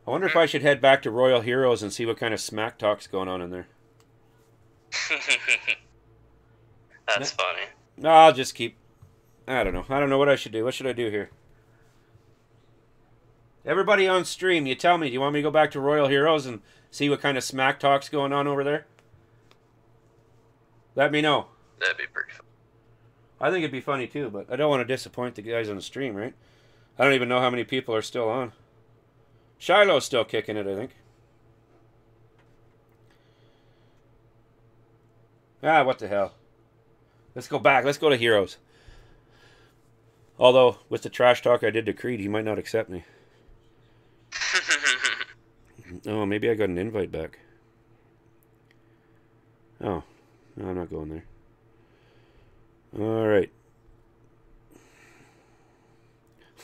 I wonder if I should head back to Royal Heroes and see what kind of smack talk's going on in there. That's funny. No, I'll just keep... I don't know. I don't know what I should do. What should I do here? Everybody on stream, you tell me. Do you want me to go back to Royal Heroes and see what kind of smack talk's going on over there? Let me know. That'd be pretty fun. I think it'd be funny too, but I don't want to disappoint the guys on the stream, right? I don't even know how many people are still on. Shiloh's still kicking it, I think. Ah, what the hell. Let's go back. Let's go to Heroes. Although, with the trash talk I did to Creed, he might not accept me. Oh, maybe I got an invite back. Oh, no, I'm not going there. All right.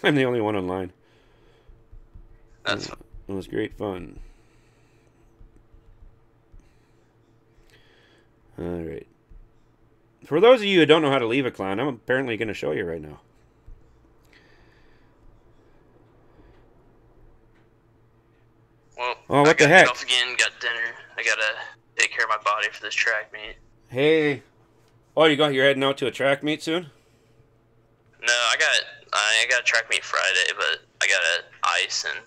I'm the only one online. That's fun. It was great fun. All right. For those of you who don't know how to leave a clan, I'm apparently going to show you right now. Well, oh, what I the heck? Off again, got dinner. I gotta take care of my body for this track meet. Hey. Oh, you're heading out to a track meet soon? No, I got a track meet Friday, but I gotta ice and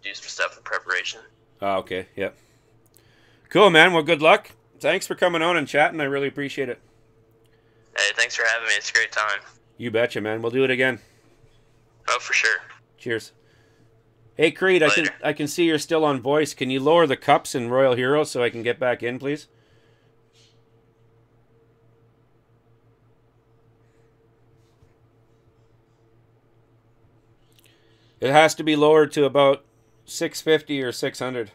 do some stuff in preparation. Oh, okay. Yep. Cool, man. Well, good luck. Thanks for coming on and chatting. I really appreciate it. Hey, thanks for having me. It's a great time. You betcha, man. We'll do it again. Oh, for sure. Cheers. Hey, Creed, I can see you're still on voice. Can you lower the cups in Royal Hero so I can get back in, please? It has to be lowered to about 650 or 600.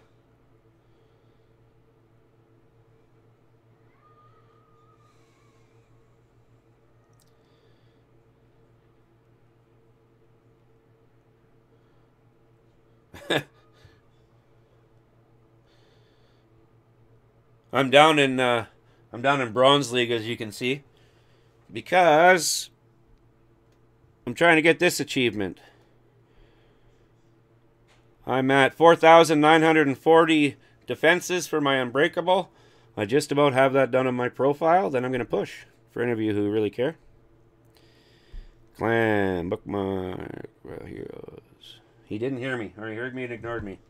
I'm down in Bronze League, as you can see, because I'm trying to get this achievement. I'm at 4,940 defenses for my Unbreakable. I just about have that done on my profile. Then I'm going to push, for any of you who really care. Clan, bookmark, Royal Heroes. He didn't hear me, or he heard me and ignored me.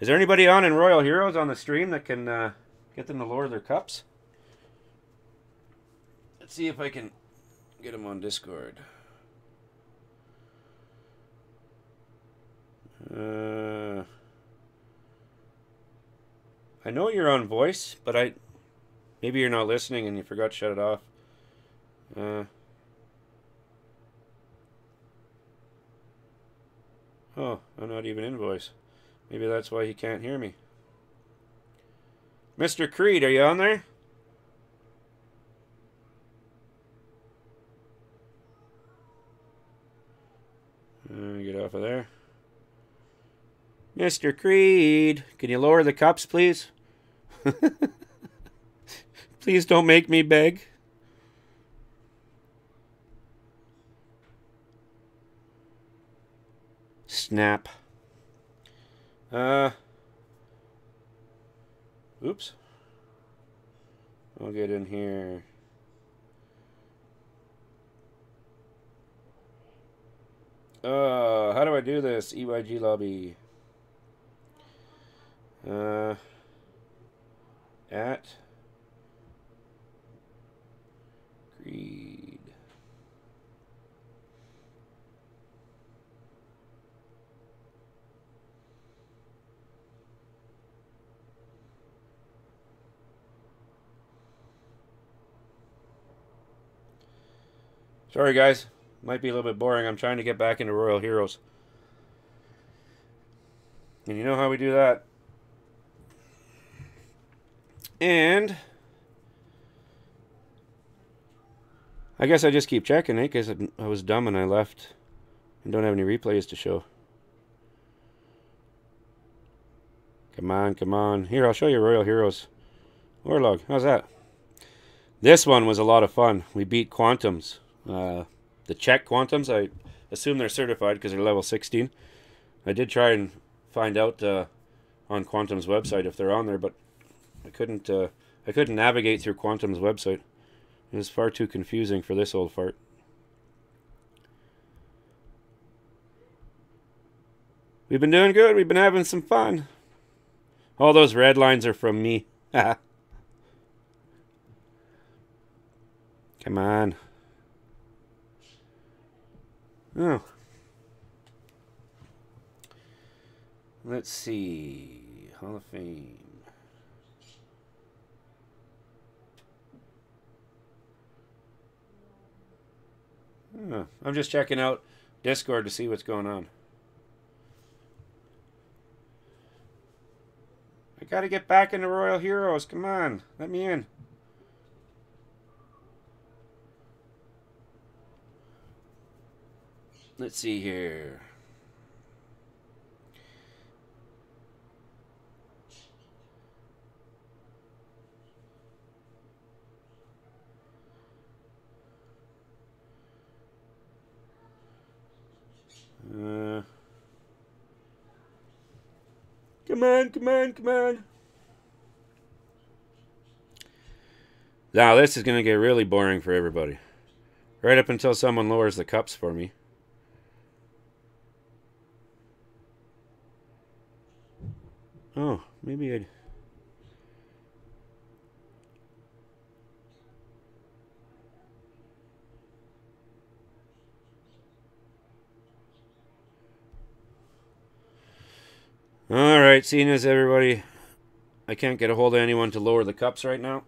Is there anybody on in Royal Heroes on the stream that can get them to lower their cups? Let's see if I can get them on Discord. I know you're on voice, but maybe you're not listening and you forgot to shut it off. Oh, I'm not even in voice. Maybe that's why he can't hear me. Mr. Creed, are you on there? Get off of there. Mr. Creed, can you lower the cups, please? Please don't make me beg. Snap. Oops. I'll get in here. How do I do this? EYG lobby. At Creed. Sorry, guys. Might be a little bit boring. I'm trying to get back into Royal Heroes. And you know how we do that. And I guess I just keep checking it because I was dumb and I left and don't have any replays to show. Come on, come on. Here, I'll show you Royal Heroes. Warlog, how's that? This one was a lot of fun. We beat Quantums. The Czech Quantums, I assume they're certified because they're level 16. I did try and find out on Quantum's website if they're on there, but I couldn't navigate through Quantum's website. It was far too confusing for this old fart. We've been doing good. We've been having some fun. All those red lines are from me. Come on. Oh. Let's see. Hall of Fame. Oh, I'm just checking out Discord to see what's going on. I gotta get back into Royal Heroes. Come on. Let me in. Let's see here. Come on, come on, come on. Now this is going to get really boring for everybody. Right up until someone lowers the cups for me. Oh, maybe I'd... Alright, seeing as everybody... I can't get a hold of anyone to lower the cups right now.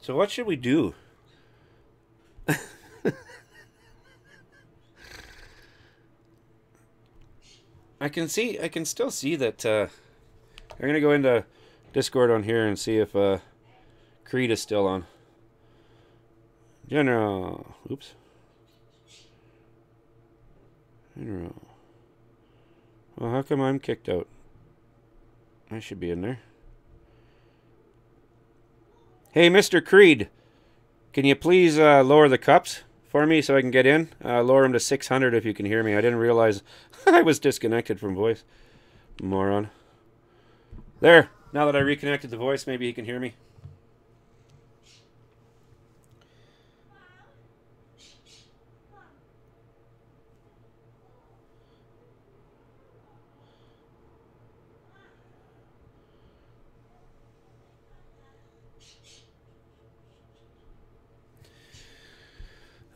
So what should we do? I can still see that, I'm going to go into Discord on here and see if, Creed is still on. General, oops. General. Well, how come I'm kicked out? I should be in there. Hey, Mr. Creed, can you please lower the cups for me so I can get in? Lower them to 600 if you can hear me. I didn't realize I was disconnected from voice. Moron. There. Now that I reconnected the voice, maybe he can hear me.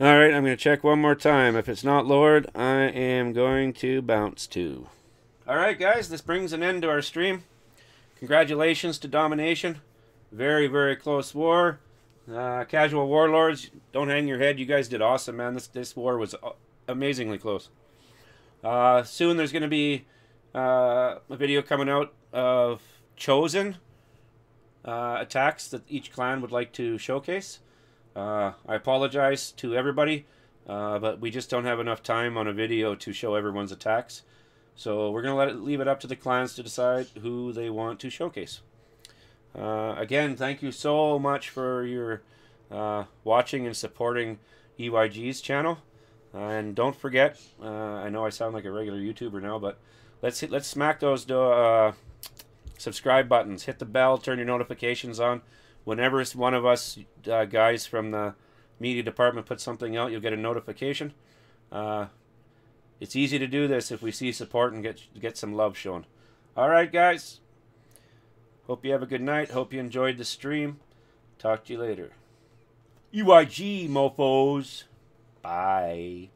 Alright, I'm going to check one more time. If it's not lowered, I am going to bounce too. Alright guys, this brings an end to our stream. Congratulations to Domination. Very, very close war. Casual Warlords, don't hang your head. You guys did awesome, man. This war was amazingly close. Soon there's going to be a video coming out of chosen attacks that each clan would like to showcase. I apologize to everybody, but we just don't have enough time on a video to show everyone's attacks. So we're going to leave it up to the clans to decide who they want to showcase. Again, thank you so much for your watching and supporting EYG's channel. And don't forget, I know I sound like a regular YouTuber now, but let's smack those subscribe buttons. Hit the bell, turn your notifications on. Whenever one of us guys from the media department puts something out, you'll get a notification. It's easy to do this if we see support and get some love shown. All right, guys. Hope you have a good night. Hope you enjoyed the stream. Talk to you later. EYG, mofos. Bye.